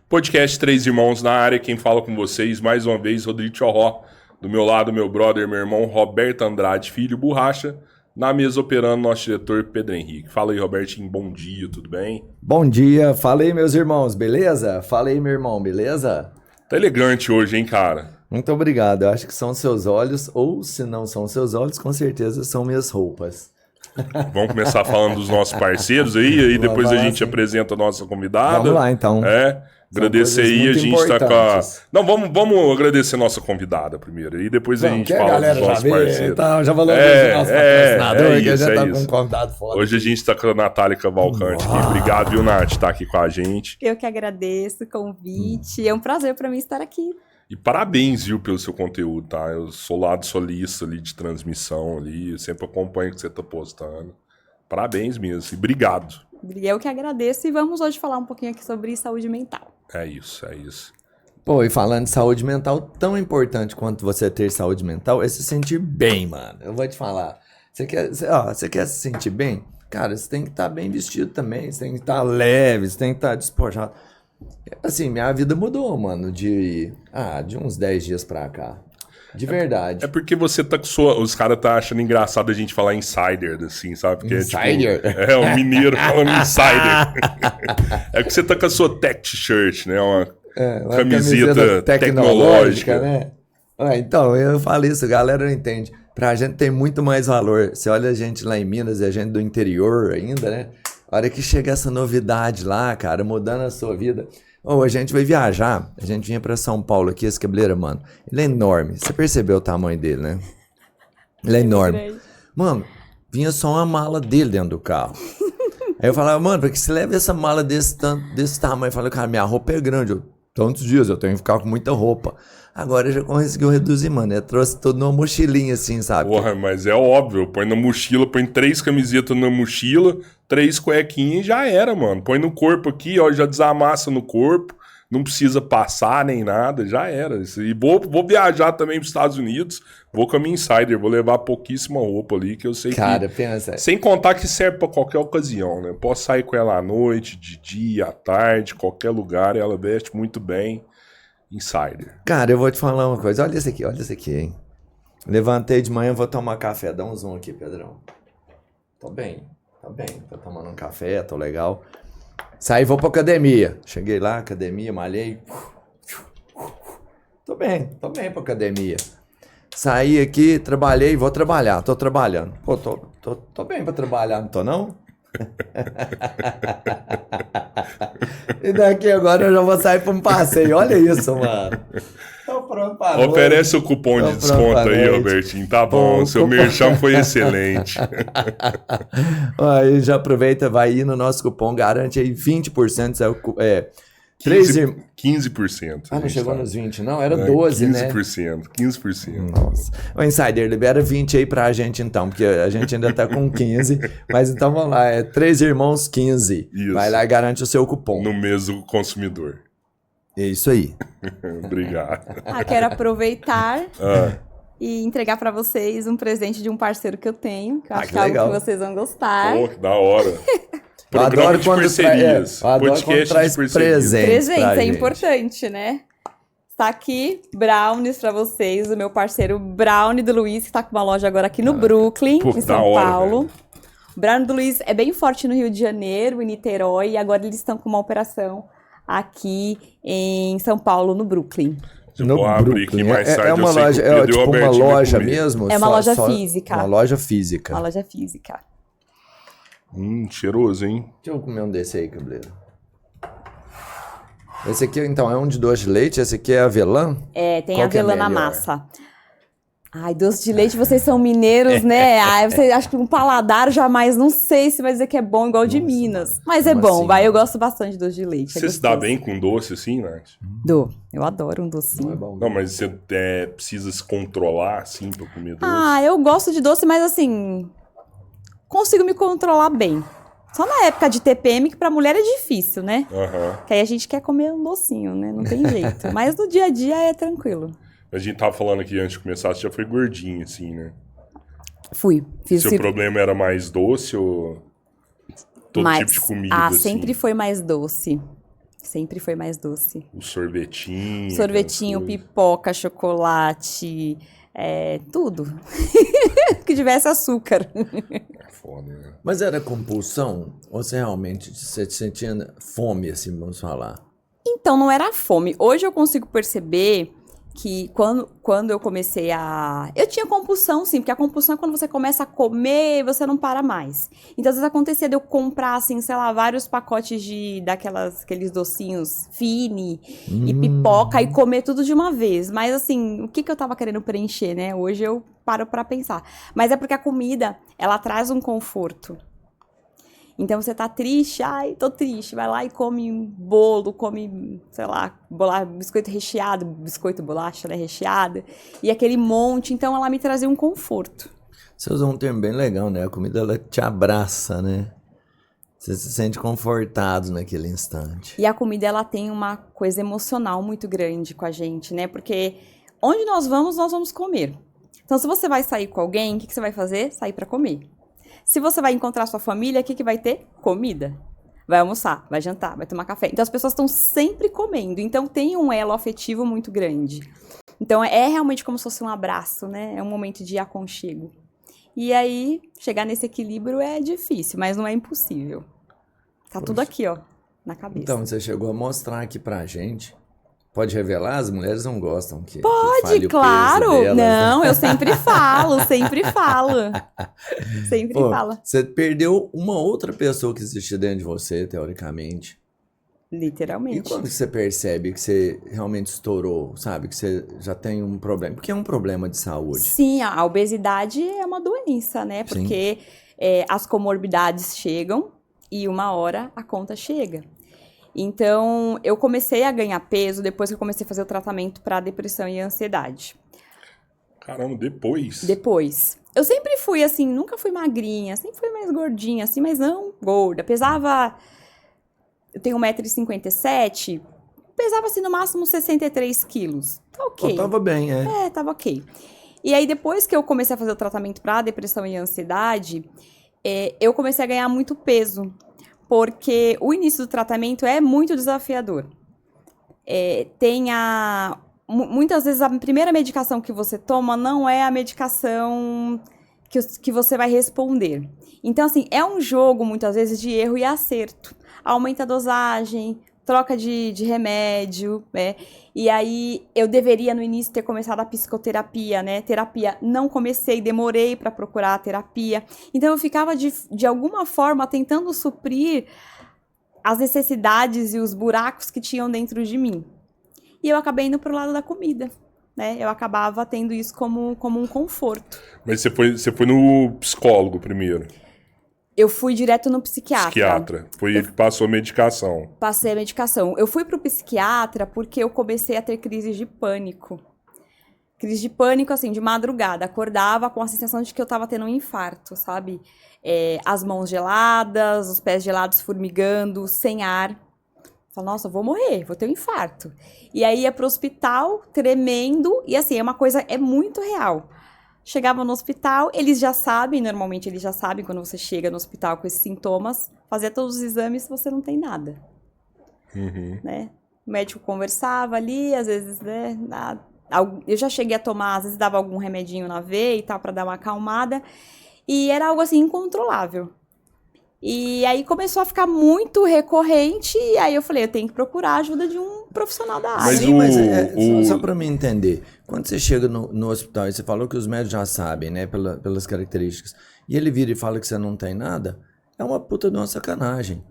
Podcast Três Irmãos na área, quem fala com vocês, mais uma vez, Rodrigo Chorró. Do meu lado, meu brother, meu irmão, Roberto Andrade, filho Borracha. Na mesa operando, nosso diretor, Pedro Henrique. Fala aí, Robertinho, bom dia, tudo bem? Bom dia, fala aí, meus irmãos, beleza? Fala aí, meu irmão, beleza? Tá elegante hoje, hein, cara? Muito obrigado, eu acho que são seus olhos, ou se não são seus olhos, com certeza são minhas roupas. Vamos começar falando dos nossos parceiros aí depois a gente apresenta a nossa convidada. Vamos lá, então. Agradecer aí, a gente tá com a... Não, vamos agradecer a nossa convidada primeiro, aí depois a gente fala dos nossos parceiros. Então, já falou do nosso patrocinador, que já tá com um isso. convidado foda. Hoje a gente tá com a Natália Cavalcante aqui. Obrigado, viu, Nath, tá aqui com a gente. Eu que agradeço o convite, é um prazer pra mim estar aqui. E parabéns, viu, pelo seu conteúdo, tá? Eu sou lado solista ali de transmissão ali, eu sempre acompanho o que você tá postando. Parabéns mesmo, e obrigado. Eu que agradeço e vamos hoje falar um pouquinho aqui sobre saúde mental. É isso. Pô, e falando de saúde mental, tão importante quanto você ter saúde mental é se sentir bem, mano. Eu vou te falar. Você quer se sentir bem? Cara, você tem que estar bem vestido também, você tem que estar leve, você tem que estar despojado. Assim, minha vida mudou, mano, de uns 10 dias pra cá. De verdade. É porque você tá com sua... Os caras tá achando engraçado a gente falar insider, assim, sabe? Porque Insider? É o mineiro falando insider. É que você tá com a sua tech t-shirt, né? Uma camiseta tecnológica, né? Então, eu falo isso, a galera não entende. Pra gente tem muito mais valor. Você olha a gente lá em Minas e a gente do interior ainda, né? A hora que chega essa novidade lá, cara, mudando a sua vida... A gente vai viajar, a gente vinha pra São Paulo aqui, esse cabeleira, mano, ele é enorme, você percebeu o tamanho dele, né? Ele é enorme. Mano, vinha só uma mala dele dentro do carro. Aí eu falava, mano, pra que você leva essa mala desse tamanho? Eu falei, cara, minha roupa é grande, tantos dias eu tenho que ficar com muita roupa. Agora já conseguiu reduzir, mano, eu trouxe tudo numa mochilinha assim, sabe? Porra, mas é óbvio, põe na mochila, põe 3 camisetas na mochila, 3 cuequinhas e já era, mano. Põe no corpo aqui, ó, já desamassa no corpo, não precisa passar nem nada, já era. E vou viajar também pros Estados Unidos, vou com a minha insider, vou levar pouquíssima roupa ali, que eu sei cara, que... pensa. Sem contar que serve pra qualquer ocasião, né? Eu posso sair com ela à noite, de dia, à tarde, qualquer lugar, ela veste muito bem. Insider. Cara, eu vou te falar uma coisa. Olha isso aqui, hein? Levantei de manhã, vou tomar café. Dá um zoom aqui, Pedrão. Tô bem. Tô tomando um café, tô legal. Saí, vou pra academia. Cheguei lá, academia, malhei. Tô bem pra academia. Saí aqui, trabalhei, vou trabalhar. Tô trabalhando. Pô, tô bem pra trabalhar, não tô não? E daqui agora eu já vou sair pra um passeio. Olha isso, mano. Tô pronto pra Oferece o cupom de desconto aí, Robertinho. Tá bom, seu merchan foi excelente. Aí já aproveita, vai ir no nosso cupom, garante aí 20%. 15%. Não chegou nos 20, não? Era 12, 15%, né? 15%. Nossa. O Insider, libera 20 aí pra gente então, porque a gente ainda tá com 15. Mas então vamos lá, é 3 irmãos 15. Isso. Vai lá e garante o seu cupom. No mês do consumidor. É isso aí. Obrigado. Quero aproveitar e entregar pra vocês um presente de um parceiro que eu tenho, que eu acho que é algo que vocês vão gostar. Pô, que da hora. Eu adoro quando parcerias. Traz presentes. Presentes é importante, né? Está aqui Brownies pra vocês, o meu parceiro Brownie do Luiz, que tá com uma loja agora aqui no Brooklyn, em São Paulo. Velho. O Brownie do Luiz é bem forte no Rio de Janeiro, em Niterói, e agora eles estão com uma operação aqui em São Paulo, no Brooklyn. No Brooklyn. É uma loja, tipo uma loja mesmo? É uma loja física. Uma loja física. Uma loja física. Cheiroso, hein? Deixa eu comer um desse aí, cabeleiro. Esse aqui, então, é um de doce de leite. Esse aqui é avelã? Tem qual avelã na massa. Ai, doce de leite, vocês são mineiros, né? Você acha que um paladar jamais, não sei se vai dizer que é bom igual de Minas. Mas é bom, assim? Eu gosto bastante de doce de leite. Você se dá bem com doce assim, Nath? Eu adoro um docinho. Não, é bom, não, mas você precisa se controlar, assim, pra comer doce? Eu gosto de doce, mas assim... consigo me controlar bem. Só na época de TPM, que pra mulher é difícil, né? Que aí a gente quer comer um docinho, né? Não tem jeito. Mas no dia a dia é tranquilo. A gente tava falando aqui antes de começar, você já foi gordinho, assim, né? Fui. Seu problema era mais doce ou todo tipo de comida, assim? Sempre foi mais doce. Sempre foi mais doce. O sorvetinho. Sorvetinho, pipoca, chocolate, tudo. Que tivesse açúcar. É foda, né? Mas era compulsão? Ou você realmente você sentia fome, assim, vamos falar? Então, não era fome. Hoje eu consigo perceber que quando eu comecei a... Eu tinha compulsão, sim, porque a compulsão é quando você começa a comer e você não para mais. Então, às vezes acontecia de eu comprar, assim, sei lá, vários pacotes aqueles docinhos Fini e pipoca e comer tudo de uma vez. Mas, assim, o que eu tava querendo preencher, né? Hoje eu paro pra pensar. Mas é porque a comida, ela traz um conforto. Então, você tá triste, ai, tô triste, vai lá e come um bolo, come, sei lá, biscoito recheado, biscoito bolacha, né, recheada, e aquele monte, então ela me trazia um conforto. Você usou um termo bem legal, né? A comida, ela te abraça, né? Você se sente confortado naquele instante. E a comida, ela tem uma coisa emocional muito grande com a gente, né? Porque onde nós vamos comer. Então, se você vai sair com alguém, o que você vai fazer? Sair pra comer. Se você vai encontrar sua família, o que vai ter? Comida. Vai almoçar, vai jantar, vai tomar café. Então, as pessoas estão sempre comendo. Então, tem um elo afetivo muito grande. Então, é realmente como se fosse um abraço, né? É um momento de aconchego. E aí, chegar nesse equilíbrio é difícil, mas não é impossível. Tá tudo aqui, ó, na cabeça. Então, você chegou a mostrar aqui pra gente. Pode revelar? As mulheres não gostam que Pode, fale claro. O peso delas, não, né? eu sempre falo, sempre falo. Sempre falo. Você perdeu uma outra pessoa que existia dentro de você, teoricamente. Literalmente. E quando você percebe que você realmente estourou, sabe? Que você já tem um problema. Porque é um problema de saúde. Sim, a obesidade é uma doença, né? Porque as comorbidades chegam e uma hora a conta chega. Então, eu comecei a ganhar peso depois que eu comecei a fazer o tratamento para depressão e ansiedade. Caramba, depois? Depois. Eu sempre fui assim, nunca fui magrinha, sempre fui mais gordinha, assim, mas não gorda. Pesava... Eu tenho 1,57 m, pesava assim no máximo 63 quilos. Tá ok. Tava bem, tava ok. E aí, depois que eu comecei a fazer o tratamento para depressão e ansiedade, eu comecei a ganhar muito peso. Porque o início do tratamento é muito desafiador. Muitas vezes a primeira medicação que você toma não é a medicação que você vai responder. Então, assim, é um jogo, muitas vezes, de erro e acerto. Aumenta a dosagem, troca de remédio, né? E aí, eu deveria, no início, ter começado a psicoterapia, né? Terapia, não comecei, demorei para procurar a terapia. Então, eu ficava, de alguma forma, tentando suprir as necessidades e os buracos que tinham dentro de mim. E eu acabei indo pro lado da comida, né? Eu acabava tendo isso como um conforto. Mas você foi no psicólogo primeiro? Eu fui direto no psiquiatra. Foi ele que passou a medicação. Passei a medicação. Eu fui pro psiquiatra porque eu comecei a ter crises de pânico. Crise de pânico, assim, de madrugada. Acordava com a sensação de que eu tava tendo um infarto, sabe? As mãos geladas, os pés gelados formigando, sem ar. Falei, nossa, vou morrer, vou ter um infarto. E aí ia pro hospital, tremendo. E assim, é muito real. Chegava no hospital, normalmente eles já sabem quando você chega no hospital com esses sintomas, fazia todos os exames e você não tem nada. Né? O médico conversava ali, às vezes, né, eu já cheguei a tomar, às vezes dava algum remedinho na veia e tal, pra dar uma acalmada, e era algo assim, incontrolável. E aí começou a ficar muito recorrente, e aí eu falei, eu tenho que procurar a ajuda de um profissional da área. Só pra mim entender, quando você chega no hospital e você falou que os médicos já sabem, né, pelas características, e ele vira e fala que você não tem nada, é uma puta de uma sacanagem.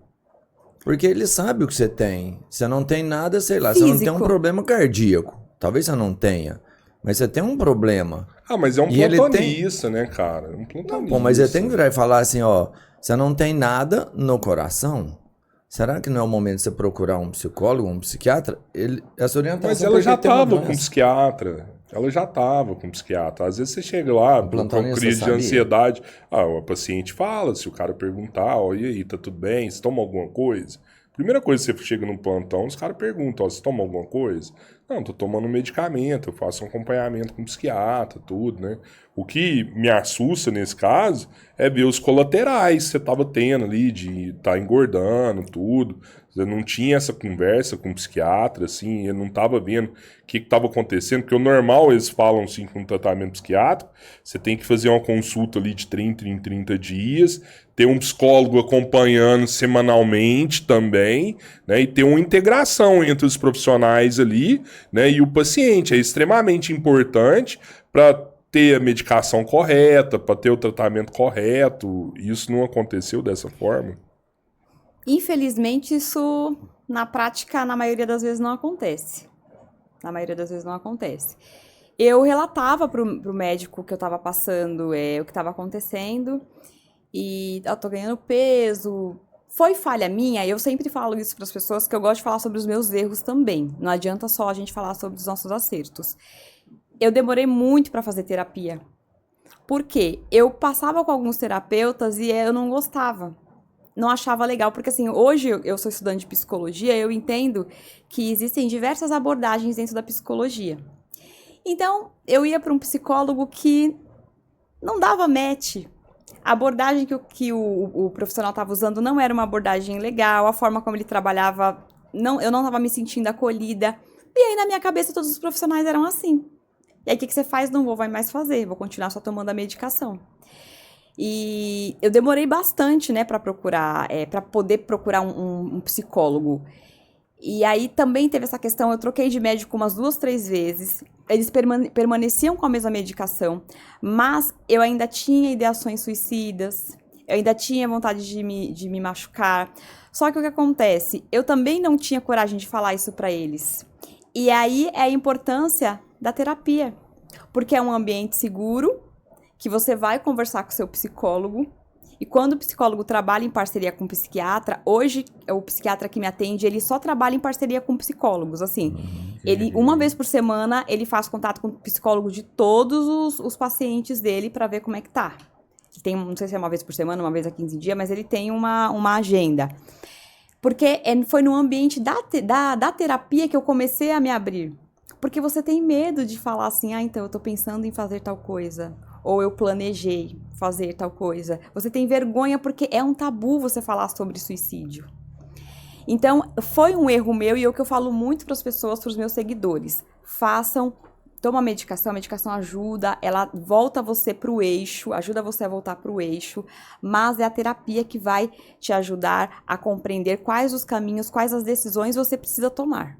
Porque ele sabe o que você tem. Você não tem nada, sei lá, físico. Você não tem um problema cardíaco. Talvez você não tenha, mas você tem um problema. Ah, mas é um plantonista, né, cara? Um plantonista. Mas ele tem que virar e falar assim, ó, você não tem nada no coração? Será que não é o momento de você procurar um psicólogo, um psiquiatra? Essa orientação... Mas ela já estava com psiquiatra. Ela já estava com psiquiatra. Às vezes você chega lá com crise de ansiedade. O paciente fala, se o cara perguntar, e aí, tá tudo bem? Você toma alguma coisa? Primeira coisa que você chega num plantão, os caras perguntam, você toma alguma coisa? Não, tô tomando medicamento, eu faço um acompanhamento com um psiquiatra, tudo, né? O que me assusta nesse caso é ver os colaterais que você tava tendo ali, de estar engordando, tudo. Você não tinha essa conversa com o psiquiatra, assim, ele não tava vendo o que tava acontecendo, porque o normal, eles falam, assim, com tratamento psiquiátrico, você tem que fazer uma consulta ali de 30 em 30 dias, ter um psicólogo acompanhando semanalmente também, né, e ter uma integração entre os profissionais ali, né, e o paciente. É extremamente importante para ter a medicação correta, para ter o tratamento correto. Isso não aconteceu dessa forma? Infelizmente, isso na prática, na maioria das vezes, não acontece. Na maioria das vezes não acontece. Eu relatava pro médico que eu estava passando, o que estava acontecendo, e eu tô ganhando peso. Foi falha minha, eu sempre falo isso para as pessoas, que eu gosto de falar sobre os meus erros também. Não adianta só a gente falar sobre os nossos acertos. Eu demorei muito para fazer terapia. Por quê? Eu passava com alguns terapeutas e eu não gostava. Não achava legal, porque assim, hoje eu sou estudante de psicologia, eu entendo que existem diversas abordagens dentro da psicologia. Então, eu ia para um psicólogo que não dava match. A abordagem que o profissional estava usando não era uma abordagem legal, a forma como ele trabalhava, eu não estava me sentindo acolhida. E aí, na minha cabeça, todos os profissionais eram assim. E aí, o que você faz? Não vou mais fazer, vou continuar só tomando a medicação. E eu demorei bastante, né, para poder procurar um psicólogo. E aí também teve essa questão, eu troquei de médico umas 2, 3 vezes. Eles permaneciam com a mesma medicação, mas eu ainda tinha ideações suicidas, eu ainda tinha vontade de me machucar. Só que o que acontece? Eu também não tinha coragem de falar isso para eles. E aí é a importância da terapia, porque é um ambiente seguro, que você vai conversar com o seu psicólogo, e quando o psicólogo trabalha em parceria com o psiquiatra, hoje o psiquiatra que me atende, ele só trabalha em parceria com psicólogos, assim, ele, uma vez por semana, ele faz contato com o psicólogo de todos os pacientes dele para ver como é que tá. Tem, não sei se é uma vez por semana, uma vez a 15 dias, mas ele tem uma agenda. Porque foi no ambiente da terapia que eu comecei a me abrir. Porque você tem medo de falar assim, então eu tô pensando em fazer tal coisa, ou eu planejei fazer tal coisa. Você tem vergonha porque é um tabu você falar sobre suicídio. Então, foi um erro meu e é o que eu falo muito para as pessoas, para os meus seguidores. Toma a medicação ajuda, ela volta você para o eixo, ajuda você a voltar para o eixo, mas é a terapia que vai te ajudar a compreender quais os caminhos, quais as decisões você precisa tomar.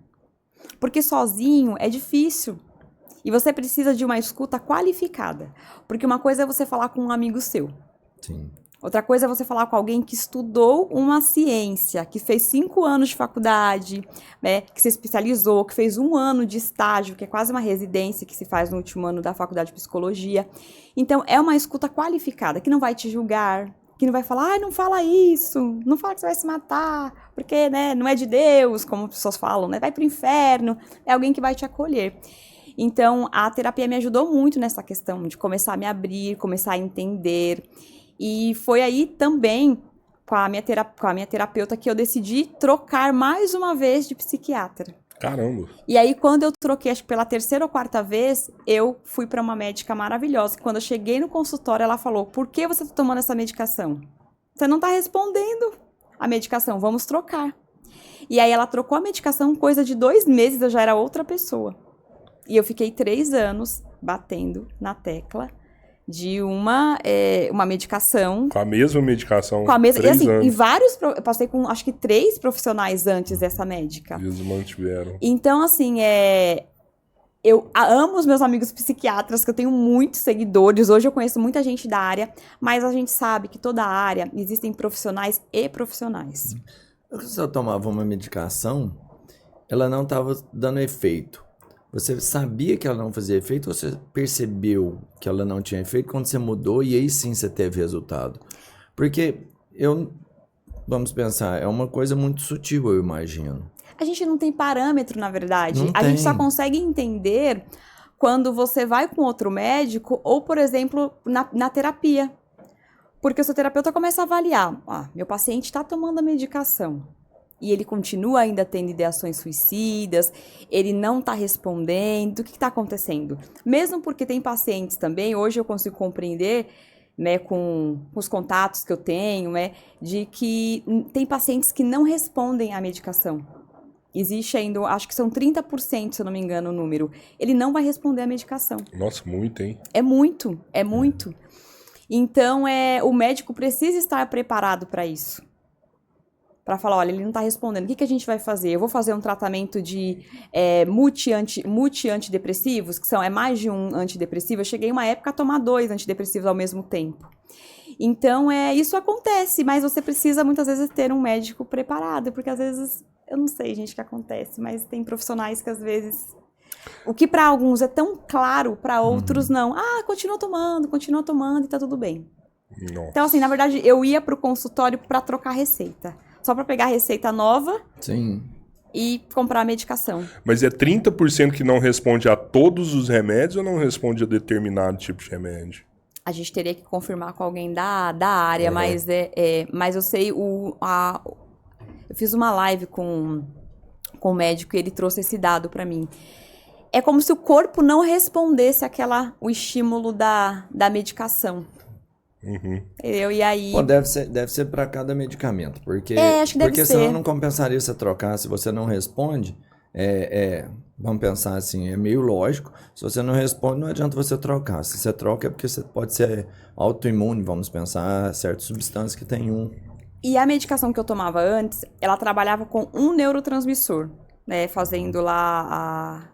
Porque sozinho é difícil. E você precisa de uma escuta qualificada. Porque uma coisa é você falar com um amigo seu. Sim. Outra coisa é você falar com alguém que estudou uma ciência, que fez 5 anos de faculdade, né, que se especializou, que fez 1 ano de estágio, que é quase uma residência que se faz no último ano da faculdade de psicologia. Então, é uma escuta qualificada, que não vai te julgar, que não vai falar, não fala isso, não fala que você vai se matar, porque, né, não é de Deus, como as pessoas falam, né, vai pro inferno. É alguém que vai te acolher. Então, a terapia me ajudou muito nessa questão de começar a me abrir, começar a entender. E foi aí também, com a minha terapeuta, que eu decidi trocar mais uma vez de psiquiatra. Caramba! E aí, quando eu troquei, acho que pela 3ª ou 4ª vez, eu fui para uma médica maravilhosa. Quando eu cheguei no consultório, ela falou, por que você está tomando essa medicação? Você não está respondendo a medicação, vamos trocar. E aí, ela trocou a medicação, coisa de 2 meses, eu já era outra pessoa. E eu fiquei 3 anos batendo na tecla de uma medicação. Com a mesma medicação? Com a mesma, 3 e assim, anos. e vários, eu passei com acho que 3 profissionais antes dessa médica. Eles mantiveram. Então, assim, eu amo os meus amigos psiquiatras, que eu tenho muitos seguidores, hoje eu conheço muita gente da área, mas a gente sabe que toda área existem profissionais e profissionais. Se eu tomava uma medicação, ela não estava dando efeito. Você sabia que ela não fazia efeito ou você percebeu que ela não tinha efeito quando você mudou e aí sim você teve resultado? Porque vamos pensar, é uma coisa muito sutil, eu imagino. A gente não tem parâmetro, na verdade. Não a tem. gente só consegue entender quando você vai com outro médico ou, por exemplo, na terapia. Porque o seu terapeuta começa a avaliar. Meu paciente está tomando a medicação. e ele continua ainda tendo ideações suicidas, ele não está respondendo, o que está acontecendo? Mesmo porque tem pacientes também, hoje eu consigo compreender, né, com os contatos que eu tenho, né, de que tem pacientes que não respondem à medicação. Existe ainda, acho que são 30%, se eu não me engano o número. Ele não vai responder à medicação. Nossa, muito, hein? É muito. Então, o médico precisa estar preparado para isso. Para falar, olha, ele não está respondendo, o que a gente vai fazer? Eu vou fazer um tratamento de multi-antidepressivos, que é mais de um antidepressivo. Eu cheguei uma época a tomar 2 antidepressivos ao mesmo tempo. Então, isso acontece, mas você precisa muitas vezes ter um médico preparado, porque às vezes, eu não sei, gente, o que acontece, mas tem profissionais que às vezes... O que para alguns é tão claro, para outros não. Continua tomando e tá tudo bem. Nossa. Então, assim, na verdade, eu ia pro consultório para trocar receita. Só para pegar a receita nova. Sim. E comprar a medicação. Mas é 30% que não responde a todos os remédios ou não responde a determinado tipo de remédio? A gente teria que confirmar com alguém da área, mas eu sei, eu fiz uma live com o médico e ele trouxe esse dado para mim. É como se o corpo não respondesse o estímulo da medicação. Uhum. E aí... Bom, deve ser para cada medicamento, porque, acho que deve ser. Senão não compensaria você trocar, se você não responde, vamos pensar assim, é meio lógico, se você não responde não adianta você trocar, se você troca é porque você pode ser autoimune, vamos pensar, certas substâncias que tem um. E a medicação que eu tomava antes, ela trabalhava com um neurotransmissor, né, fazendo lá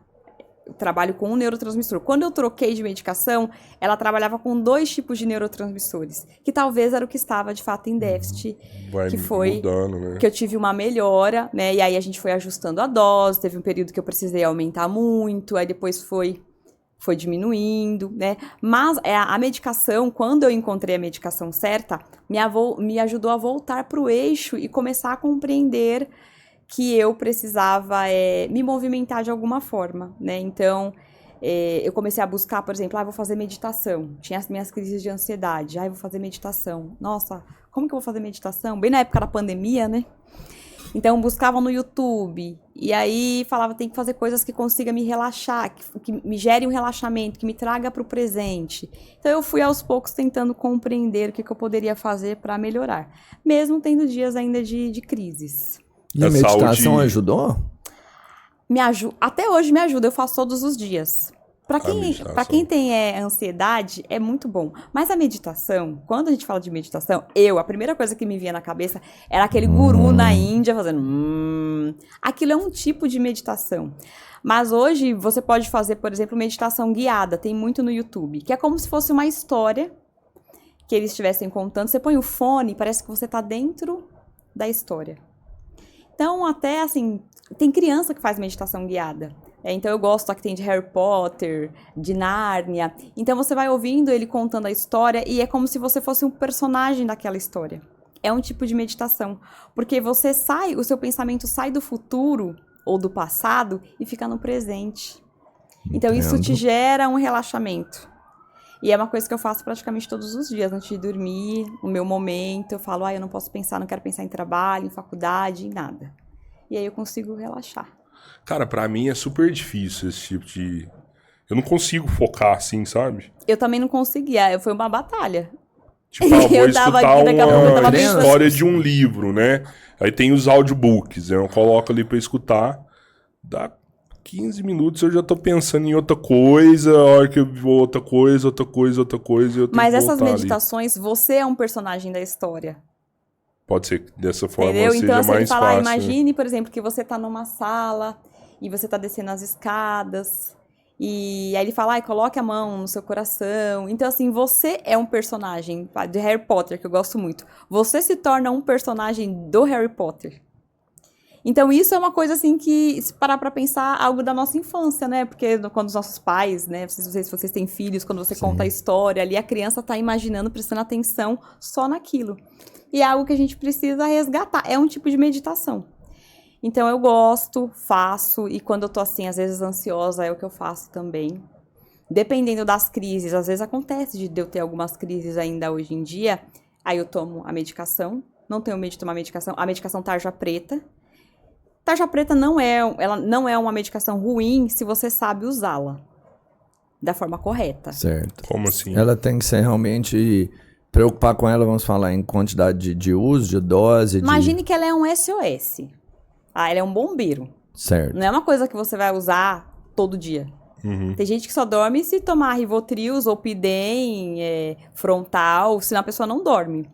trabalho com um neurotransmissor. Quando eu troquei de medicação, ela trabalhava com 2 tipos de neurotransmissores, que talvez era o que estava de fato em déficit, que foi mudando, né? Que eu tive uma melhora, né? E aí a gente foi ajustando a dose, teve um período que eu precisei aumentar muito, aí depois foi diminuindo, né? Mas a medicação, quando eu encontrei a medicação certa, me ajudou a voltar para o eixo e começar a compreender que eu precisava me movimentar de alguma forma, né? Então, eu comecei a buscar, por exemplo, vou fazer meditação. Tinha as minhas crises de ansiedade. Vou fazer meditação. Nossa, como que eu vou fazer meditação? Bem na época da pandemia, né? Então, buscava no YouTube. E aí, falava, tem que fazer coisas que consiga me relaxar, que me gere um relaxamento, que me traga para o presente. Então, eu fui aos poucos tentando compreender o que eu poderia fazer para melhorar. Mesmo tendo dias ainda de crises. E a meditação ajudou? Até hoje me ajuda, eu faço todos os dias. Para quem tem ansiedade, é muito bom. Mas a meditação, quando a gente fala de meditação, a primeira coisa que me vinha na cabeça era aquele guru na Índia fazendo... Aquilo é um tipo de meditação. Mas hoje você pode fazer, por exemplo, meditação guiada, tem muito no YouTube, que é como se fosse uma história que eles estivessem contando. Você põe o fone, parece que você está dentro da história. Então, até assim, tem criança que faz meditação guiada. Então, eu gosto que tem de Harry Potter, de Nárnia. Então, você vai ouvindo ele contando a história e é como se você fosse um personagem daquela história. É um tipo de meditação. Porque o seu pensamento sai do futuro ou do passado e fica no presente. Então, isso te gera um relaxamento. E é uma coisa que eu faço praticamente todos os dias, antes de dormir, no meu momento. Eu falo, eu não posso pensar, não quero pensar em trabalho, em faculdade, em nada. E aí eu consigo relaxar. Cara, pra mim é super difícil esse tipo de... Eu não consigo focar assim, sabe? Eu também não conseguia, foi uma batalha. Tipo, vou escutar uma história de um livro, né? Aí tem os audiobooks, eu coloco ali pra escutar, dá 15 minutos eu já tô pensando em outra coisa, a hora que eu vou outra coisa, eu tenho Mas que essas voltar meditações, você é um personagem da história. Pode ser que dessa forma Entendeu? seja então, mais ele fala, fácil. imagine, por exemplo, que você tá numa sala e você tá descendo as escadas. E aí ele fala, coloque a mão no seu coração. Então, assim, você é um personagem de Harry Potter, que eu gosto muito. Você se torna um personagem do Harry Potter. Então, isso é uma coisa, assim, que, se parar pra pensar, algo da nossa infância, né? Porque quando os nossos pais, né? Não sei se vocês têm filhos, quando você conta a história, ali a criança tá imaginando, prestando atenção só naquilo. E é algo que a gente precisa resgatar. É um tipo de meditação. Então, eu gosto, faço, e quando eu tô, assim, às vezes ansiosa, é o que eu faço também. Dependendo das crises, às vezes acontece de eu ter algumas crises ainda hoje em dia, aí eu tomo a medicação, não tenho medo de tomar medicação, a medicação tarja preta, Tarja preta ela não é uma medicação ruim se você sabe usá-la da forma correta. Certo. Como assim? Ela tem que ser realmente... Preocupar com ela, vamos falar em quantidade de uso, de dose. Imagine que ela é um SOS. Ela é um bombeiro. Certo. Não é uma coisa que você vai usar todo dia. Tem gente que só dorme se tomar Rivotril, Zolpidem, Frontal, senão a pessoa não dorme.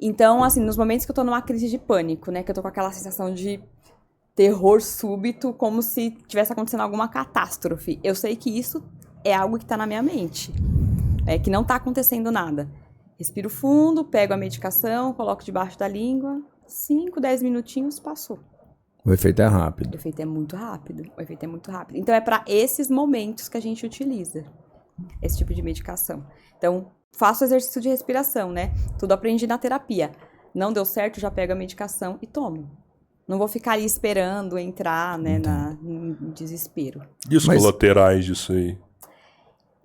Então, assim, nos momentos que eu tô numa crise de pânico, né, que eu tô com aquela sensação de terror súbito, como se tivesse acontecendo alguma catástrofe, eu sei que isso é algo que tá na minha mente, que não tá acontecendo nada. Respiro fundo, pego a medicação, coloco debaixo da língua, 5, 10 minutinhos, passou. O efeito é rápido. O efeito é muito rápido. Então, é para esses momentos que a gente utiliza esse tipo de medicação. Então, faço exercício de respiração, né? Tudo aprendi na terapia. Não deu certo, já pego a medicação e tomo. Não vou ficar ali esperando entrar, né, em desespero. E os colaterais disso aí?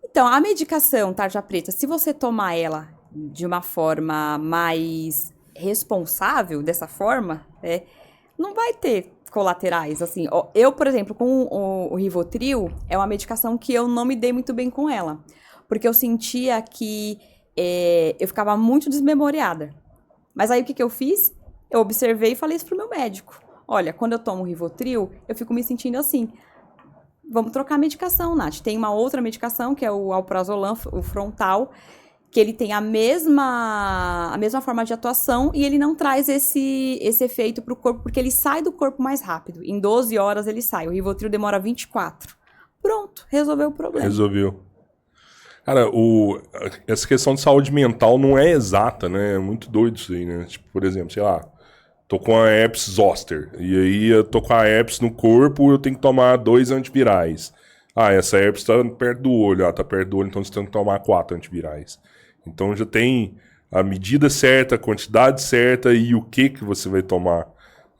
Então, a medicação tarja preta, se você tomar ela de uma forma mais responsável, dessa forma, não vai ter colaterais, assim. Eu, por exemplo, com o Rivotril, é uma medicação que eu não me dei muito bem com ela. Porque eu sentia que eu ficava muito desmemoriada. Mas aí, o que eu fiz? Eu observei e falei isso pro meu médico. Olha, quando eu tomo Rivotril, eu fico me sentindo assim. Vamos trocar a medicação, Nath. Tem uma outra medicação, que é o Alprazolam, o Frontal, que ele tem a mesma forma de atuação e ele não traz esse efeito para o corpo, porque ele sai do corpo mais rápido. Em 12 horas ele sai. O Rivotril demora 24. Pronto, resolveu o problema. Resolveu. Cara, essa questão de saúde mental não é exata, né? É muito doido isso aí, né? Tipo, por exemplo, sei lá, tô com a herpes zoster, e aí eu tô com a herpes no corpo, eu tenho que tomar 2 antivirais. Essa herpes tá perto do olho, tá perto do olho, então você tem que tomar 4 antivirais. Então já tem a medida certa, a quantidade certa e o que você vai tomar.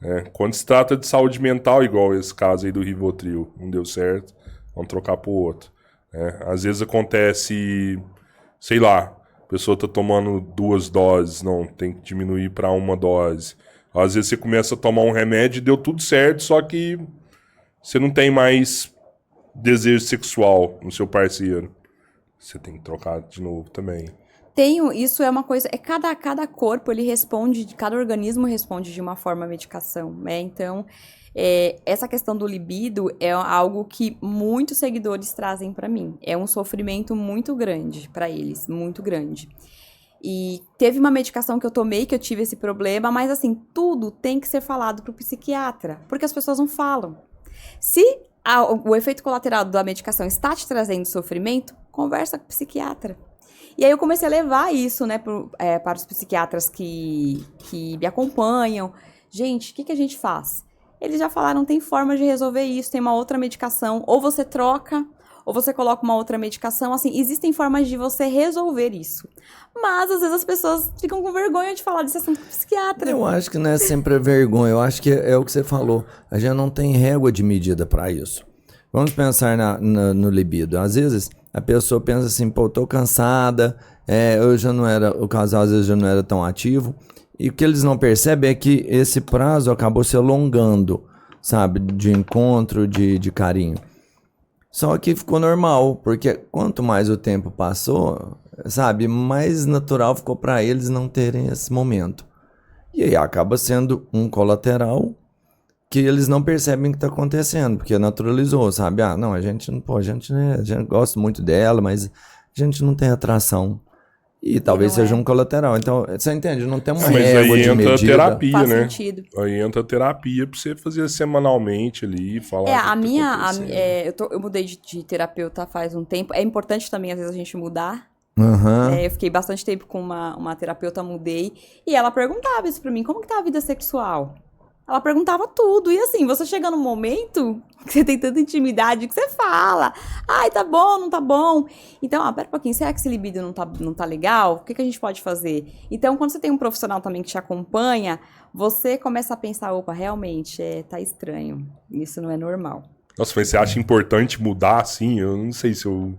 Né? Quando se trata de saúde mental, igual esse caso aí do Rivotril, não deu certo, vamos trocar pro outro. Né? Às vezes acontece, sei lá, a pessoa tá tomando 2 doses, não, tem que diminuir para 1 dose. Às vezes você começa a tomar um remédio e deu tudo certo, só que você não tem mais desejo sexual no seu parceiro. Você tem que trocar de novo também. Isso é uma coisa, cada corpo ele responde, cada organismo responde de uma forma à medicação, né? Então, essa questão do libido é algo que muitos seguidores trazem para mim. É um sofrimento muito grande para eles, muito grande. E teve uma medicação que eu tomei que eu tive esse problema, mas assim, tudo tem que ser falado pro psiquiatra, porque as pessoas não falam. Se o efeito colateral da medicação está te trazendo sofrimento, conversa com o psiquiatra. E aí eu comecei a levar isso, né, para os psiquiatras que me acompanham. Gente, o que a gente faz? Eles já falaram, tem forma de resolver isso, tem uma outra medicação, ou você troca, ou você coloca uma outra medicação, assim, existem formas de você resolver isso. Mas, às vezes, as pessoas ficam com vergonha de falar desse assunto com o psiquiatra. Eu acho que não é sempre a vergonha, eu acho que é o que você falou, a gente não tem régua de medida para isso. Vamos pensar no libido. Às vezes, a pessoa pensa assim, pô, tô cansada, o casal às vezes já não era tão ativo, e o que eles não percebem é que esse prazo acabou se alongando, sabe, de encontro, de carinho. Só que ficou normal, porque quanto mais o tempo passou, sabe, mais natural ficou para eles não terem esse momento. E aí acaba sendo um colateral que eles não percebem que está acontecendo, porque naturalizou, sabe? Não, a gente gosta muito dela, mas a gente não tem atração. E talvez seja um colateral. Então, você entende? Não tem uma régua de medida. Mas aí entra a terapia, faz né? Sentido. Aí entra a terapia pra você fazer semanalmente ali, falar eu mudei de terapeuta faz um tempo. É importante também, às vezes, a gente mudar. Uhum. Eu fiquei bastante tempo com uma terapeuta, mudei. E ela perguntava isso pra mim, como que tá a vida sexual? Ela perguntava tudo. E assim, você chega num momento que você tem tanta intimidade que você fala. Ai, tá bom, não tá bom. Então, pera um pouquinho, será que esse libido não tá legal? O que a gente pode fazer? Então, quando você tem um profissional também que te acompanha, você começa a pensar, opa, realmente, tá estranho. Isso não é normal. Nossa, mas você acha importante mudar assim? Eu não sei se eu...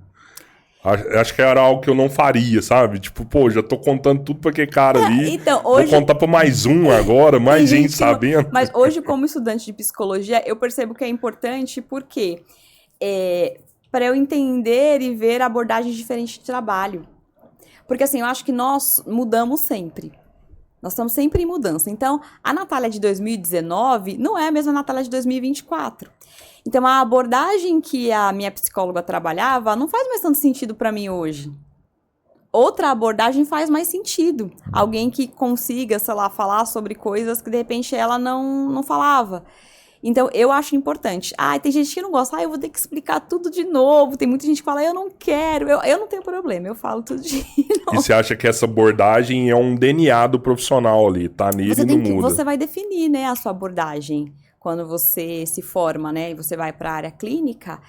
Acho que era algo que eu não faria, sabe? Tipo, pô, já tô contando tudo pra aquele cara ali. Então, hoje... Vou contar pra mais um agora, mais gente sabendo. Mas hoje, como estudante de psicologia, eu percebo que é importante porque para eu entender e ver abordagens diferentes de trabalho. Porque assim, eu acho que nós mudamos sempre. Nós estamos sempre em mudança. Então, a Natália de 2019 não é a mesma Natália de 2024. Então, a abordagem que a minha psicóloga trabalhava não faz mais tanto sentido para mim hoje. Outra abordagem faz mais sentido. Alguém que consiga, sei lá, falar sobre coisas que de repente ela não falava. Então, eu acho importante. Tem gente que não gosta. Eu vou ter que explicar tudo de novo. Tem muita gente que fala, eu não quero. Eu não tenho problema, eu falo tudo de novo. E você acha que essa abordagem é um DNA do profissional ali, tá nele e não muda? Você vai definir, né, a sua abordagem. Quando você se forma, né, e você vai para a área clínica,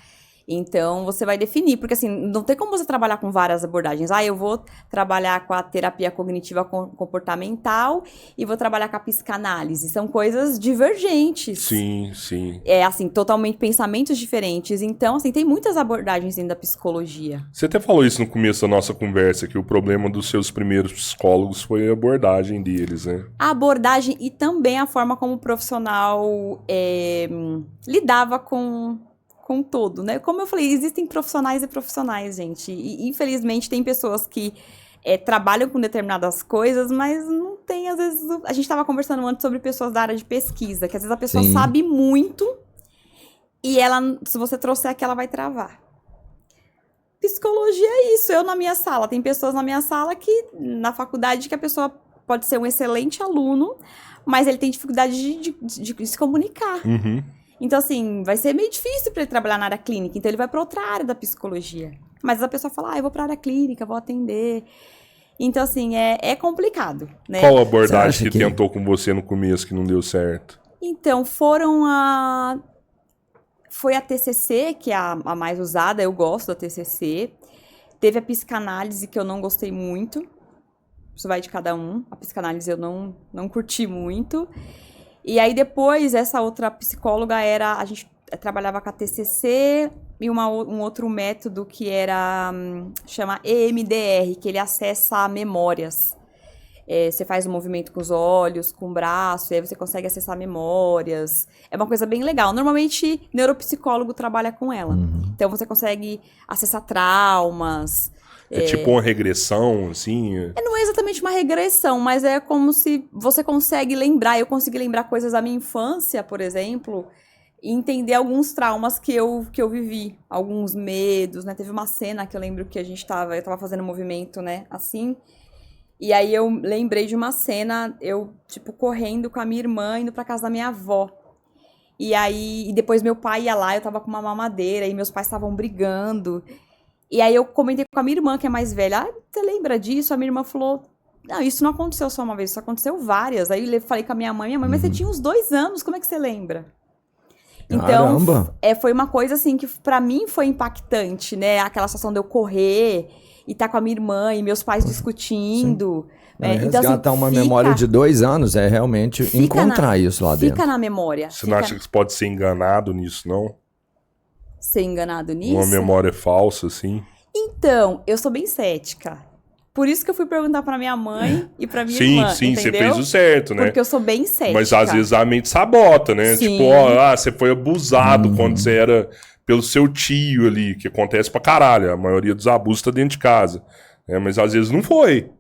então você vai definir, porque assim, não tem como você trabalhar com várias abordagens. Eu vou trabalhar com a terapia cognitiva comportamental e vou trabalhar com a psicanálise. São coisas divergentes. Sim, sim. É assim, totalmente pensamentos diferentes. Então, assim, tem muitas abordagens dentro da psicologia. Você até falou isso no começo da nossa conversa, que o problema dos seus primeiros psicólogos foi a abordagem deles, né? A abordagem e também a forma como o profissional lidava com todo, né? Como eu falei, existem profissionais e profissionais, gente. E infelizmente tem pessoas que trabalham com determinadas coisas, mas não tem, às vezes... A gente estava conversando antes sobre pessoas da área de pesquisa, que às vezes a pessoa sabe muito e ela, se você trouxer aqui, ela vai travar. Psicologia é isso. Eu na minha sala, tem pessoas na minha sala que, na faculdade, que a pessoa pode ser um excelente aluno, mas ele tem dificuldade de se comunicar. Uhum. Então, assim, vai ser meio difícil para ele trabalhar na área clínica. Então, ele vai para outra área da psicologia. Mas a pessoa fala, eu vou para a área clínica, vou atender. Então, assim, é complicado, né? Qual abordagem que tentou com você no começo que não deu certo? Então, foi a TCC, que é a mais usada. Eu gosto da TCC. Teve a psicanálise, que eu não gostei muito. Isso vai de cada um. A psicanálise eu não curti muito. E aí depois, essa outra psicóloga a gente trabalhava com a TCC e um outro método que chama EMDR, que ele acessa memórias. Você faz um movimento com os olhos, com o braço, e aí você consegue acessar memórias. É uma coisa bem legal. Normalmente, neuropsicólogo trabalha com ela. Uhum. Então, você consegue acessar traumas. É tipo uma regressão, assim? Não é exatamente uma regressão, mas é como se você consegue lembrar. Eu consegui lembrar coisas da minha infância, por exemplo, e entender alguns traumas que eu vivi. Alguns medos, né? Teve uma cena que eu lembro que eu tava fazendo um movimento, né? Assim. E aí eu lembrei de uma cena, eu, tipo, correndo com a minha irmã, indo pra casa da minha avó. E depois meu pai ia lá, eu tava com uma mamadeira, e meus pais estavam brigando. E aí eu comentei com a minha irmã, que é mais velha, você lembra disso? A minha irmã falou, não, isso não aconteceu só uma vez, isso aconteceu várias. Aí eu falei com a minha mãe, mas você tinha uns 2 anos, como é que você lembra? Então, foi uma coisa assim que pra mim foi impactante, né? Aquela situação de eu correr e tá com a minha irmã e meus pais discutindo. Então, resgatar uma memória de 2 anos é realmente encontrar isso lá dentro. Fica na memória. Você não acha que você pode ser enganado nisso, não? Ser enganado nisso? Uma memória falsa, assim? Então, eu sou bem cética. Por isso que eu fui perguntar pra minha mãe e pra minha irmã, Sim, entendeu? Você fez o certo, né? Porque eu sou bem cética. Mas às vezes a mente sabota, né? Sim. Tipo, você foi abusado quando você era pelo seu tio ali, que acontece pra caralho. A maioria dos abusos tá dentro de casa. Mas às vezes não foi.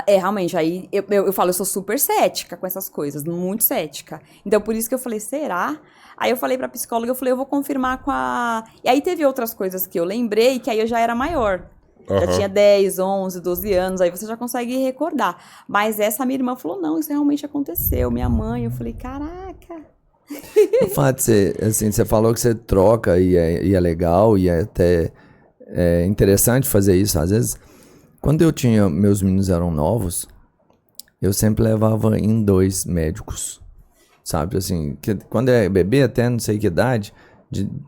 Realmente, aí eu falo, eu sou super cética com essas coisas, muito cética. Então, por isso que eu falei, será? Aí eu falei pra psicóloga, eu vou confirmar com a... E aí teve outras coisas que eu lembrei, que aí eu já era maior. Já tinha 10, 11, 12 anos, aí você já consegue recordar. Mas essa minha irmã falou, não, isso realmente aconteceu. Minha mãe, eu falei, caraca. O fato de ser, assim, você falou que você troca e é legal, e é até interessante fazer isso. Às vezes, quando meus meninos eram novos, eu sempre levava em 2 médicos. Sabe, assim, quando é bebê, até não sei que idade,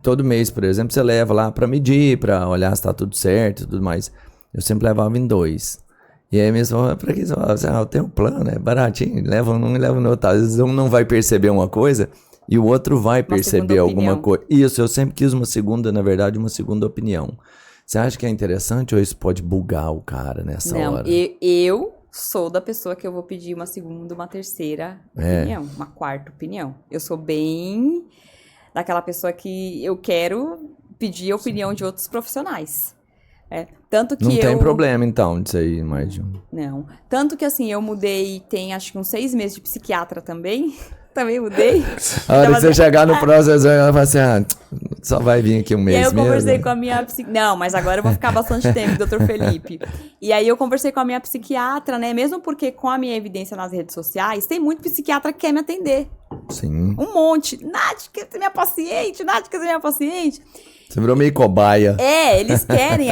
todo mês, por exemplo, você leva lá pra medir, pra olhar se tá tudo certo e tudo mais. Eu sempre levava em 2. E aí mesmo, pra que você fala assim, eu tenho um plano, é baratinho, leva um e leva no outro. Às vezes um não vai perceber uma coisa e o outro vai perceber alguma coisa. Isso, eu sempre quis uma segunda opinião. Você acha que é interessante ou isso pode bugar o cara nessa hora? Não, eu sou da pessoa que eu vou pedir uma segunda, uma terceira opinião, uma quarta opinião. Eu sou bem daquela pessoa que eu quero pedir a opinião de outros profissionais. Tanto que não tem problema, então, disso aí, mais de um. Não. Tanto que, assim, eu mudei, tem acho que uns 6 meses de psiquiatra também. Também mudei. A hora que você chegar no próximo, ela fala assim, só vai vir aqui um mês mesmo. E aí eu conversei com a minha psiquiatra. Não, mas agora eu vou ficar bastante tempo, doutor Felipe. E aí eu conversei com a minha psiquiatra, né? Mesmo porque com a minha evidência nas redes sociais, tem muito psiquiatra que quer me atender. Sim. Um monte. Nath, quer ser minha paciente? Nath, quer ser minha paciente? Você virou meio cobaia. Eles querem.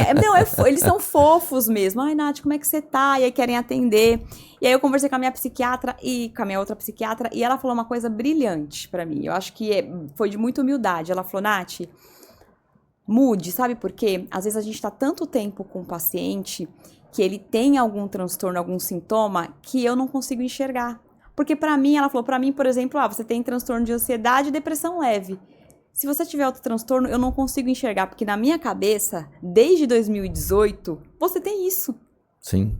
Eles são fofos mesmo. Ai, Nath, como é que você tá? E aí querem atender. E aí eu conversei com a minha psiquiatra e com a minha outra psiquiatra e ela falou uma coisa brilhante pra mim. Eu acho que foi de muita humildade. Ela falou, Nath, mude, sabe por quê? Às vezes a gente tá tanto tempo com o paciente que ele tem algum transtorno, algum sintoma que eu não consigo enxergar. Porque pra mim, ela falou, pra mim, por exemplo, você tem transtorno de ansiedade e depressão leve. Se você tiver outro transtorno, eu não consigo enxergar, porque na minha cabeça, desde 2018, você tem isso. Sim.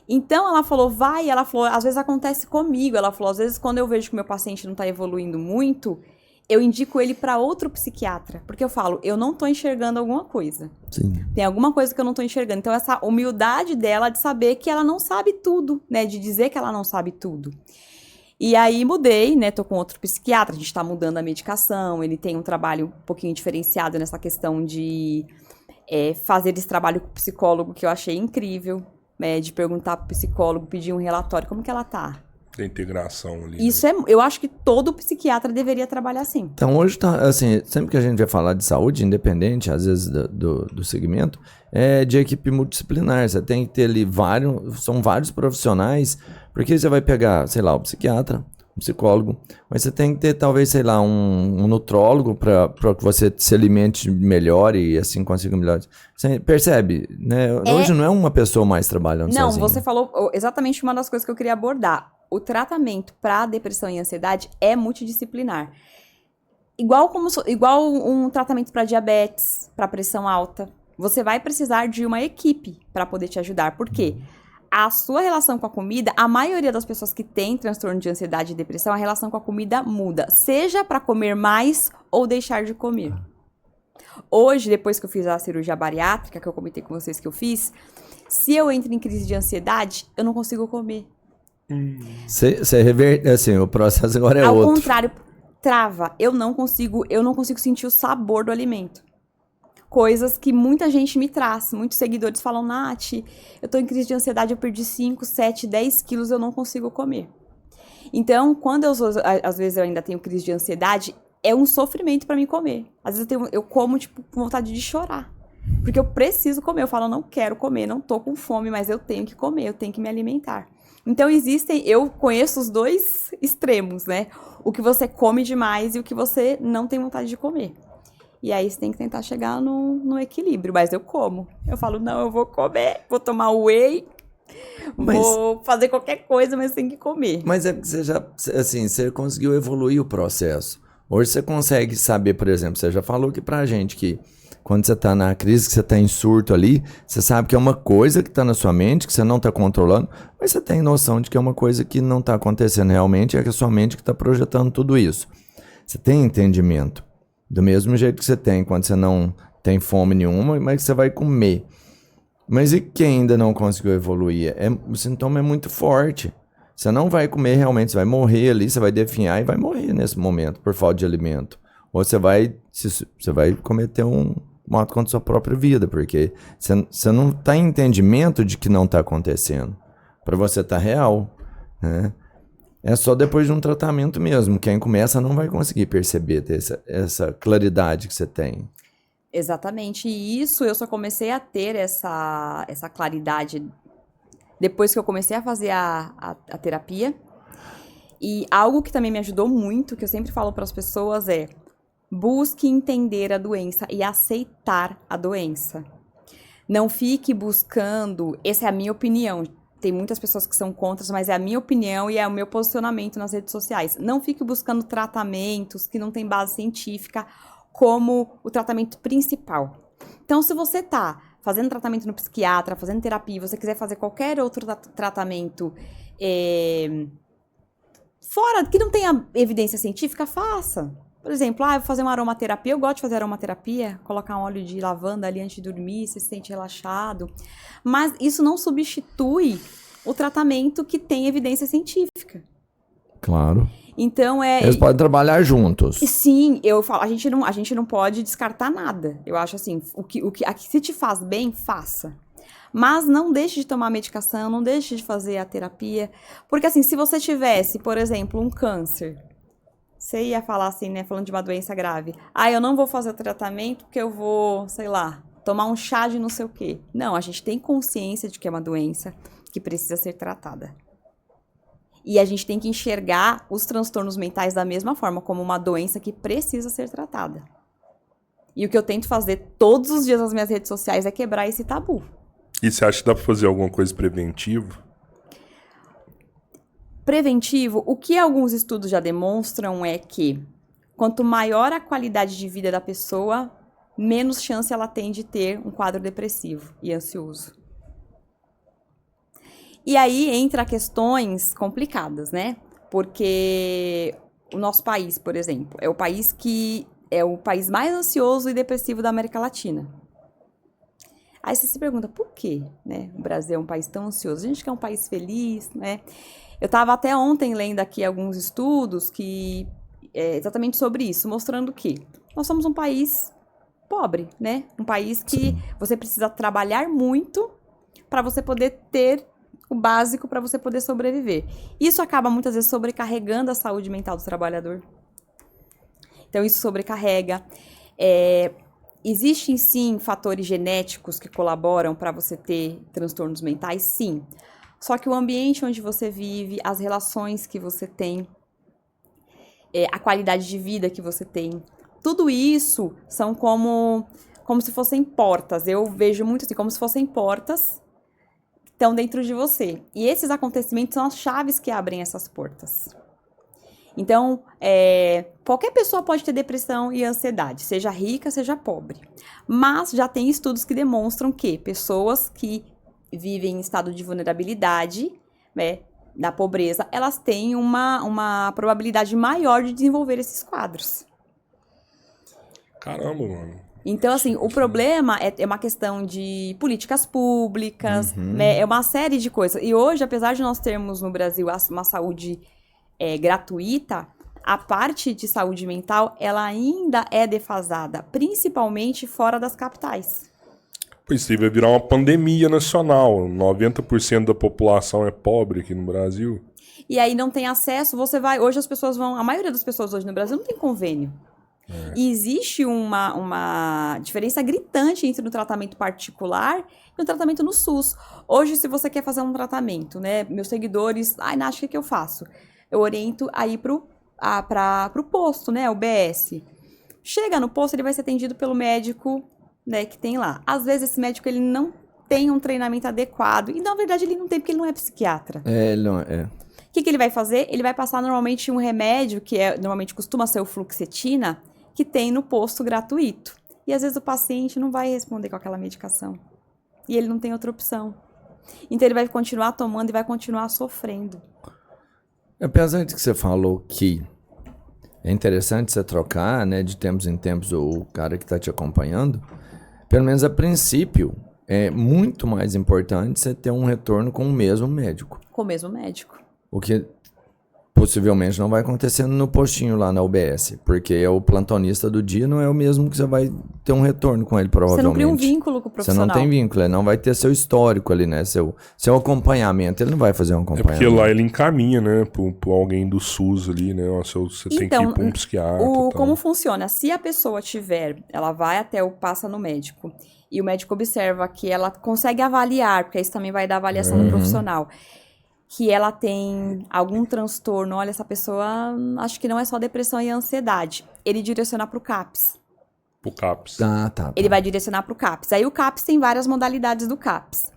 Então, ela falou, ela falou, às vezes acontece comigo, ela falou, às vezes quando eu vejo que o meu paciente não tá evoluindo muito, eu indico ele para outro psiquiatra, porque eu falo, eu não tô enxergando alguma coisa. Sim. Tem alguma coisa que eu não tô enxergando. Então, essa humildade dela de saber que ela não sabe tudo, né, de dizer que ela não sabe tudo. E aí mudei, né, tô com outro psiquiatra, a gente tá mudando a medicação, ele tem um trabalho um pouquinho diferenciado nessa questão de fazer esse trabalho com o psicólogo, que eu achei incrível, de perguntar pro psicólogo, pedir um relatório, como que ela tá? Da integração ali. Isso eu acho que todo psiquiatra deveria trabalhar assim. Então hoje tá, assim, sempre que a gente vai falar de saúde, independente, às vezes do segmento, é de equipe multidisciplinar, você tem que ter ali são vários profissionais, porque você vai pegar, sei lá, o psiquiatra, um psicólogo, mas você tem que ter talvez, sei lá, um nutrólogo para que você se alimente melhor e assim consiga melhor. Você percebe, né? Hoje não é uma pessoa mais trabalhando sozinha. Não, você falou exatamente uma das coisas que eu queria abordar. O tratamento para depressão e ansiedade é multidisciplinar. Igual um tratamento para diabetes, para pressão alta. Você vai precisar de uma equipe para poder te ajudar. Por quê? A sua relação com a comida, a maioria das pessoas que têm transtorno de ansiedade e depressão, a relação com a comida muda. Seja para comer mais ou deixar de comer. Hoje, depois que eu fiz a cirurgia bariátrica, que eu comentei com vocês que eu fiz, se eu entro em crise de ansiedade, eu não consigo comer. Você reverte, assim, o processo agora é outro. Ao contrário, trava. Eu não consigo sentir o sabor do alimento. Coisas que muita gente me traz. Muitos seguidores falam, Nath, eu tô em crise de ansiedade, eu perdi 5, 7, 10 quilos, eu não consigo comer. Então, às vezes eu ainda tenho crise de ansiedade, é um sofrimento pra mim comer. Às vezes eu como, tipo, com vontade de chorar. Porque eu preciso comer. Eu falo, não quero comer, não tô com fome, mas eu tenho que comer, eu tenho que me alimentar. Então, eu conheço os dois extremos, né? O que você come demais e o que você não tem vontade de comer. E aí, você tem que tentar chegar no equilíbrio. Mas eu como. Eu falo, não, eu vou comer, vou tomar whey, vou fazer qualquer coisa, mas tem que comer. Mas é porque você já, assim, você conseguiu evoluir o processo. Hoje você consegue saber, por exemplo, você já falou aqui pra gente que quando você tá na crise, que você tá em surto ali, você sabe que é uma coisa que tá na sua mente, que você não tá controlando, mas você tem noção de que é uma coisa que não tá acontecendo realmente, é que a sua mente que tá projetando tudo isso. Você tem entendimento. Do mesmo jeito que você tem quando você não tem fome nenhuma, mas que você vai comer. Mas e quem ainda não conseguiu evoluir? O sintoma é muito forte. Você não vai comer realmente, você vai morrer ali, você vai definhar e vai morrer nesse momento por falta de alimento. Ou você vai cometer um ato contra a sua própria vida, porque você não está em entendimento de que não está acontecendo. Para você está real, né? É só depois de um tratamento mesmo. Quem começa não vai conseguir perceber, ter essa claridade que você tem. Exatamente. E isso eu só comecei a ter essa claridade depois que eu comecei a fazer a terapia. E algo que também me ajudou muito, que eu sempre falo para as pessoas é: busque entender a doença e aceitar a doença. Não fique buscando, essa é a minha opinião. Tem muitas pessoas que são contra, mas é a minha opinião e é o meu posicionamento nas redes sociais. Não fique buscando tratamentos que não têm base científica como o tratamento principal. Então, se você tá fazendo tratamento no psiquiatra, fazendo terapia, você quiser fazer qualquer outro tratamento fora, que não tenha evidência científica, faça. Por exemplo, eu vou fazer uma aromaterapia, eu gosto de fazer aromaterapia, colocar um óleo de lavanda ali antes de dormir, você se sente relaxado. Mas isso não substitui o tratamento que tem evidência científica. Claro. Então Eles podem trabalhar juntos. Sim, eu falo, a gente não pode descartar nada. Eu acho assim, se te faz bem, faça. Mas não deixe de tomar medicação, não deixe de fazer a terapia. Porque assim, se você tivesse, por exemplo, um câncer, você ia falar assim, né, falando de uma doença grave. Eu não vou fazer o tratamento porque eu vou, sei lá, tomar um chá de não sei o quê. Não, a gente tem consciência de que é uma doença que precisa ser tratada. E a gente tem que enxergar os transtornos mentais da mesma forma, como uma doença que precisa ser tratada. E o que eu tento fazer todos os dias nas minhas redes sociais é quebrar esse tabu. E você acha que dá pra fazer alguma coisa preventiva? Preventivo, o que alguns estudos já demonstram é que quanto maior a qualidade de vida da pessoa, menos chance ela tem de ter um quadro depressivo e ansioso. E aí entra questões complicadas, né? Porque o nosso país, por exemplo, é o país mais ansioso e depressivo da América Latina. Aí você se pergunta, por quê? Né? O Brasil é um país tão ansioso. A gente quer um país feliz, né? Eu estava até ontem lendo aqui alguns estudos que exatamente sobre isso, mostrando que nós somos um país pobre, né? Um país que você precisa trabalhar muito para você poder ter o básico para você poder sobreviver. Isso acaba muitas vezes sobrecarregando a saúde mental do trabalhador. Então isso sobrecarrega. Existem sim fatores genéticos que colaboram para você ter transtornos mentais? Sim. Só que o ambiente onde você vive, as relações que você tem, a qualidade de vida que você tem, tudo isso são como se fossem portas. Eu vejo muito assim, como se fossem portas que estão dentro de você. E esses acontecimentos são as chaves que abrem essas portas. Então, qualquer pessoa pode ter depressão e ansiedade, seja rica, seja pobre. Mas já tem estudos que demonstram que pessoas que vivem em estado de vulnerabilidade, né, da pobreza, elas têm uma probabilidade maior de desenvolver esses quadros. Caramba, mano. Então, assim, o problema é uma questão de políticas públicas, né, é uma série de coisas. E hoje, apesar de nós termos no Brasil uma saúde gratuita, a parte de saúde mental, ela ainda é defasada, principalmente fora das capitais. Pois vai virar uma pandemia nacional. 90% da população é pobre aqui no Brasil. E aí não tem acesso, hoje as pessoas a maioria das pessoas hoje no Brasil não tem convênio. E existe uma diferença gritante entre o tratamento particular e o tratamento no SUS. Hoje, se você quer fazer um tratamento, né, meus seguidores, Nath, o que eu faço? Eu oriento a ir pro posto, né, o BS. Chega no posto, ele vai ser atendido pelo médico, né, que tem lá. Às vezes esse médico ele não tem um treinamento adequado e na verdade ele não tem porque ele não é psiquiatra. Ele não é. O que ele vai fazer? Ele vai passar normalmente um remédio que normalmente costuma ser o fluoxetina, que tem no posto gratuito. E às vezes o paciente não vai responder com aquela medicação. E ele não tem outra opção. Então ele vai continuar tomando e vai continuar sofrendo. Apesar de que você falou que é interessante você trocar, né, de tempos em tempos o cara que está te acompanhando, pelo menos a princípio, é muito mais importante você ter um retorno com o mesmo médico. Com o mesmo médico. O que possivelmente não vai acontecer no postinho lá na UBS, porque o plantonista do dia não é o mesmo que você vai ter um retorno com ele, provavelmente. Você não cria um vínculo com o profissional. Você não tem vínculo, ele não vai ter seu histórico ali, né? Seu acompanhamento, ele não vai fazer um acompanhamento. É porque lá ele encaminha, né, por alguém do SUS ali, né? Você tem que ir pra um psiquiatra. Como funciona? Se a pessoa ela vai até passa no médico, e o médico observa que ela consegue avaliar, porque isso também vai dar avaliação do profissional, que ela tem algum transtorno, olha, essa pessoa, acho que não é só depressão e ansiedade. Ele direciona pro CAPS. Pro CAPS. Tá. Ele vai direcionar pro CAPS. Aí o CAPS tem várias modalidades do CAPS.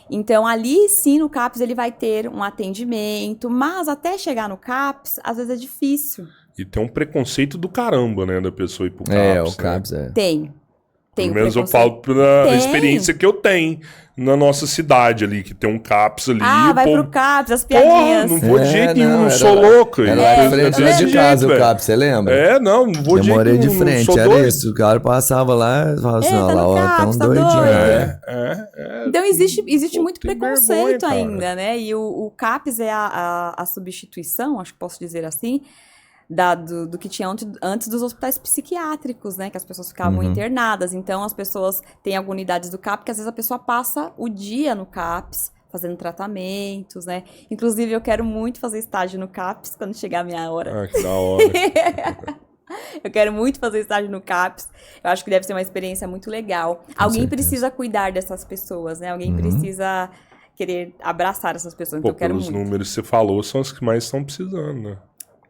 Então, ali sim, no CAPS, ele vai ter um atendimento, mas até chegar no CAPS, às vezes é difícil. E tem um preconceito do caramba, né, da pessoa ir pro CAPS. O CAPS, né? Tem. Pelo menos eu falo pela experiência que eu tenho na nossa cidade ali, que tem um CAPS ali. Vai pro CAPS, as piadinhas. Não vou de jeito nenhum, não sou louco. Era lá de frente de casa o CAPS, você lembra? Não vou de jeito nenhum. Eu morei de frente, era doido. Isso. O cara passava lá e falava assim, ó, lá, ó, tão doidinho. Então existe muito preconceito ainda, né? E o CAPS é a substituição, acho que posso dizer assim, do que tinha antes dos hospitais psiquiátricos, né? Que as pessoas ficavam internadas. Então, as pessoas têm algumas unidades do CAPS, que às vezes a pessoa passa o dia no CAPS, fazendo tratamentos, né? Inclusive, eu quero muito fazer estágio no CAPS quando chegar a minha hora. Que da hora. Eu quero muito fazer estágio no CAPS. Eu acho que deve ser uma experiência muito legal. Alguém precisa cuidar dessas pessoas, né? Alguém precisa querer abraçar essas pessoas. Então, eu quero muito. Os números que você falou são os que mais estão precisando, né?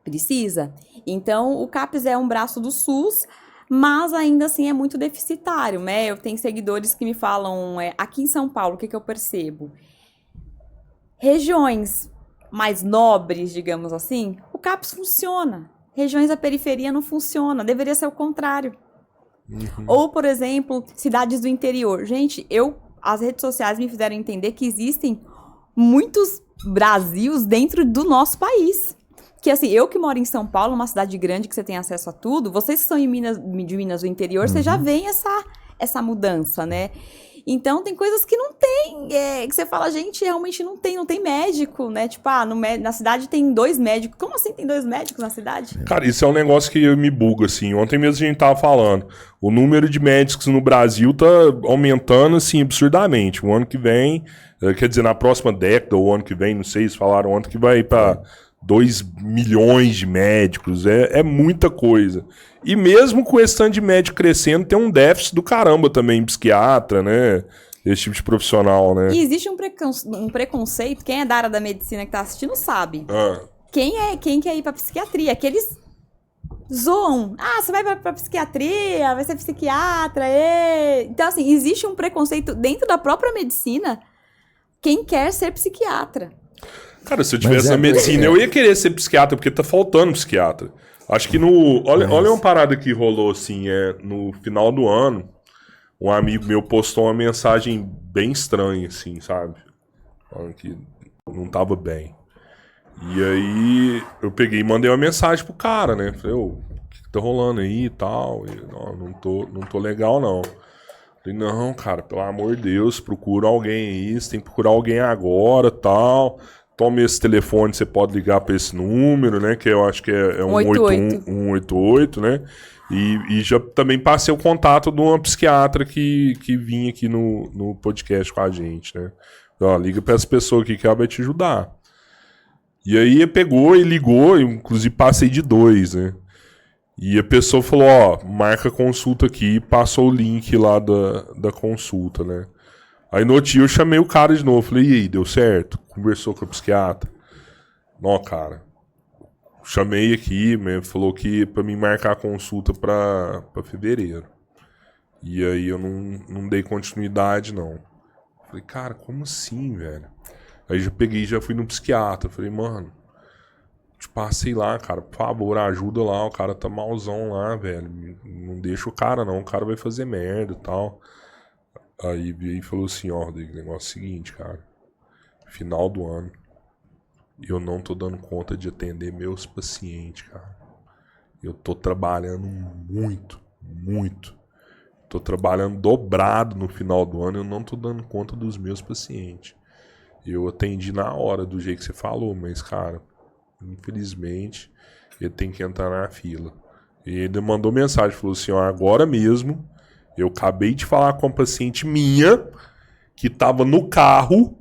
Precisa. Então, o CAPS é um braço do SUS, mas ainda assim é muito deficitário, né? Eu tenho seguidores que me falam, aqui em São Paulo, o que eu percebo? Regiões mais nobres, digamos assim, o CAPS funciona. Regiões da periferia não funciona, deveria ser o contrário. Ou, por exemplo, cidades do interior. Gente, as redes sociais me fizeram entender que existem muitos Brasils dentro do nosso país. Que assim, eu que moro em São Paulo, uma cidade grande que você tem acesso a tudo, vocês que são de Minas do interior, você já vê essa mudança, né? Então, tem coisas que não tem, que você fala, gente, realmente não tem médico, né? Tipo, na cidade tem 2 médicos. Como assim tem 2 médicos na cidade? Cara, isso é um negócio que me buga, assim. Ontem mesmo a gente tava falando. O número de médicos no Brasil tá aumentando, assim, absurdamente. O ano que vem, quer dizer, na próxima década, ou o ano que vem, não sei, eles falaram ontem que vai pra 2 milhões de médicos, é muita coisa. E mesmo com esse tanto de médico crescendo, tem um déficit do caramba também, psiquiatra, né? Esse tipo de profissional, né? E existe um preconceito, quem é da área da medicina que tá assistindo sabe. Quem quer ir pra psiquiatria? Que eles zoam. Você vai pra psiquiatria, vai ser psiquiatra, Então, assim, existe um preconceito dentro da própria medicina, quem quer ser psiquiatra. Cara, se eu tivesse na medicina, eu ia querer ser psiquiatra, porque tá faltando psiquiatra. Acho que olha uma parada que rolou, assim, no final do ano, um amigo meu postou uma mensagem bem estranha, assim, sabe? Falando que não tava bem. E aí, eu peguei e mandei uma mensagem pro cara, né? Falei, o que tá rolando aí e tal? Não tô legal, não. Falei, não, cara, pelo amor de Deus, procura alguém aí, você tem que procurar alguém agora, tal. Toma esse telefone, você pode ligar para esse número, né? Que eu acho que é 188, né? E já também passei o contato de uma psiquiatra que vinha aqui no podcast com a gente, né? Então, liga para essa pessoa aqui que ela vai te ajudar. E aí pegou e ligou, inclusive passei de 2, né? E a pessoa falou, marca consulta aqui, passou o link lá da consulta, né? Aí no outro dia eu chamei o cara de novo, falei, e aí, deu certo? Conversou com a psiquiatra? Não, cara, chamei aqui, falou que pra mim marcar a consulta pra fevereiro. E aí eu não dei continuidade, não. Falei, cara, como assim, velho? Aí já peguei e já fui no psiquiatra, falei, mano, te passei lá, cara, por favor, ajuda lá, o cara tá malzão lá, velho, não deixa o cara não, o cara vai fazer merda e tal. Aí veio e falou assim, Rodrigo, negócio é o seguinte, cara, final do ano, eu não tô dando conta de atender meus pacientes, cara. Eu tô trabalhando muito. Tô trabalhando dobrado no final do ano, eu não tô dando conta dos meus pacientes. Eu atendi na hora, do jeito que você falou, mas, cara, infelizmente, ele tem que entrar na fila. E ele mandou mensagem, falou assim, agora mesmo, eu acabei de falar com uma paciente minha, que tava no carro,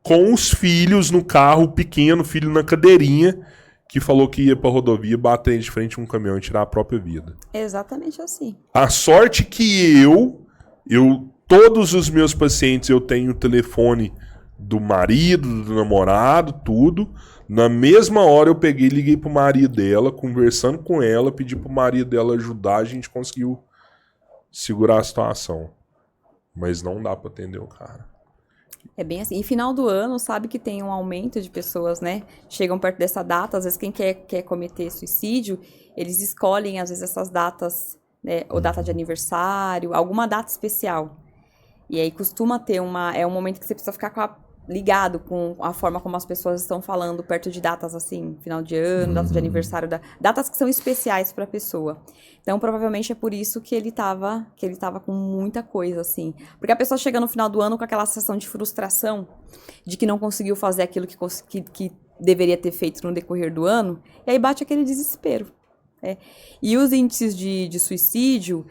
com os filhos no carro, pequeno, filho na cadeirinha, que falou que ia pra rodovia, bater de frente a um caminhão e tirar a própria vida. Exatamente assim. A sorte que todos os meus pacientes, eu tenho o telefone do marido, do namorado, tudo. Na mesma hora eu peguei e liguei pro marido dela, conversando com ela, pedi pro marido dela ajudar, a gente conseguiu segurar a situação. Mas não dá pra atender o cara. É bem assim. E final do ano, sabe que tem um aumento de pessoas, né? Chegam perto dessa data, às vezes quem quer cometer suicídio, eles escolhem, às vezes, essas datas né? Ou data de aniversário, alguma data especial. E aí costuma ter é um momento que você precisa ficar ligado com a forma como as pessoas estão falando perto de datas assim, final de ano, data de aniversário, datas que são especiais para a pessoa. Então, provavelmente é por isso que ele tava com muita coisa, assim. Porque a pessoa chega no final do ano com aquela sensação de frustração, de que não conseguiu fazer aquilo que deveria ter feito no decorrer do ano, e aí bate aquele desespero. E os índices de suicídio,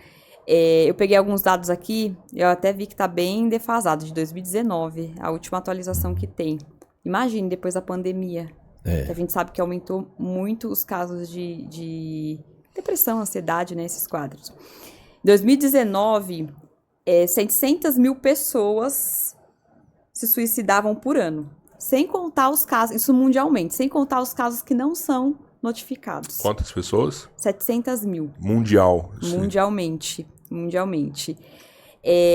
eu peguei alguns dados aqui, eu até vi que tá bem defasado, de 2019, a última atualização que tem. Imagine, depois da pandemia, que a gente sabe que aumentou muito os casos de depressão, ansiedade, né, esses quadros. Em 2019, 600 mil pessoas se suicidavam por ano, sem contar os casos, isso mundialmente, sem contar os casos que não são notificados. Quantas pessoas? 700 mil. Mundial. Mundialmente.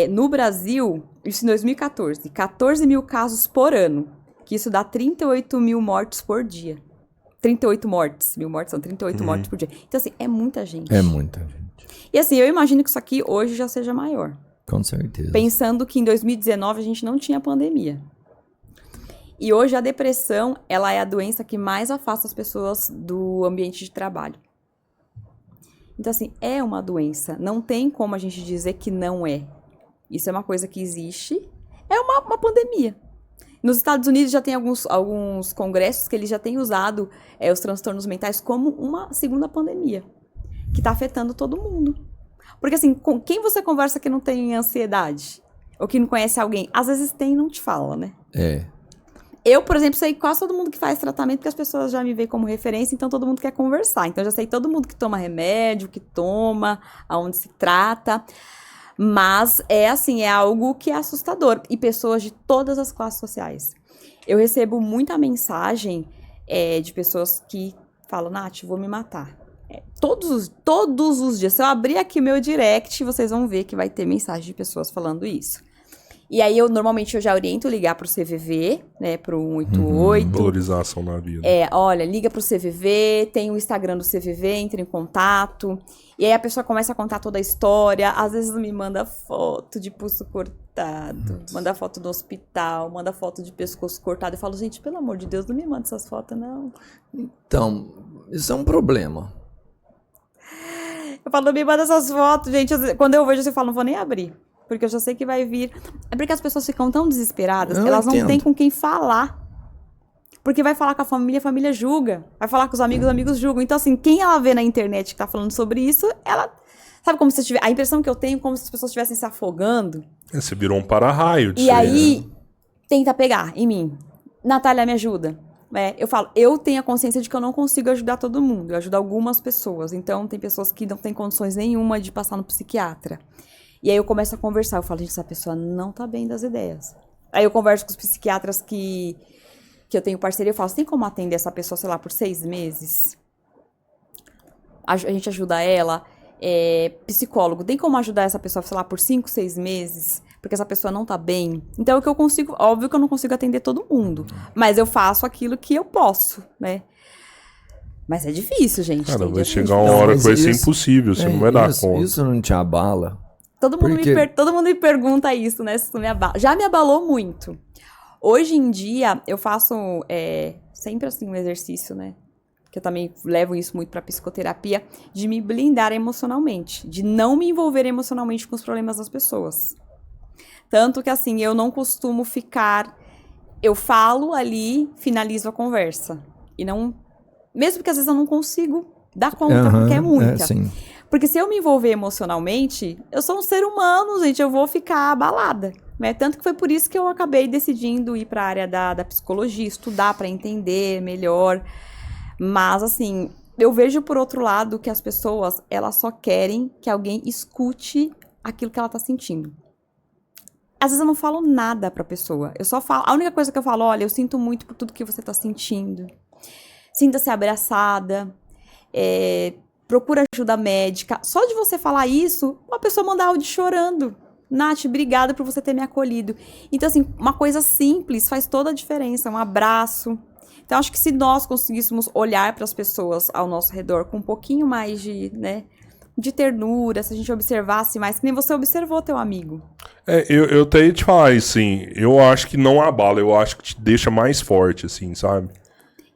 No Brasil, isso em 2014, 14 mil casos por ano, que isso dá 38 mil mortes por dia. 38 mortes, mil mortes são 38 mortes por dia. Então, assim, é muita gente. É muita gente. E assim, eu imagino que isso aqui hoje já seja maior. Com certeza. Pensando que em 2019 a gente não tinha pandemia. E hoje a depressão, ela é a doença que mais afasta as pessoas do ambiente de trabalho. Então, assim, é uma doença. Não tem como a gente dizer que não é. Isso é uma coisa que existe. É uma pandemia. Nos Estados Unidos já tem alguns congressos que eles já têm usado os transtornos mentais como uma segunda pandemia, que está afetando todo mundo. Porque, assim, com quem você conversa que não tem ansiedade? Ou que não conhece alguém? Às vezes tem e não te fala, né? Eu, por exemplo, sei quase todo mundo que faz tratamento, porque as pessoas já me veem como referência, então todo mundo quer conversar. Então, eu já sei todo mundo que toma remédio, que toma, aonde se trata. Mas é algo que é assustador. E pessoas de todas as classes sociais. Eu recebo muita mensagem de pessoas que falam, Nath, vou me matar. Todos os dias. Se eu abrir aqui o meu direct, vocês vão ver que vai ter mensagem de pessoas falando isso. E aí, normalmente, eu já oriento ligar pro CVV, né, pro 188. Valorização na vida. Olha, liga pro CVV, tem o Instagram do CVV, entra em contato. E aí, a pessoa começa a contar toda a história. Às vezes, me manda foto de pulso cortado, manda foto do hospital, manda foto de pescoço cortado. Eu falo, gente, pelo amor de Deus, não me manda essas fotos, não. Então, isso é um problema. Eu falo, não me manda essas fotos, gente. Quando eu vejo, eu falo, não vou nem abrir. Porque eu já sei que vai vir. É porque as pessoas ficam tão desesperadas, elas não têm com quem falar. Porque vai falar com a família julga. Vai falar com os amigos julgam. Então, assim, quem ela vê na internet que tá falando sobre isso, ela... Sabe como se a impressão que eu tenho, como se as pessoas estivessem se afogando. Você virou um para-raio disso. E aí, tenta pegar em mim. Natália, me ajuda. Eu falo, eu tenho a consciência de que eu não consigo ajudar todo mundo. Eu ajudo algumas pessoas. Então, tem pessoas que não têm condições nenhuma de passar no psiquiatra. E aí eu começo a conversar, eu falo, gente, essa pessoa não tá bem das ideias. Aí eu converso com os psiquiatras que eu tenho parceria, eu falo, você tem como atender essa pessoa, sei lá, por 6 meses? A gente ajuda ela. Psicólogo, tem como ajudar essa pessoa, sei lá, por 5, 6 meses? Porque essa pessoa não tá bem. Então, o que eu consigo, óbvio que eu não consigo atender todo mundo. Mas eu faço aquilo que eu posso, né? Mas é difícil, gente. Cara, vai chegar uma hora que vai ser impossível, você não vai dar conta. Isso não te abala? Todo mundo me pergunta isso, né? Se isso me abala. Já me abalou muito. Hoje em dia, eu faço sempre assim um exercício, né? Que eu também levo isso muito pra psicoterapia, de me blindar emocionalmente. De não me envolver emocionalmente com os problemas das pessoas. Tanto que, assim, eu não costumo ficar... Eu falo ali, finalizo a conversa. E não... Mesmo que às vezes eu não consigo dar conta, porque é muita. Sim. Porque se eu me envolver emocionalmente, eu sou um ser humano, gente, eu vou ficar abalada, né? Tanto que foi por isso que eu acabei decidindo ir para a área da psicologia, estudar para entender melhor. Mas, assim, eu vejo por outro lado que as pessoas, elas só querem que alguém escute aquilo que ela tá sentindo. Às vezes eu não falo nada pra pessoa, eu só falo, a única coisa que eu falo, olha, eu sinto muito por tudo que você tá sentindo. Sinta-se abraçada, procura ajuda médica. Só de você falar isso, uma pessoa manda áudio chorando. Nath, obrigada por você ter me acolhido. Então, assim, uma coisa simples faz toda a diferença. Um abraço. Então, acho que se nós conseguíssemos olhar para as pessoas ao nosso redor com um pouquinho mais de, né, de ternura, se a gente observasse mais, que nem você observou teu amigo. Eu tenho que te falar, assim, eu acho que não abala, eu acho que te deixa mais forte, assim, sabe?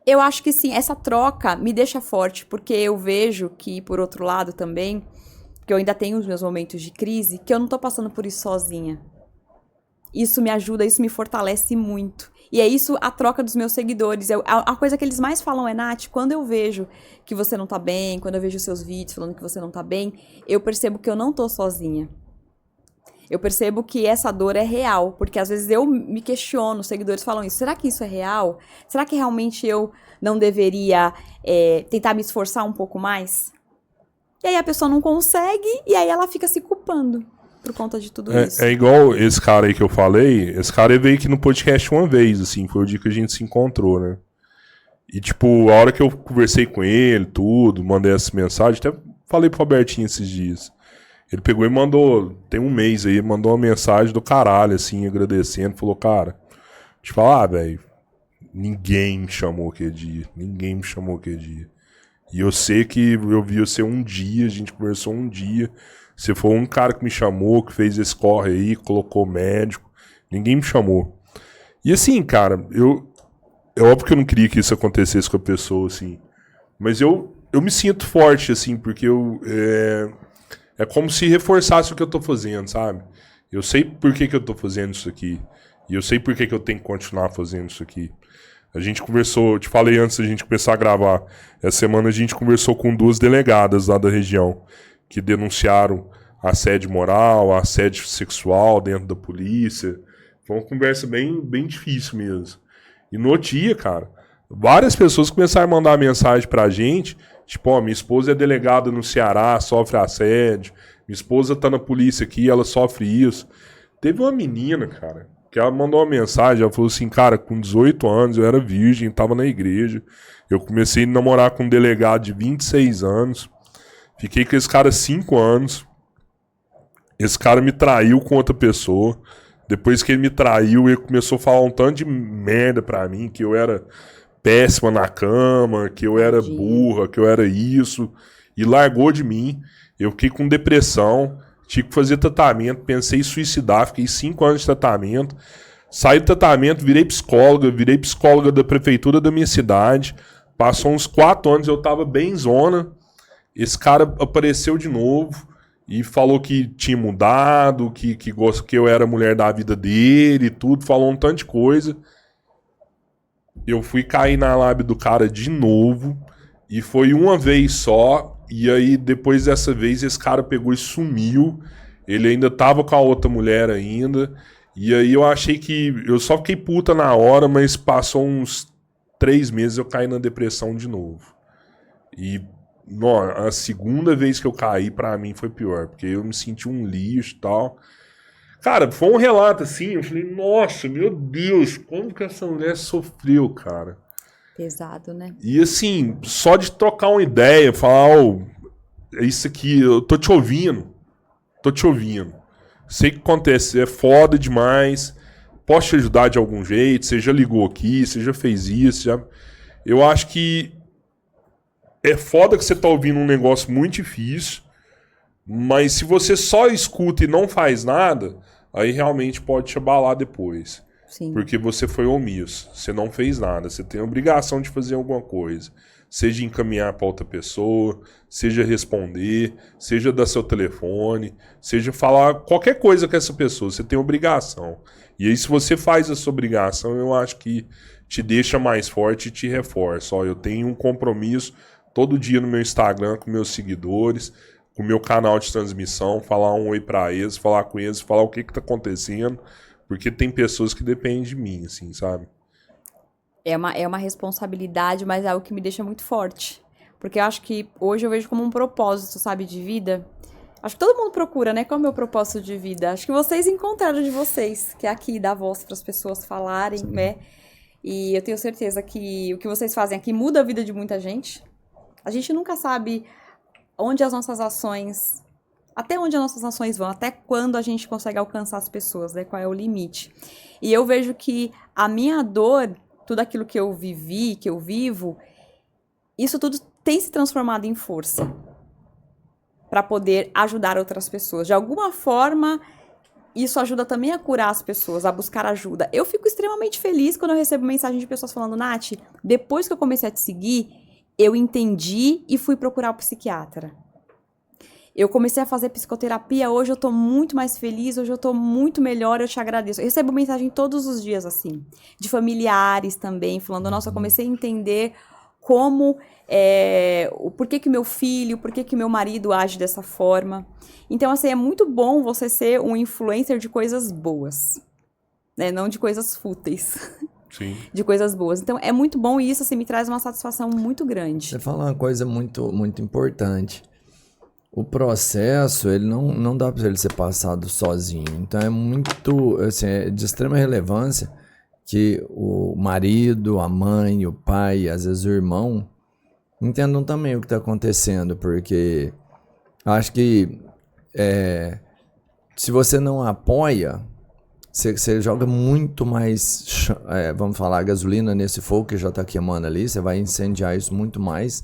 Eu acho que sim, essa troca me deixa forte, porque eu vejo que, por outro lado também, que eu ainda tenho os meus momentos de crise, que eu não tô passando por isso sozinha. Isso me ajuda, isso me fortalece muito. E é isso a troca dos meus seguidores. A coisa que eles mais falam é, Nath, quando eu vejo que você não tá bem, quando eu vejo seus vídeos falando que você não tá bem, eu percebo que eu não tô sozinha. Eu percebo que essa dor é real, porque às vezes eu me questiono, os seguidores falam isso, será que isso é real? Será que realmente eu não deveria tentar me esforçar um pouco mais? E aí a pessoa não consegue, e aí ela fica se culpando por conta de tudo isso. É igual esse cara aí que eu falei, esse cara veio aqui no podcast uma vez, assim, foi o dia que a gente se encontrou, né? E, tipo, a hora que eu conversei com ele, tudo, mandei essa mensagem, até falei pro Robertinho esses dias. Ele pegou e mandou, tem um mês aí, mandou uma mensagem do caralho, assim, agradecendo. Falou, cara, te falar, velho, ninguém me chamou aquele dia. Ninguém me chamou aquele dia. E eu sei que eu vi você um dia, a gente conversou um dia. Você foi um cara que me chamou, que fez esse corre aí, colocou médico. Ninguém me chamou. E assim, cara, é óbvio que eu não queria que isso acontecesse com a pessoa, assim. Mas eu me sinto forte, assim, porque é como se reforçasse o que eu tô fazendo, sabe? Eu sei por que eu tô fazendo isso aqui. E eu sei por que eu tenho que continuar fazendo isso aqui. A gente conversou, eu te falei antes da gente começar a gravar. Essa semana a gente conversou com 2 delegadas lá da região que denunciaram assédio moral, assédio sexual dentro da polícia. Foi uma conversa bem, bem difícil mesmo. E no dia, cara, várias pessoas começaram a mandar mensagem pra gente. Tipo, ó, minha esposa é delegada no Ceará, sofre assédio. Minha esposa tá na polícia aqui, ela sofre isso. Teve uma menina, cara, que ela mandou uma mensagem, ela falou assim, cara, com 18 anos, eu era virgem, tava na igreja. Eu comecei a namorar com um delegado de 26 anos. Fiquei com esse cara 5 anos. Esse cara me traiu com outra pessoa. Depois que ele me traiu, ele começou a falar um tanto de merda pra mim, que eu era péssima na cama, que eu era burra, que eu era isso, e largou de mim. Eu fiquei com depressão, tive que fazer tratamento, pensei em suicidar, fiquei 5 anos de tratamento. Saí do tratamento, virei psicóloga da prefeitura da minha cidade. Passou uns 4 anos, eu tava bem zona. Esse cara apareceu de novo e falou que tinha mudado, que eu era a mulher da vida dele e tudo, falou um tanto de coisa. Eu fui cair na lábia do cara de novo, e foi uma vez só, e aí depois dessa vez esse cara pegou e sumiu, ele ainda tava com a outra mulher ainda, e aí eu achei que, eu só fiquei puta na hora, mas passou uns 3 meses eu caí na depressão de novo. E a segunda vez que eu caí pra mim foi pior, porque eu me senti um lixo e tal. Cara, foi um relato assim, eu falei, nossa, meu Deus, como que essa mulher sofreu, cara. Pesado, né? E assim, só de trocar uma ideia, falar, é isso aqui, eu tô te ouvindo. Sei o que acontece, é foda demais, posso te ajudar de algum jeito, você já ligou aqui, você já fez isso, já... Eu acho que é foda que você tá ouvindo um negócio muito difícil, mas se você só escuta e não faz nada, aí realmente pode te abalar depois. Sim. Porque você foi omisso, você não fez nada, você tem a obrigação de fazer alguma coisa. Seja encaminhar para outra pessoa, seja responder, seja dar seu telefone, seja falar qualquer coisa com essa pessoa, você tem obrigação. E aí se você faz essa obrigação, eu acho que te deixa mais forte e te reforça. Eu tenho um compromisso todo dia no meu Instagram com meus seguidores, com o meu canal de transmissão, falar um oi pra eles, falar com eles, falar o que tá acontecendo, porque tem pessoas que dependem de mim, assim, sabe? É uma responsabilidade, mas é algo que me deixa muito forte. Porque eu acho que hoje eu vejo como um propósito, sabe, de vida. Acho que todo mundo procura, né? Qual é o meu propósito de vida? Acho que vocês encontraram de vocês, que é aqui dar voz para as pessoas falarem, Sim. né? E eu tenho certeza que o que vocês fazem aqui muda a vida de muita gente. A gente nunca sabe onde as nossas ações, até onde as nossas ações vão, até quando a gente consegue alcançar as pessoas, né? Qual é o limite. E eu vejo que a minha dor, tudo aquilo que eu vivi, que eu vivo, isso tudo tem se transformado em força. para poder ajudar outras pessoas. De alguma forma, isso ajuda também a curar as pessoas, a buscar ajuda. Eu fico extremamente feliz quando eu recebo mensagem de pessoas falando, Nath, depois que eu comecei a te seguir, eu entendi e fui procurar o psiquiatra. Eu comecei a fazer psicoterapia, hoje eu tô muito mais feliz, hoje eu tô muito melhor, eu te agradeço. Eu recebo mensagem todos os dias, assim, de familiares também, falando, nossa, eu comecei a entender como, por que meu filho, por que meu marido age dessa forma. Então, assim, é muito bom você ser um influencer de coisas boas, né? Não de coisas fúteis. Sim. De coisas boas. Então, é muito bom e isso, assim, me traz uma satisfação muito grande. Você fala uma coisa muito, muito importante. O processo, ele não dá para ele ser passado sozinho. Então, é muito, assim, é de extrema relevância que o marido, a mãe, o pai, às vezes o irmão, entendam também o que está acontecendo, porque acho que se você não apoia, você joga muito mais, vamos falar, gasolina nesse fogo que já está queimando ali, você vai incendiar isso muito mais.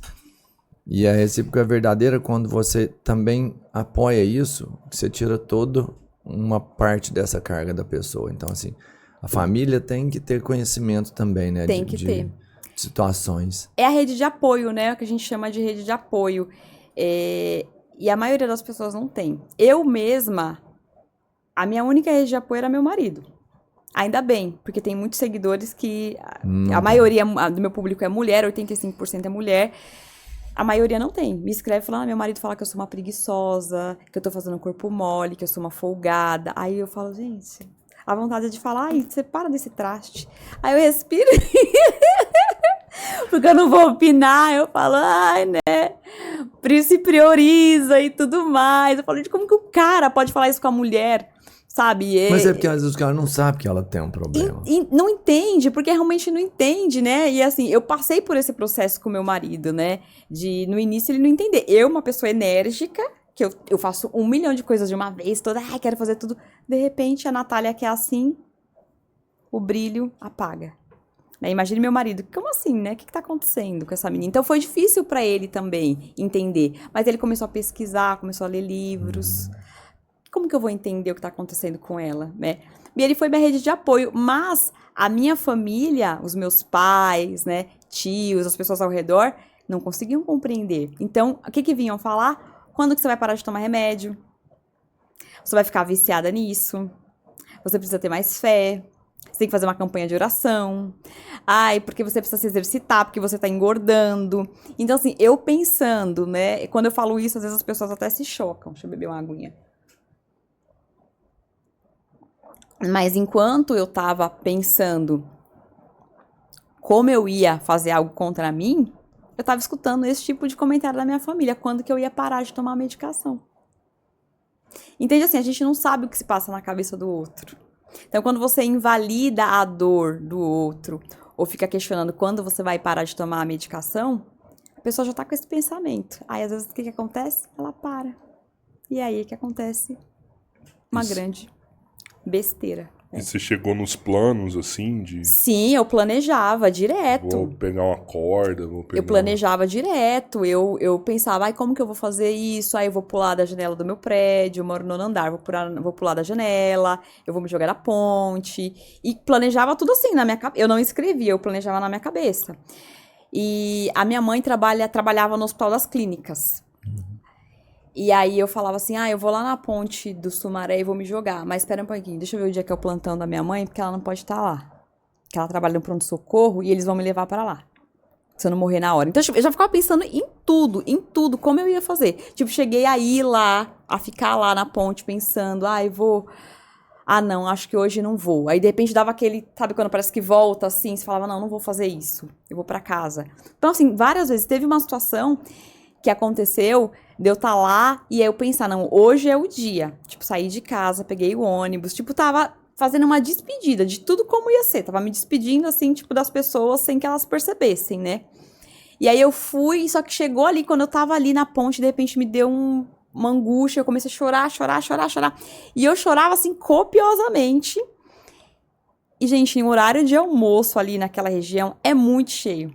E a recíproca é verdadeira quando você também apoia isso, você tira toda uma parte dessa carga da pessoa. Então, assim, a família tem que ter conhecimento também, né? Tem que ter. Situações. É a rede de apoio, né? O que a gente chama de rede de apoio. E a maioria das pessoas não tem. Eu mesma, a minha única rede de apoio era meu marido. Ainda bem, porque tem muitos seguidores que... A maioria do meu público é mulher, 85% é mulher. A maioria não tem. Me escreve falando, meu marido fala que eu sou uma preguiçosa, que eu tô fazendo corpo mole, que eu sou uma folgada. Aí eu falo, gente, a vontade é de falar, ai, você para desse traste. Aí eu respiro, porque eu não vou opinar. Eu falo, ai, né, se prioriza e tudo mais. Eu falo, de como que o cara pode falar isso com a mulher? Sabe? Mas é porque às vezes o cara não sabe que ela tem um problema. E não entende, porque realmente não entende, né? E assim, eu passei por esse processo com meu marido, né? No início ele não entender. Eu, uma pessoa enérgica, que eu faço 1 milhão de coisas de uma vez, toda, quero fazer tudo. De repente, a Natália que é assim, o brilho apaga. Né? Imagine meu marido, como assim, né? O que tá acontecendo com essa menina? Então foi difícil pra ele também entender. Mas ele começou a pesquisar, começou a ler livros. Como que eu vou entender o que está acontecendo com ela, né? E ele foi minha rede de apoio, mas a minha família, os meus pais, né, tios, as pessoas ao redor, não conseguiam compreender. Então, o que vinham falar? Quando que você vai parar de tomar remédio? Você vai ficar viciada nisso? Você precisa ter mais fé? Você tem que fazer uma campanha de oração? Ai, porque você precisa se exercitar, porque você tá engordando. Então, assim, eu pensando, né, quando eu falo isso, às vezes as pessoas até se chocam. Deixa eu beber uma aguinha. Mas enquanto eu tava pensando como eu ia fazer algo contra mim, eu tava escutando esse tipo de comentário da minha família, quando que eu ia parar de tomar a medicação. Entende assim, a gente não sabe o que se passa na cabeça do outro. Então, quando você invalida a dor do outro, ou fica questionando quando você vai parar de tomar a medicação, a pessoa já tá com esse pensamento. Aí, às vezes, o que acontece? Ela para. E aí, que acontece? Uma grande besteira. E você chegou nos planos, assim, de... Sim, eu planejava direto. Vou pegar uma corda, vou pegar... Eu planejava direto, eu pensava, ai, como que eu vou fazer isso? Aí eu vou pular da janela do meu prédio, eu moro no nono andar, vou pular da janela, eu vou me jogar da ponte. E planejava tudo assim na minha cabeça. Eu não escrevia, eu planejava na minha cabeça. E a minha mãe trabalhava no Hospital das Clínicas. E aí eu falava assim, eu vou lá na ponte do Sumaré e vou me jogar. Mas espera um pouquinho, deixa eu ver o dia que é o plantão da minha mãe, porque ela não pode estar lá. Porque ela trabalha no pronto-socorro e eles vão me levar para lá. Se eu não morrer na hora. Então eu já ficava pensando em tudo, como eu ia fazer. Tipo, cheguei a ir lá, a ficar lá na ponte pensando, vou... não, acho que hoje não vou. Aí de repente dava aquele, sabe quando parece que volta assim, você falava, não vou fazer isso, eu vou para casa. Então assim, várias vezes teve uma situação que aconteceu de eu estar lá e aí eu pensar, não, hoje é o dia. Tipo, saí de casa, peguei o ônibus, tipo, tava fazendo uma despedida de tudo como ia ser. Tava me despedindo, assim, tipo, das pessoas sem que elas percebessem, né? E aí eu fui, só que chegou ali, quando eu tava ali na ponte, de repente me deu uma angústia, eu comecei a chorar. E eu chorava, assim, copiosamente. E, gente, em horário de almoço ali naquela região é muito cheio.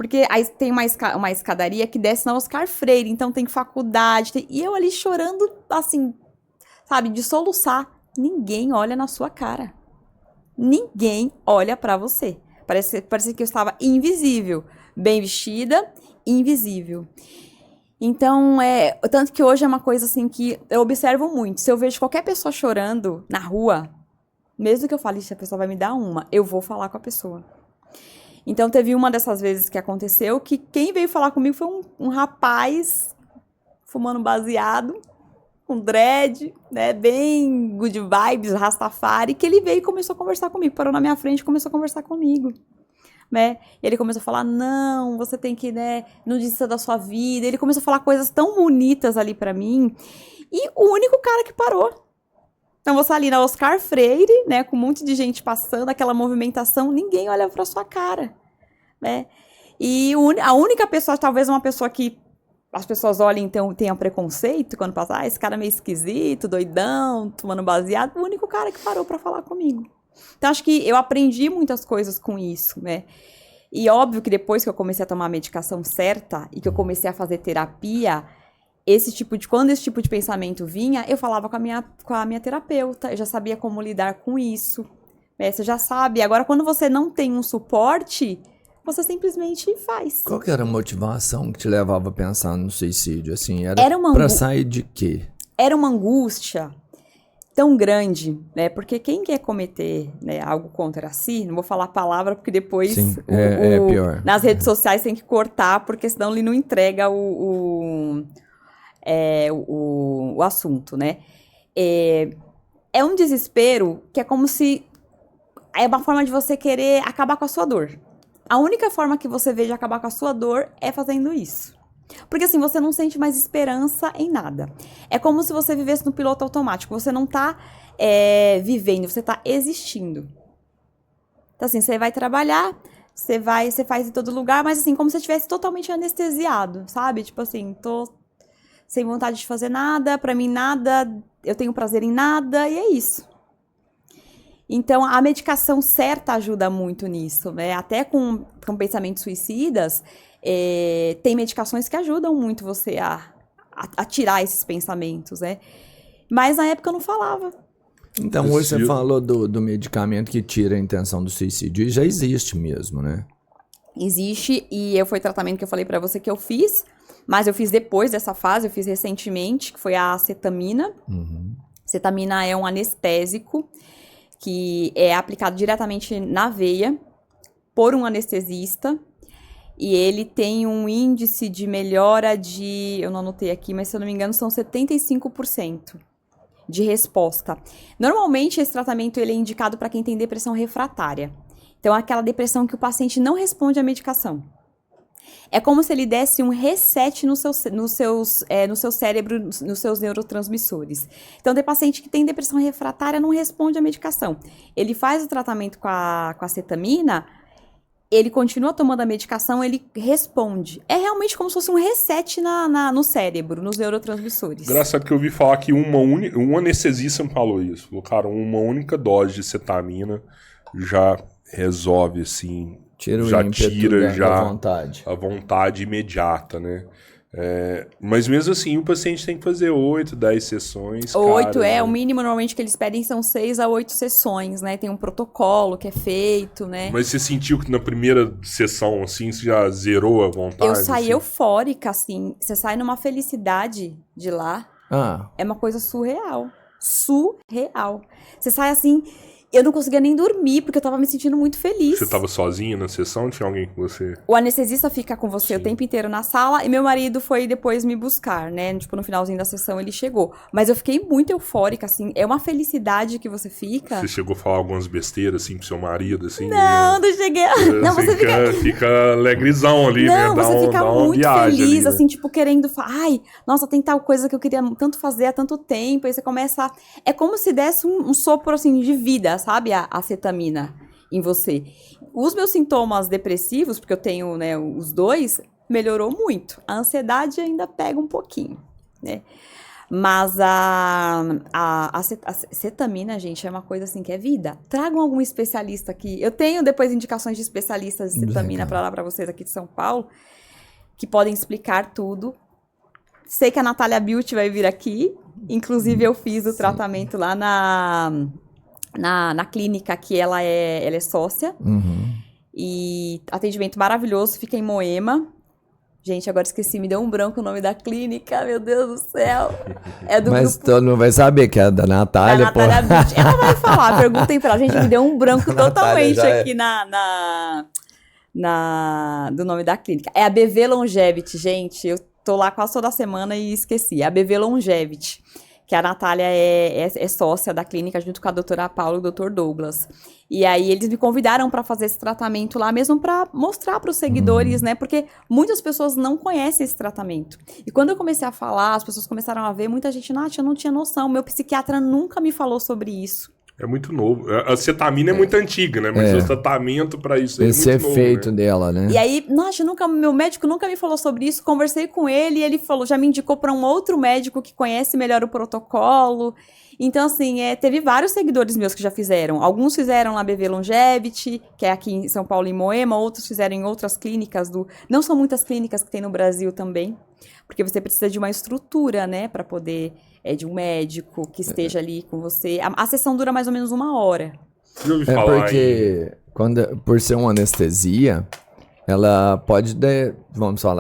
Porque aí tem uma escadaria que desce na Oscar Freire, então tem faculdade. E eu ali chorando, assim, sabe, de soluçar. Ninguém olha na sua cara. Ninguém olha pra você. Parece que eu estava invisível. Bem vestida, invisível. Então, tanto que hoje é uma coisa assim que eu observo muito. Se eu vejo qualquer pessoa chorando na rua, mesmo que eu fale que a pessoa vai me dar eu vou falar com a pessoa. Então, teve uma dessas vezes que aconteceu que quem veio falar comigo foi um rapaz fumando baseado, com dread, né, bem good vibes, Rastafari, que ele veio e começou a conversar comigo, parou na minha frente e começou a conversar comigo. Né? E ele começou a falar, não, você tem que, né, não desista da sua vida. Ele começou a falar coisas tão bonitas ali pra mim. E o único cara que parou. Então você ali na Oscar Freire, né, com um monte de gente passando, aquela movimentação, ninguém olha pra sua cara, né? E a única pessoa, talvez uma pessoa que as pessoas olhem, então, tenham preconceito quando passa, esse cara é meio esquisito, doidão, tomando baseado, o único cara que parou pra falar comigo. Então, acho que eu aprendi muitas coisas com isso, né? E óbvio que depois que eu comecei a tomar a medicação certa e que eu comecei a fazer terapia, quando esse tipo de pensamento vinha, eu falava com a minha terapeuta, eu já sabia como lidar com isso. Né? Você já sabe. Agora, quando você não tem um suporte, você simplesmente faz. Qual que era a motivação que te levava a pensar no suicídio? Assim, era pra sair de quê? Era uma angústia tão grande, né? Porque quem quer cometer, né, algo contra si, não vou falar a palavra porque depois é pior. Nas redes sociais tem que cortar, porque senão ele não entrega o assunto, né? É um desespero que é como se é uma forma de você querer acabar com a sua dor. A única forma que você vê de acabar com a sua dor é fazendo isso. Porque assim, você não sente mais esperança em nada. É como se você vivesse no piloto automático. Você não tá vivendo, você tá existindo. Então assim, você vai trabalhar, você faz em todo lugar, mas assim, como se você estivesse totalmente anestesiado, sabe? Tipo assim, tô sem vontade de fazer nada, pra mim nada, eu tenho prazer em nada, e é isso. Então, a medicação certa ajuda muito nisso, né? Até com pensamentos suicidas, tem medicações que ajudam muito você a tirar esses pensamentos, né? Mas na época eu não falava. Então, hoje você falou do medicamento que tira a intenção do suicídio, e já existe mesmo, né? Existe, e foi tratamento que eu falei pra você que eu fiz, mas eu fiz depois dessa fase, eu fiz recentemente, que foi a acetamina. Uhum. Acetamina é um anestésico que é aplicado diretamente na veia por um anestesista, e ele tem um índice de melhora eu não anotei aqui, mas se eu não me engano são 75% de resposta. Normalmente esse tratamento ele é indicado para quem tem depressão refratária. Então é aquela depressão que o paciente não responde à medicação. É como se ele desse um reset no seu cérebro, nos seus neurotransmissores. Então, tem paciente que tem depressão refratária, não responde à medicação. Ele faz o tratamento com a acetamina, ele continua tomando a medicação, ele responde. É realmente como se fosse um reset no cérebro, nos neurotransmissores. Engraçado que eu ouvi falar que um anestesista me falou isso. Falou, cara, uma única dose de cetamina já resolve, assim... Já tira a vontade. A vontade imediata, né? Mas mesmo assim, o paciente tem que fazer 8, 10 sessões. 8 o mínimo normalmente que eles pedem são 6 a 8 sessões, né? Tem um protocolo que é feito, né? Mas você sentiu que na primeira sessão, assim, você já zerou a vontade? Eu saí assim? eufórica, assim. Você sai numa felicidade de lá. É uma coisa surreal. Surreal. Você sai assim... Eu não conseguia nem dormir, porque eu tava me sentindo muito feliz. Você tava sozinha na sessão? Tinha alguém com você? O anestesista fica com você o tempo inteiro na sala, e meu marido foi depois me buscar, né? Tipo, no finalzinho da sessão ele chegou. Mas eu fiquei muito eufórica, assim. É uma felicidade que você fica. Você chegou a falar algumas besteiras, assim, pro seu marido, assim? Não cheguei. Não, você fica alegrezão ali, né? Você fica muito feliz, ali, né? Assim, tipo, querendo falar, ai, nossa, tem tal coisa que eu queria tanto fazer há tanto tempo. Aí você começa. É como se desse um sopro, assim, de vida, sabe, a acetamina em você. Os meus sintomas depressivos, porque eu tenho, né, os dois, melhorou muito. A ansiedade ainda pega um pouquinho, né? Mas a cetamina, gente, é uma coisa assim que é vida. Tragam algum especialista aqui. Eu tenho depois indicações de especialistas de cetamina para dar para vocês aqui de São Paulo, que podem explicar tudo. Sei que a Natália Beauty vai vir aqui. Inclusive, eu fiz o tratamento lá na clínica que ela é sócia. E atendimento maravilhoso, fica em Moema. Gente, agora esqueci, me deu um branco o nome da clínica, meu Deus do céu. É do Mas grupo... todo mundo vai saber que é da Natália, pô. Ela vai falar, perguntem pra gente, me deu um branco totalmente aqui do nome da clínica. É a BV Longevity, gente, eu tô lá quase toda semana e esqueci. É a BV Longevity, que a Natália é sócia da clínica junto com a doutora Paula e o doutor Douglas. E aí eles me convidaram para fazer esse tratamento lá mesmo para mostrar para os seguidores, né? Porque muitas pessoas não conhecem esse tratamento. E quando eu comecei a falar, as pessoas começaram a ver, muita gente, Nath, eu não tinha noção, meu psiquiatra nunca me falou sobre isso. É muito novo. A cetamina é muito antiga, né? Mas o tratamento para isso esse é muito efeito novo, né? dela, né? E aí, nossa, meu médico nunca me falou sobre isso. Conversei com ele e ele falou, já me indicou para um outro médico que conhece melhor o protocolo. Então, assim, teve vários seguidores meus que já fizeram. Alguns fizeram na BV Longevity, que é aqui em São Paulo, em Moema. Outros fizeram em outras clínicas. Não são muitas clínicas que tem no Brasil também. Porque você precisa de uma estrutura, né? Para poder... de um médico que esteja ali com você. A sessão dura mais ou menos 1 hora. Já ouvi falar porque por ser uma anestesia, ela pode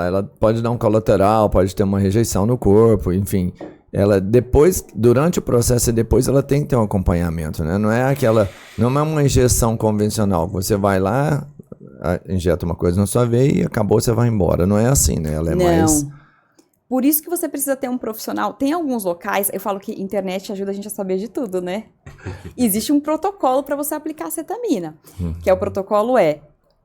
ela pode dar um colateral, pode ter uma rejeição no corpo, enfim. Ela depois, durante o processo e depois, ela tem que ter um acompanhamento, né? Não é uma injeção convencional. Você vai lá, injeta uma coisa na sua veia e acabou, você vai embora. Não é assim, né? Ela é mais... Por isso que você precisa ter um profissional. Tem alguns locais, eu falo que internet ajuda a gente a saber de tudo, né? Existe um protocolo para você aplicar a cetamina, que o protocolo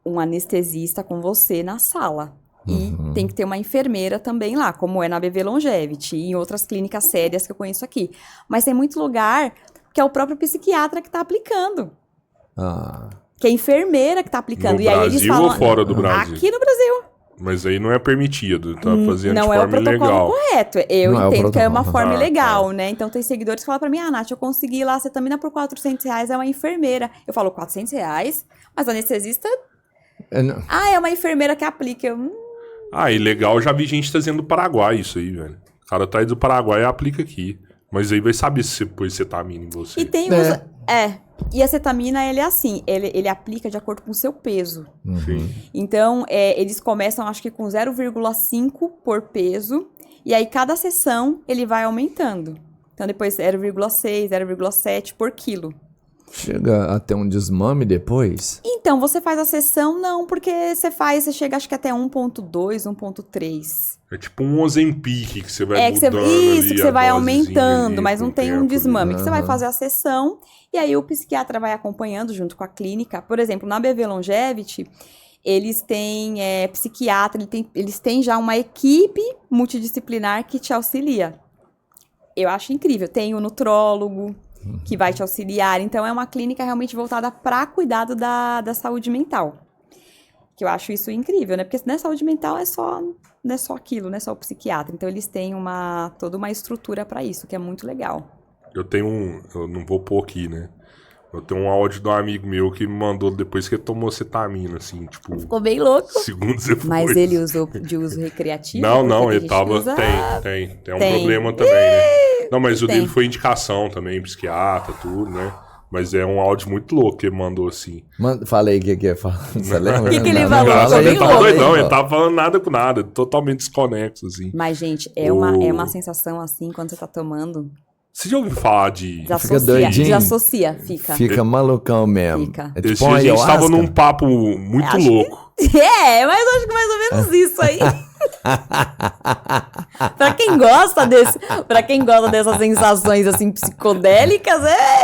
um anestesista com você na sala. E tem que ter uma enfermeira também lá, como é na BV Longevity e em outras clínicas sérias que eu conheço aqui. Mas tem muito lugar que é o próprio psiquiatra que está aplicando. Que é a enfermeira que está aplicando. No e aí Brasil eles falam, ou fora do Brasil? Aqui no Brasil. Mas aí não é permitido, tá fazendo não de forma ilegal. Não é o protocolo correto. Eu Não entendo que é uma forma Ah, ilegal, né? Então tem seguidores que falam pra mim, Nath, eu consegui lá a cetamina por R$400, é uma enfermeira. Eu falo, R$400? Mas a anestesista... é uma enfermeira que aplica. Ilegal, já vi gente trazendo do Paraguai isso aí, velho. O cara traz do Paraguai e aplica aqui. Mas aí vai saber se você pôs cetamina em você. E tem E a cetamina, ele é assim, ele aplica de acordo com o seu peso. Sim. Então, eles começam, acho que com 0,5 por peso. E aí, cada sessão, ele vai aumentando. Então, depois 0,6, 0,7 por quilo. Chega a ter um desmame depois? Então, você faz a sessão, não, porque você chega, acho que até 1,2, 1,3. É tipo um Ozempic que você vai mudando que você vai aumentando, mas não tem um desmame. ali. Que você vai fazer a sessão e aí o psiquiatra vai acompanhando junto com a clínica. Por exemplo, na BV Longevity, eles têm psiquiatra, eles têm já uma equipe multidisciplinar que te auxilia. Eu acho incrível. Tem o nutrólogo que vai te auxiliar. Então, é uma clínica realmente voltada para cuidado da saúde mental. Que eu acho isso incrível, né? Porque saúde mental não é só aquilo, não é só o psiquiatra. Então, eles têm toda uma estrutura para isso, que é muito legal. Eu não vou pôr aqui, né? Eu tenho um áudio de um amigo meu que me mandou depois que ele tomou cetamina, assim, tipo... Ficou bem louco. Segundos depois. Mas ele usou de uso recreativo? Não, ele tava... Tem um problema também, né? Não, mas o dele foi indicação também, psiquiatra, tudo, né? Mas é um áudio muito louco que ele mandou assim. Falei o que ia falar. Você lembra? O que ele falou? Ele tava doidão, ele tava falando nada com nada, totalmente desconexo, assim. Mas, gente, é uma sensação assim, quando você tá tomando... Você já ouviu falar de... Fica doidinho. Desassocia, fica. Fica malucão mesmo. Fica. É tipo Esse dia a gente tava num papo muito louco. Mas eu acho que mais ou menos isso aí. Pra quem gosta dessas sensações assim psicodélicas,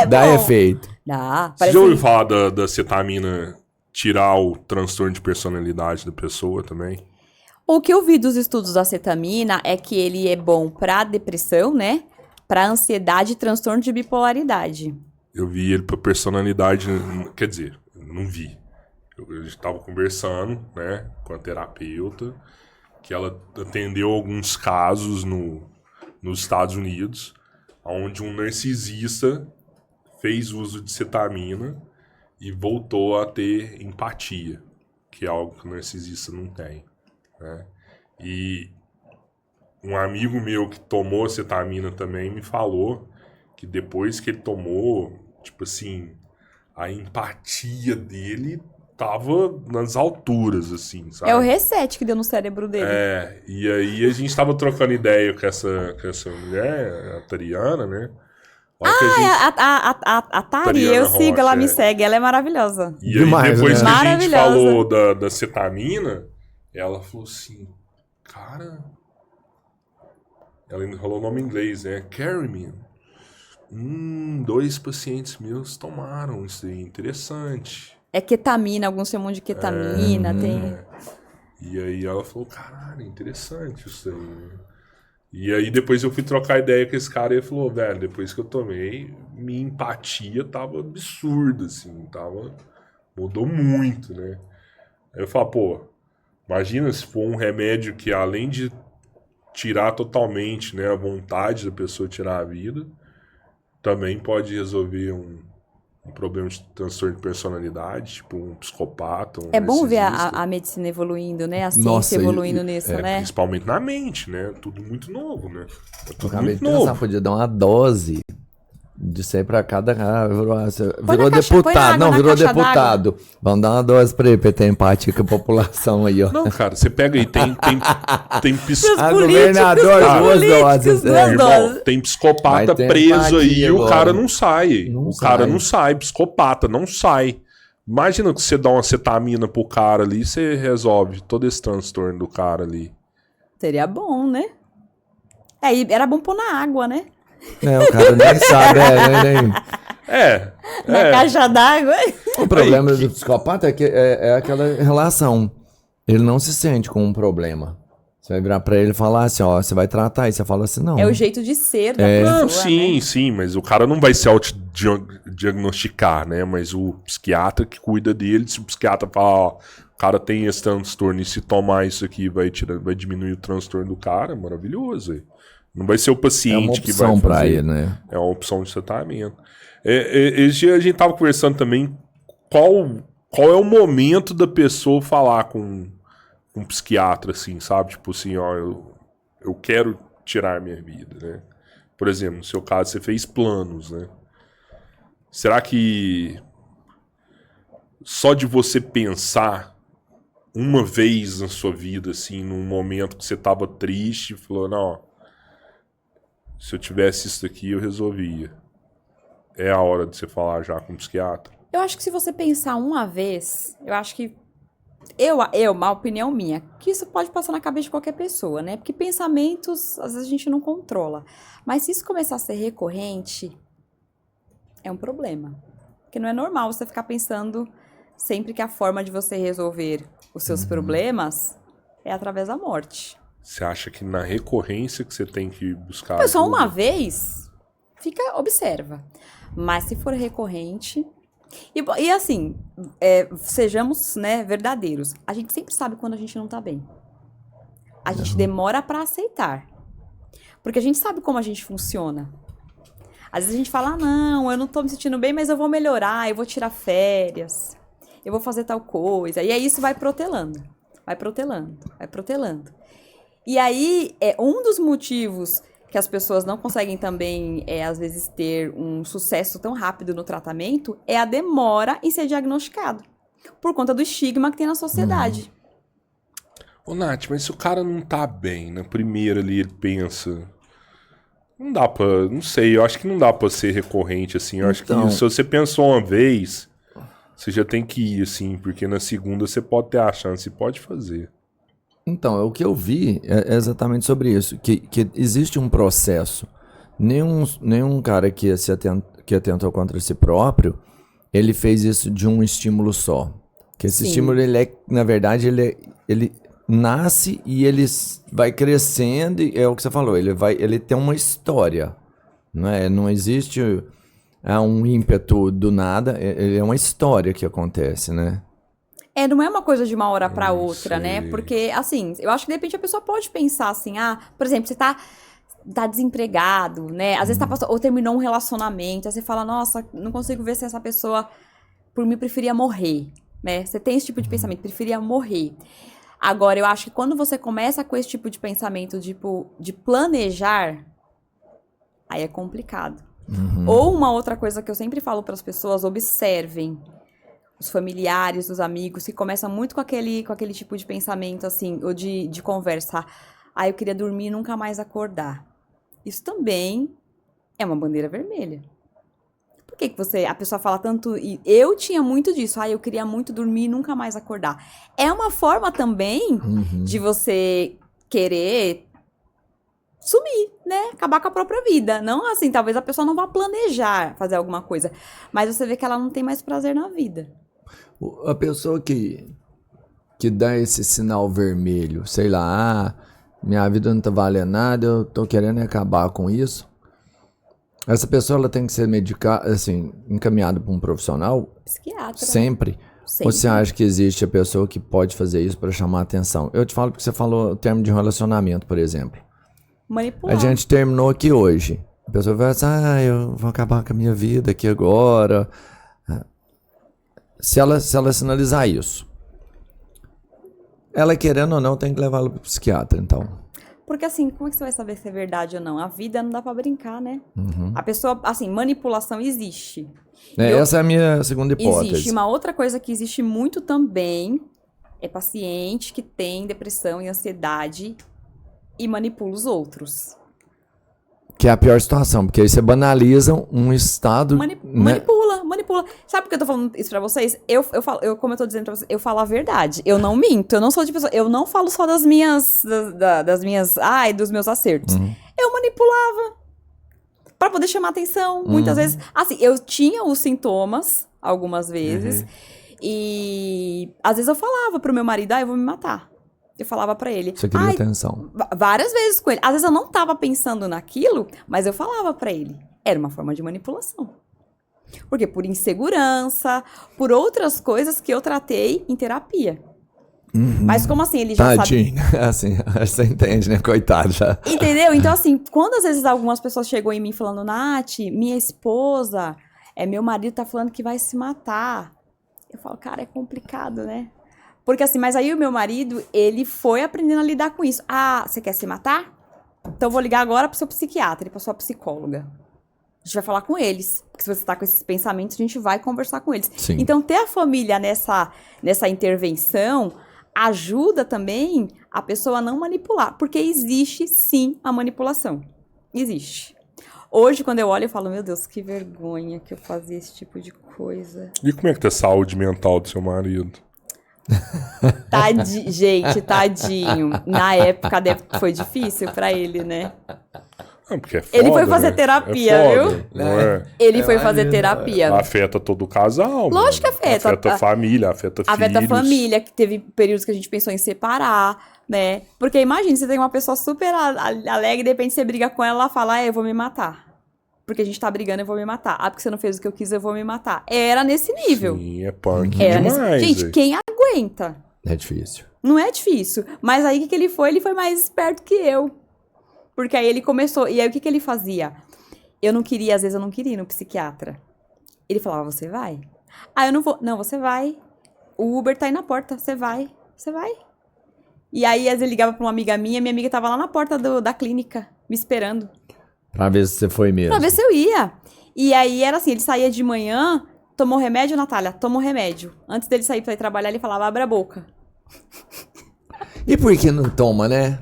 Dá bom. efeito. Dá. Você já ouviu falar da cetamina tirar o transtorno de personalidade da pessoa também? O que eu vi dos estudos da cetamina é que ele é bom pra depressão, né? Pra ansiedade e transtorno de bipolaridade. Eu vi ele pra personalidade, quer dizer, não vi. Eu estava conversando, né, com a terapeuta, que ela atendeu alguns casos no nos Estados Unidos, onde um narcisista fez uso de cetamina e voltou a ter empatia, que é algo que o narcisista não tem, né? E um amigo meu que tomou cetamina também me falou que depois que ele tomou, tipo assim, a empatia dele tava nas alturas, assim, sabe? É o reset que deu no cérebro dele. E aí a gente tava trocando ideia com essa mulher, a Tariana, né? A Tari, eu sigo, Rocha, ela me segue, ela é maravilhosa. E aí depois né? que a gente falou da cetamina, ela falou assim, cara... Ela ainda falou o nome em inglês, né? Carry-me. 2 pacientes meus tomaram isso aí, interessante. É ketamina, alguns chamam de ketamina, tem... E aí ela falou, caralho, interessante isso aí, né? E aí depois eu fui trocar ideia com esse cara e ele falou, velho, depois que eu tomei, minha empatia tava absurda, assim, mudou muito, né? Aí eu falo, pô, imagina se for um remédio que além de tirar totalmente, né, a vontade da pessoa tirar a vida, também pode resolver um problema de transtorno de personalidade, tipo um psicopata, É bom ver a medicina evoluindo, né? A ciência evoluindo nisso, né? Principalmente na mente, né? Tudo muito novo, né? Eu acabei de pensar, podia dar uma dose disso aí pra cada cara. Virou deputado. Não, virou deputado. Vamos dar uma dose pra ele ter empatia com a população aí, ó. Não, cara, você pega aí, tem governador, duas doses. Irmão, tem psicopata preso aí e o cara não sai. Cara não sai, psicopata não sai. Imagina que você dá uma cetamina pro cara ali, você resolve todo esse transtorno do cara ali. Seria bom, né? E era bom pôr na água, né? O cara nem sabe, Na caixa d'água. O problema do psicopata é que é aquela relação. Ele não se sente com um problema. Você vai virar pra ele e falar assim, ó, você vai tratar, e você fala assim, não. É o jeito de ser da pessoa, não, sim, sim, mas o cara não vai se autodiagnosticar, né? Mas o psiquiatra que cuida dele, se o psiquiatra falar, ó, o cara tem esse transtorno e se tomar isso aqui vai diminuir o transtorno do cara, maravilhoso, Não vai ser o paciente que vai fazer. É uma opção pra ele, né? É uma opção de tratamento. Esse dia a gente tava conversando também qual é o momento da pessoa falar com um psiquiatra, assim, sabe? Tipo assim, ó, eu quero tirar minha vida, né? Por exemplo, no seu caso, você fez planos, né? Será que só de você pensar uma vez na sua vida, assim, num momento que você tava triste, falou, não, se eu tivesse isso aqui, eu resolvia. É a hora de você falar já com o psiquiatra? Eu acho que se você pensar uma vez, eu acho que uma opinião minha, que isso pode passar na cabeça de qualquer pessoa, né? Porque pensamentos, às vezes a gente não controla. Mas se isso começar a ser recorrente, é um problema. Porque não é normal você ficar pensando sempre que a forma de você resolver os seus problemas é através da morte. Você acha que na recorrência que você tem que buscar só uma vez, observa. Mas se for recorrente... E assim, sejamos, né, verdadeiros. A gente sempre sabe quando a gente não tá bem. A gente demora pra aceitar. Porque a gente sabe como a gente funciona. Às vezes a gente fala, não, eu não tô me sentindo bem, mas eu vou melhorar, eu vou tirar férias, eu vou fazer tal coisa. E aí isso vai protelando. Vai protelando, vai protelando. E aí, um dos motivos que as pessoas não conseguem também, às vezes, ter um sucesso tão rápido no tratamento é a demora em ser diagnosticado. Por conta do estigma que tem na sociedade. Ô, Nath, mas se o cara não tá bem, na primeira ali ele pensa... Não dá pra... Não sei, eu acho que não dá pra ser recorrente, assim. Eu acho que se você pensou uma vez, você já tem que ir, assim. Porque na segunda você pode ter a chance e pode fazer. Então, o que eu vi é exatamente sobre isso, que existe um processo. Nenhum cara que atentou contra si próprio, ele fez isso de um estímulo só. Que esse estímulo, na verdade, ele nasce e ele vai crescendo, e é o que você falou, ele tem uma história. Não existe um ímpeto do nada, é uma história que acontece, né? Não é uma coisa de uma hora pra outra, né? Porque, assim, eu acho que de repente a pessoa pode pensar assim, por exemplo, você tá tá desempregado, né? Às vezes tá passando, ou terminou um relacionamento, aí você fala, nossa, não consigo ver se essa pessoa, por mim, preferia morrer, né? Você tem esse tipo de pensamento, preferia morrer. Agora, eu acho que quando você começa com esse tipo de pensamento, tipo, de planejar, aí é complicado. Ou uma outra coisa que eu sempre falo para as pessoas, observem os familiares, os amigos, que começam muito com aquele tipo de pensamento, assim, ou de conversa. Ah, eu queria dormir e nunca mais acordar. Isso também é uma bandeira vermelha. Por que a pessoa fala tanto... E eu tinha muito disso. Ah, eu queria muito dormir e nunca mais acordar. É uma forma também de você querer sumir, né? Acabar com a própria vida. Não assim, talvez a pessoa não vá planejar fazer alguma coisa. Mas você vê que ela não tem mais prazer na vida. A pessoa que dá esse sinal vermelho, sei lá, minha vida não tá valendo nada, eu tô querendo acabar com isso. Essa pessoa ela tem que ser medicada, assim, encaminhada para um profissional? Psiquiatra. Sempre? Ou você acha que existe a pessoa que pode fazer isso para chamar a atenção? Eu te falo porque você falou o termo de relacionamento, por exemplo. Manipular. A gente terminou aqui hoje. A pessoa vai assim, eu vou acabar com a minha vida aqui agora. Se ela sinalizar isso, ela querendo ou não tem que levá-la para o psiquiatra, então. Porque assim, como é que você vai saber se é verdade ou não? A vida não dá pra brincar, né? A pessoa, assim, manipulação existe. Essa é a minha segunda hipótese. Existe uma outra coisa que existe muito também, é paciente que tem depressão e ansiedade e manipula os outros. Que é a pior situação, porque aí você banaliza um estado... Manipula. Sabe por que eu tô falando isso pra vocês? Como eu tô dizendo pra vocês, eu falo a verdade. Eu não minto. Eu não sou de pessoa... Eu não falo só das minhas... dos meus acertos. Eu manipulava. Pra poder chamar atenção. Muitas vezes... Assim, eu tinha os sintomas, algumas vezes. E... Às vezes eu falava pro meu marido, eu vou me matar. Eu falava pra ele. Você queria atenção. Várias vezes com ele. Às vezes eu não tava pensando naquilo, mas eu falava pra ele. Era uma forma de manipulação. Porque por insegurança, por outras coisas que eu tratei em terapia. Mas como assim, ele já Tadinho. Assim, você entende, né? Coitado já. Entendeu? Então assim, quando às vezes algumas pessoas chegam em mim falando, Nath, minha esposa, meu marido tá falando que vai se matar. Eu falo, cara, é complicado, né? Porque assim, mas aí o meu marido, ele foi aprendendo a lidar com isso. Ah, você quer se matar? Então eu vou ligar agora pro seu psiquiatra e pra sua psicóloga. A gente vai falar com eles. Porque se você tá com esses pensamentos, a gente vai conversar com eles. Sim. Então ter a família nessa intervenção ajuda também a pessoa a não manipular. Porque existe sim a manipulação. Existe. Hoje, quando eu olho, eu falo, meu Deus, que vergonha que eu fazia esse tipo de coisa. E como é que tá a saúde mental do seu marido? Gente, tadinho. Na época foi difícil pra ele, né? Porque é foda, ele foi fazer terapia, foda, viu? Não é? Ele foi fazer terapia. Afeta todo o casal. Lógico que afeta. Afeta a família, afeta filhos. Afeta a família, que teve períodos que a gente pensou em separar, né? Porque imagina, você tem uma pessoa super alegre e de repente você briga com ela, ela fala, eu vou me matar. Porque a gente tá brigando, eu vou me matar. Ah, porque você não fez o que eu quis, eu vou me matar. Era nesse nível. Sim, é punk demais. Gente, quem aguenta? É difícil. Não é difícil. Mas aí o que ele foi? Ele foi mais esperto que eu. Porque aí ele começou. E aí o que ele fazia? Às vezes eu não queria ir no psiquiatra. Ele falava, você vai? Ah, eu não vou. Não, você vai. O Uber tá aí na porta. Você vai. Você vai. E aí, às vezes, ele ligava pra uma amiga minha tava lá na porta da clínica, me esperando. Pra ver se você foi mesmo. Pra ver se eu ia. E aí era assim, ele saía de manhã, tomou remédio, Natália? Tomou remédio. Antes dele sair pra ir trabalhar, ele falava, abre a boca. E por que não toma, né?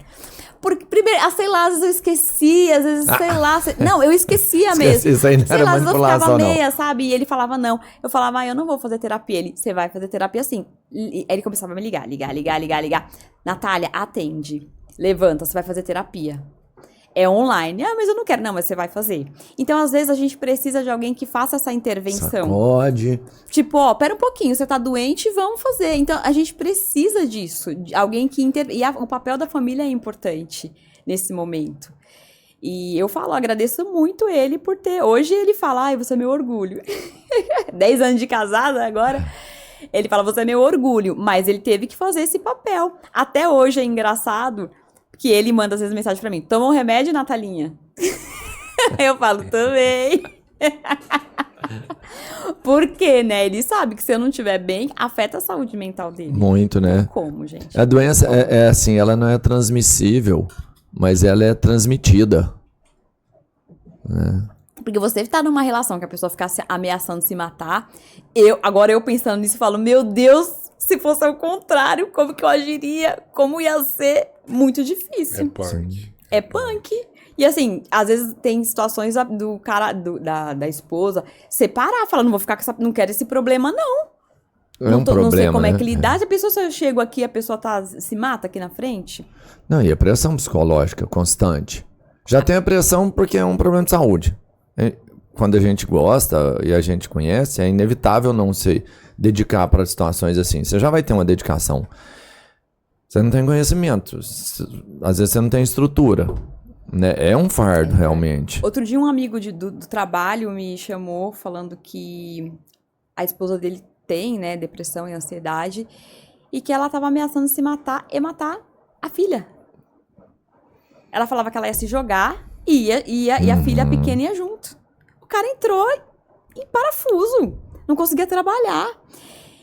Porque, primeiro, sei lá, às vezes eu esquecia, às vezes, sei lá... Não, eu esquecia mesmo. Isso aí não era lá, às vezes eu ficava meia, não. sabe? E ele falava, não. Eu falava, eu não vou fazer terapia. Ele, você vai fazer terapia sim. Aí ele começava a me ligar. Natália, atende. Levanta, você vai fazer terapia. É online. Ah, mas eu não quero. Não, mas você vai fazer. Então, às vezes, a gente precisa de alguém que faça essa intervenção. Sacode. Tipo, pera um pouquinho, você tá doente, vamos fazer. Então, a gente precisa disso. De alguém que... o papel da família é importante nesse momento. E eu agradeço muito ele por ter... Hoje ele fala, você é meu orgulho. 10 anos de casada agora... Ele fala, você é meu orgulho. Mas ele teve que fazer esse papel. Até hoje é engraçado... que ele manda às vezes mensagem pra mim, toma um remédio, Natalinha? Eu falo, também. Por quê, né? Ele sabe que se eu não estiver bem, afeta a saúde mental dele. Muito, né? Como, gente? A doença é assim, ela não é transmissível, mas ela é transmitida. Né? Porque você tá numa relação que a pessoa ficar ameaçando se matar, agora eu pensando nisso, falo, meu Deus, se fosse ao contrário, como que eu agiria? Como ia ser? Muito difícil. É punk. É punk. E assim, às vezes tem situações do cara, da esposa, separar, falar, não vou ficar com não quero esse problema, não. Não sei como é que lidar. Se a pessoa, se eu chego aqui, a pessoa se mata aqui na frente. Não, e a pressão psicológica constante. Já tem a pressão porque é um problema de saúde. Quando a gente gosta e a gente conhece, é inevitável não se dedicar para situações assim. Você já vai ter uma dedicação. Você não tem conhecimento. Às vezes você não tem estrutura. Né? É um fardo, realmente. Outro dia um amigo do trabalho me chamou falando que a esposa dele tem, né, depressão e ansiedade e que ela estava ameaçando se matar e matar a filha. Ela falava que ela ia se jogar e a filha pequena ia junto. O cara entrou em parafuso, não conseguia trabalhar.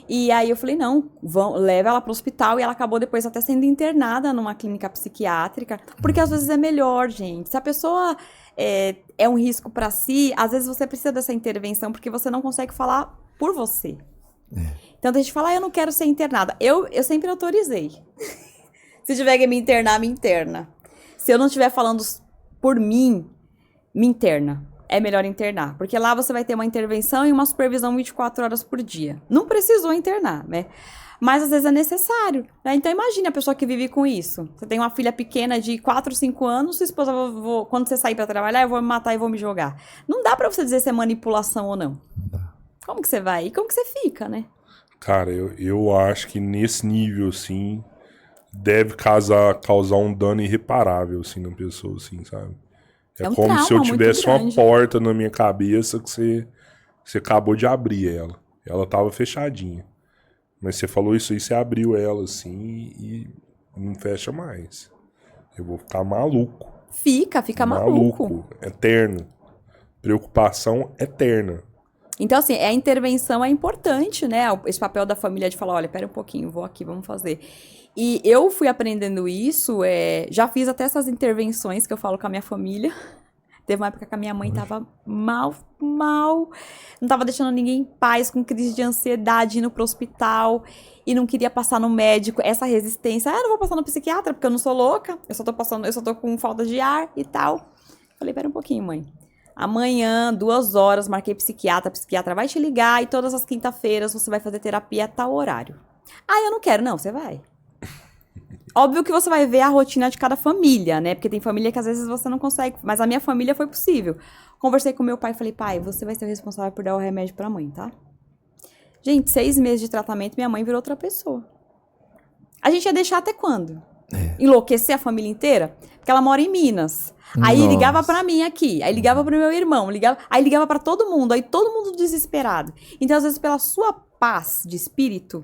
E aí eu falei, não, leva ela para o hospital. E ela acabou depois até sendo internada numa clínica psiquiátrica. Porque às vezes é melhor, gente. Se a pessoa é um risco para si, às vezes você precisa dessa intervenção porque você não consegue falar por você. Então a gente fala, eu não quero ser internada. Eu sempre autorizei. Se tiver que me internar, me interna. Se eu não estiver falando por mim, me interna. É melhor internar, porque lá você vai ter uma intervenção e uma supervisão 24 horas por dia. Não precisou internar, né? Mas às vezes é necessário, né? Então imagine a pessoa que vive com isso. Você tem uma filha pequena de 4, 5 anos, sua esposa, quando você sair pra trabalhar, eu vou me matar e vou me jogar. Não dá pra você dizer se é manipulação ou não. Como que você vai? E como que você fica, né? Cara, eu acho que nesse nível, assim, deve causar um dano irreparável, assim, na pessoa, assim, sabe? É como se eu tivesse uma porta na minha cabeça que você acabou de abrir ela. Ela tava fechadinha. Mas você falou isso aí, você abriu ela assim e não fecha mais. Eu vou ficar maluco. Fica maluco. Eterno. Preocupação eterna. Então, assim, a intervenção é importante, né? Esse papel da família de falar, olha, pera um pouquinho, vou aqui, vamos fazer. E eu fui aprendendo isso, já fiz até essas intervenções que eu falo com a minha família. Teve uma época que a minha mãe tava mal. Não tava deixando ninguém em paz, com crise de ansiedade, indo pro hospital. E não queria passar no médico. Essa resistência, não vou passar no psiquiatra, porque eu não sou louca. Eu só tô com falta de ar e tal. Falei, pera um pouquinho, mãe. Amanhã, 2 horas, marquei psiquiatra. A psiquiatra vai te ligar e todas as quinta-feiras você vai fazer terapia a tal horário. Eu não quero. Não, você vai. Óbvio que você vai ver a rotina de cada família, né? Porque tem família que às vezes você não consegue. Mas a minha família foi possível. Conversei com meu pai e falei, pai, você vai ser o responsável por dar o remédio pra mãe, tá? Gente, 6 meses de tratamento, minha mãe virou outra pessoa. A gente ia deixar até quando? Enlouquecer a família inteira? Porque ela mora em Minas. Aí ligava pra mim aqui, aí ligava pro meu irmão, aí ligava pra todo mundo, aí todo mundo desesperado. Então, às vezes, pela sua paz de espírito,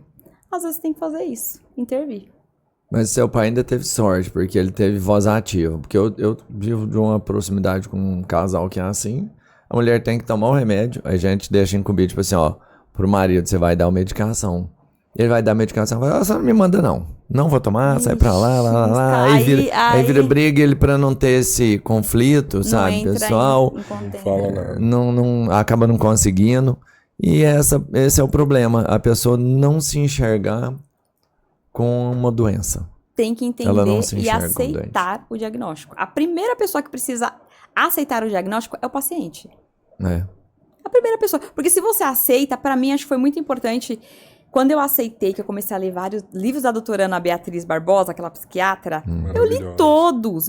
às vezes tem que fazer isso, intervir. Mas seu pai ainda teve sorte, porque ele teve voz ativa. Porque eu vivo de uma proximidade com um casal que é assim, a mulher tem que tomar o remédio, a gente deixa incumbido, tipo assim, ó, pro marido você vai dar uma medicação. Ele vai dar a medicação, vai, você não me manda não vou tomar, sai pra lá. Aí vira briga, ele pra não ter esse conflito, sabe, pessoal, não acaba não conseguindo. E esse é o problema, a pessoa não se enxergar com uma doença. Tem que entender e aceitar o diagnóstico. A primeira pessoa que precisa aceitar o diagnóstico é o paciente. A primeira pessoa. Porque se você aceita, pra mim acho que foi muito importante. Quando eu aceitei, que eu comecei a ler vários livros da doutora Ana Beatriz Barbosa, aquela psiquiatra, eu li todos.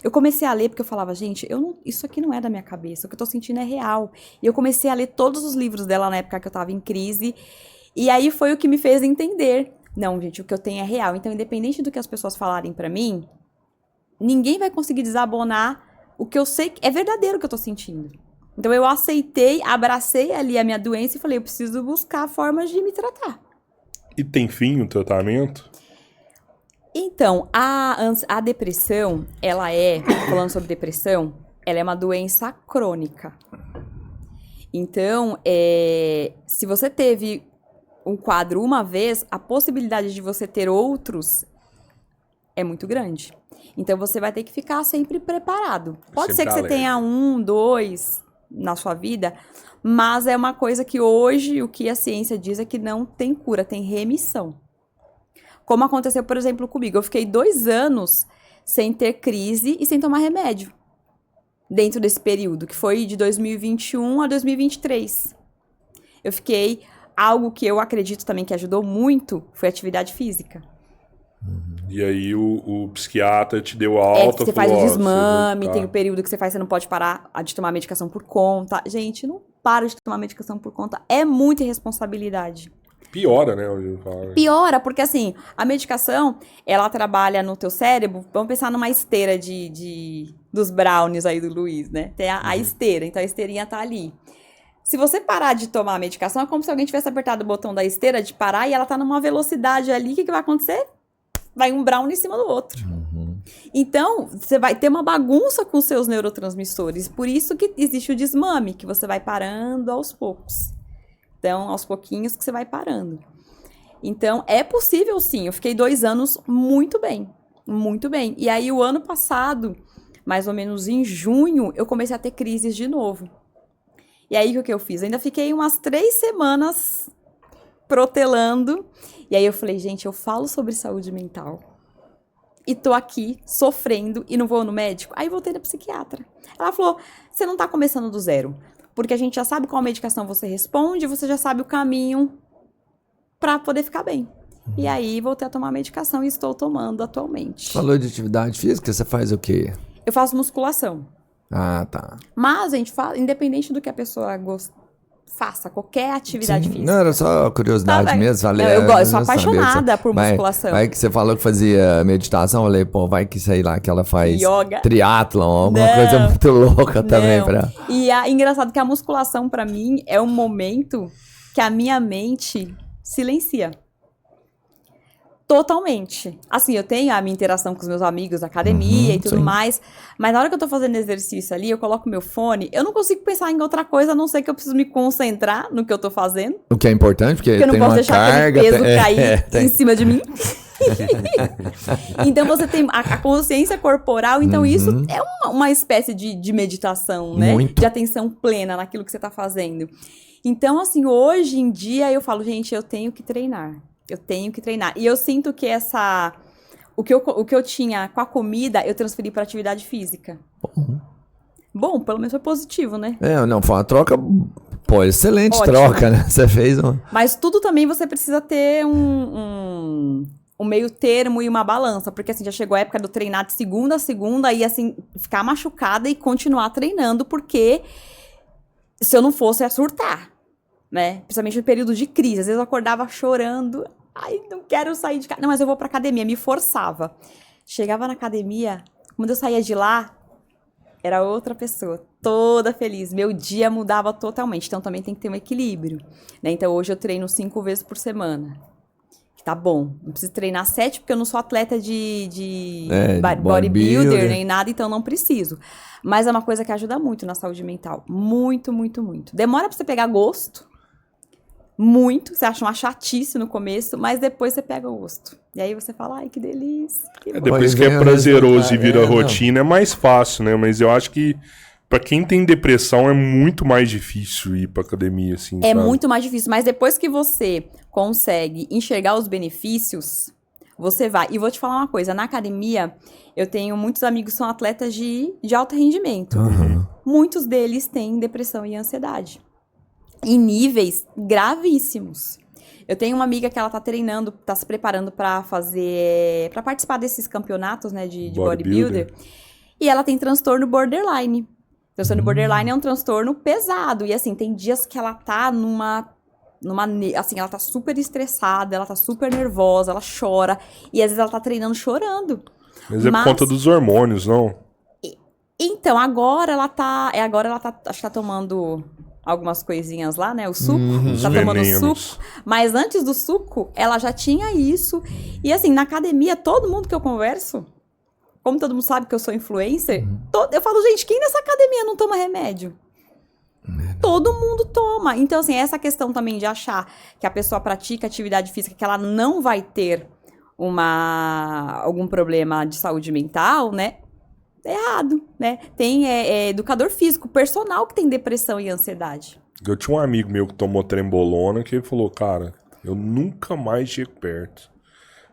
Eu comecei a ler porque eu falava, gente, isso aqui não é da minha cabeça, o que eu tô sentindo é real. E eu comecei a ler todos os livros dela na época que eu tava em crise. E aí foi o que me fez entender. Não, gente, o que eu tenho é real. Então, independente do que as pessoas falarem pra mim, ninguém vai conseguir desabonar o que eu sei que é verdadeiro que eu tô sentindo. Então, eu aceitei, abracei ali a minha doença e falei, eu preciso buscar formas de me tratar. E tem fim o tratamento? Então, a depressão, falando sobre depressão, ela é uma doença crônica. Então, se você teve um quadro uma vez, a possibilidade de você ter outros é muito grande. Então, você vai ter que ficar sempre preparado. Pode ser que você tenha 1, 2 na sua vida, mas é uma coisa que hoje, o que a ciência diz é que não tem cura, tem remissão. Como aconteceu, por exemplo, comigo. Eu fiquei 2 anos sem ter crise e sem tomar remédio. Dentro desse período, que foi de 2021 a 2023. Eu fiquei... Algo que eu acredito também que ajudou muito foi a atividade física. E aí o psiquiatra te deu alta. Você faz o desmame, tem o período que você não pode parar de tomar medicação por conta. Gente, não para de tomar medicação por conta. É muita irresponsabilidade. Piora, né? Piora, porque assim, a medicação, ela trabalha no teu cérebro, vamos pensar numa esteira dos brownies aí do Luiz, né? Tem a esteira, então a esteirinha tá ali. Se você parar de tomar a medicação, é como se alguém tivesse apertado o botão da esteira de parar e ela tá numa velocidade ali, o que vai acontecer? Vai um brownie em cima do outro. Então, você vai ter uma bagunça com os seus neurotransmissores, por isso que existe o desmame, que você vai parando aos poucos. Então, aos pouquinhos que você vai parando. Então, é possível sim. Eu fiquei 2 anos muito bem. Muito bem. E aí, o ano passado, mais ou menos em junho, eu comecei a ter crises de novo. E aí, o que eu fiz? Eu ainda fiquei umas 3 semanas protelando. E aí, eu falei, gente, eu falo sobre saúde mental. E tô aqui, sofrendo, e não vou no médico. Aí, voltei na psiquiatra. Ela falou, você não tá começando do zero. Porque a gente já sabe qual medicação você responde, você já sabe o caminho para poder ficar bem. E aí, voltei a tomar a medicação e estou tomando atualmente. Falou de atividade física, você faz o quê? Eu faço musculação. Ah, tá. Mas a gente fala, independente do que a pessoa faça, qualquer atividade física. Não, era só curiosidade mesmo. Falei, eu sou apaixonada por musculação. Vai que você falou que fazia meditação, eu falei, pô, vai que sei lá, que ela faz yoga, triatlon, alguma coisa muito louca também. E é engraçado que a musculação, pra mim, é um momento que a minha mente silencia. Totalmente. Assim, eu tenho a minha interação com os meus amigos na academia e tudo mais, mas na hora que eu tô fazendo exercício ali, eu coloco meu fone, eu não consigo pensar em outra coisa, a não ser que eu preciso me concentrar no que eu tô fazendo. O que é importante, porque eu não tem posso uma deixar carga, aquele peso cair em cima de mim. Então você tem a consciência corporal, então isso é uma espécie de meditação, né? Muito. De atenção plena naquilo que você tá fazendo. Então, assim, hoje em dia eu falo, gente, eu tenho que treinar. Eu tenho que treinar. E eu sinto que o que eu tinha com a comida, eu transferi para atividade física. Bom, pelo menos foi positivo, né? Não, foi uma troca, pô, excelente. Ótimo. Troca, né? Você fez uma... Mas tudo também você precisa ter um meio termo e uma balança. Porque, assim, já chegou a época do treinar de segunda a segunda e, assim, ficar machucada e continuar treinando, porque se eu não fosse, ia surtar. Né? Principalmente no período de crise. Às vezes eu acordava chorando. Ai, não quero sair de casa. Não, mas eu vou pra academia. Me forçava. Chegava na academia, quando eu saía de lá, era outra pessoa. Toda feliz. Meu dia mudava totalmente. Então também tem que ter um equilíbrio. Né? Então hoje eu treino 5 vezes por semana. Que tá bom. Não preciso treinar 7, porque eu não sou atleta de bodybuilder nem nada, então não preciso. Mas é uma coisa que ajuda muito na saúde mental. Muito, muito, muito. Demora pra você pegar gosto. Muito, você acha uma chatice no começo, mas depois você pega o gosto. E aí você fala, ai, que delícia. Depois que é prazeroso e vira rotina, é mais fácil, né? Mas eu acho que pra quem tem depressão é muito mais difícil ir pra academia, assim. É muito mais difícil, mas depois que você consegue enxergar os benefícios, você vai. E vou te falar uma coisa, na academia, eu tenho muitos amigos que são atletas de alto rendimento. Muitos deles têm depressão e ansiedade. Em níveis gravíssimos. Eu tenho uma amiga que ela tá treinando, tá se preparando pra participar desses campeonatos, né, de bodybuilder. E ela tem transtorno borderline. Transtorno borderline é um transtorno pesado. E assim, tem dias que ela tá assim, ela tá super estressada, ela tá super nervosa, ela chora. E às vezes ela tá treinando chorando. Mas é por conta dos hormônios, não? Então, agora ela tá, acho que tá tomando algumas coisinhas lá, né? O suco, tá Os tomando venenos. suco. Mas antes do suco, ela já tinha isso. E assim, na academia, todo mundo que eu converso, como todo mundo sabe que eu sou influencer, eu falo, gente, quem nessa academia não toma remédio? Todo mundo toma. Então, assim, essa questão também de achar que a pessoa pratica atividade física, que ela não vai ter algum problema de saúde mental, né? É errado, né? Tem educador físico, personal que tem depressão e ansiedade. Eu tinha um amigo meu que tomou trembolona que ele falou, cara, eu nunca mais chego perto.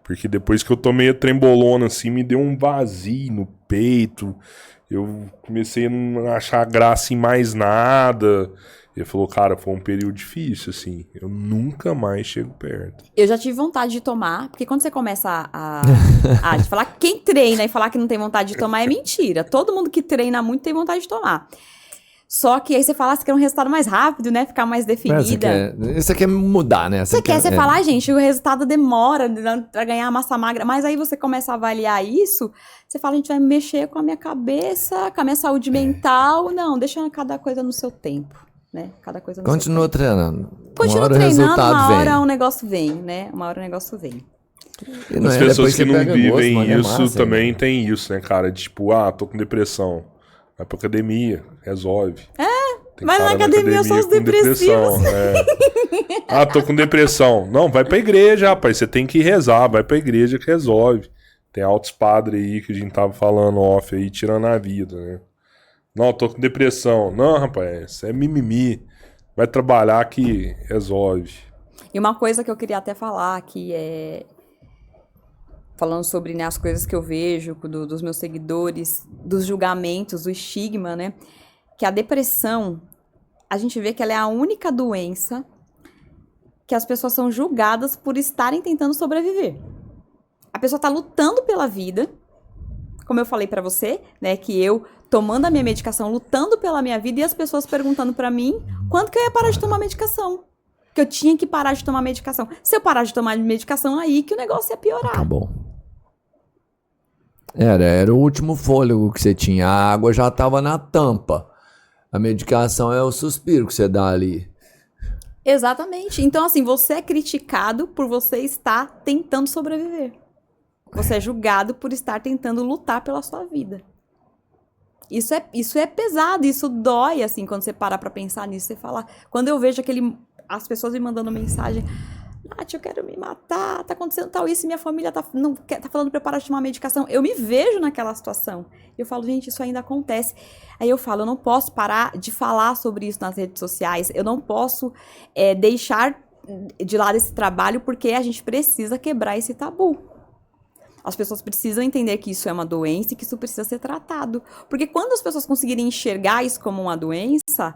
Porque depois que eu tomei a trembolona, assim, me deu um vazio no peito. Eu comecei a não achar graça em mais nada. Ele falou, cara, foi um período difícil, assim. Eu nunca mais chego perto. Eu já tive vontade de tomar, porque quando você começa de falar quem treina e falar que não tem vontade de tomar é mentira. Todo mundo que treina muito tem vontade de tomar. Só que aí você fala, você quer um resultado mais rápido, né? Ficar mais definida. Você quer mudar, né? Você fala, gente, o resultado demora pra ganhar massa magra. Mas aí você começa a avaliar isso, você fala, a gente vai mexer com a minha cabeça, com a minha saúde mental. Não, deixa cada coisa no seu tempo, né? Cada coisa no Continua seu tempo. treinando. Continua treinando, uma hora o negócio vem, né? Uma hora o negóo vem. As pessoas que não vivem gosto, isso massa, também né? tem isso, né, cara? De tipo, tô com depressão. Vai pra academia, resolve. Tem Mas cara na academia só os com depressão, depressivos. tô com depressão. Não, vai pra igreja, rapaz. Você tem que rezar, vai pra igreja que resolve. Tem altos padres aí que a gente tava falando off aí, tirando a vida, né? Não, tô com depressão. Não, rapaz, isso é mimimi. Vai trabalhar que resolve. E uma coisa que eu queria até falar, que é... Falando sobre, né, as coisas que eu vejo dos meus seguidores, dos julgamentos, do estigma, né? Que a depressão, a gente vê que ela é a única doença que as pessoas são julgadas por estarem tentando sobreviver. A pessoa tá lutando pela vida, como eu falei pra você, né? Que eu, tomando a minha medicação, lutando pela minha vida, e as pessoas perguntando pra mim quando que eu ia parar de tomar medicação. Que eu tinha que parar de tomar medicação. Se eu parar de tomar medicação, aí que o negócio ia piorar. Tá bom. Era o último fôlego que você tinha. A água já tava na tampa. A medicação é o suspiro que você dá ali. Exatamente. Então, assim, você é criticado por você estar tentando sobreviver. Você é julgado por estar tentando lutar pela sua vida. Isso é pesado, isso dói, assim, quando você para pra pensar nisso. Você fala... Quando eu vejo as pessoas me mandando mensagem... Nath, eu quero me matar, tá acontecendo tal isso, e minha família tá falando pra eu parar de tomar medicação. Eu me vejo naquela situação. Eu falo, gente, isso ainda acontece. Aí eu falo, eu não posso parar de falar sobre isso nas redes sociais. Eu não posso deixar de lado esse trabalho, porque a gente precisa quebrar esse tabu. As pessoas precisam entender que isso é uma doença e que isso precisa ser tratado. Porque quando as pessoas conseguirem enxergar isso como uma doença...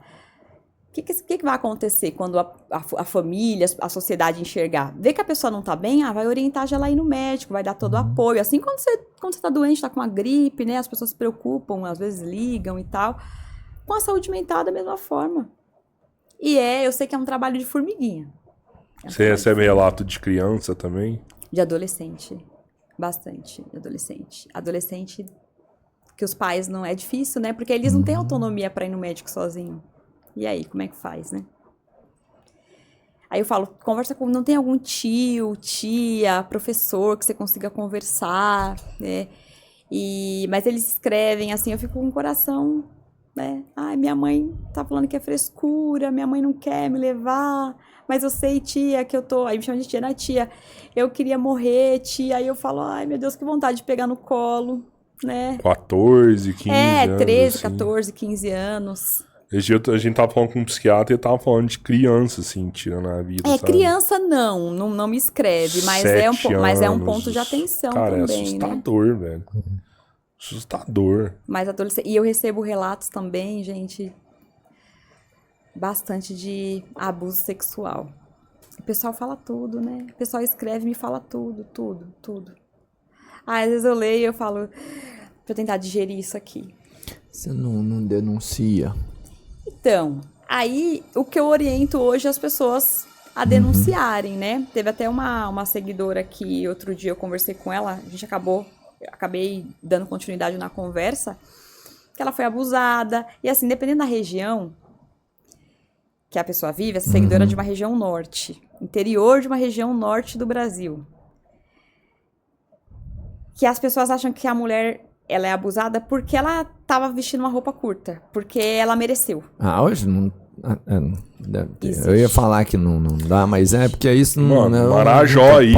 O que vai acontecer quando a família, a sociedade enxergar? Vê que a pessoa não tá bem, vai orientar já ela ir no médico, vai dar todo o apoio. Assim, quando você tá doente, tá com uma gripe, né? As pessoas se preocupam, às vezes ligam e tal. Com a saúde mental da mesma forma. E eu sei que é um trabalho de formiguinha. Você recebe relato de criança também? De adolescente. Bastante, de adolescente. Adolescente que os pais não... É difícil, né? Porque eles não têm autonomia pra ir no médico sozinho. E aí, como é que faz, né? Aí eu falo, conversa com... Não tem algum tio, tia, professor que você consiga conversar, né? Mas eles escrevem assim, eu fico com o coração, né? Ai, minha mãe tá falando que é frescura, minha mãe não quer me levar, mas eu sei, tia, que eu tô... Aí me chama de tia, né, tia? Eu queria morrer, tia. Aí eu falo, ai, meu Deus, que vontade de pegar no colo, né? 14, 15 anos. 13, assim. 14, 15 anos... Esse dia a gente tava falando com um psiquiatra e ele tava falando de criança, assim, tirando a vida, sabe? Criança não me escreve, mas é um ponto de atenção cara, também, é assustador, né? Velho. Assustador. Mas adolescente... E eu recebo relatos também, gente, bastante de abuso sexual. O pessoal fala tudo, né? O pessoal escreve e me fala tudo. Às vezes eu leio e eu falo, deixa eu tentar digerir isso aqui. Você não denuncia. Então, aí o que eu oriento hoje é as pessoas a denunciarem, né? Teve até uma seguidora que outro dia eu conversei com ela, acabei dando continuidade na conversa, que ela foi abusada. E assim, dependendo da região, que a pessoa vive, essa seguidora de uma região norte, interior de uma região norte do Brasil. Que as pessoas acham que a mulher, ela é abusada porque ela tava vestindo uma roupa curta, porque ela mereceu. Hoje não... Eu ia falar que não dá, mas é porque isso não... Mano, Marajó aí,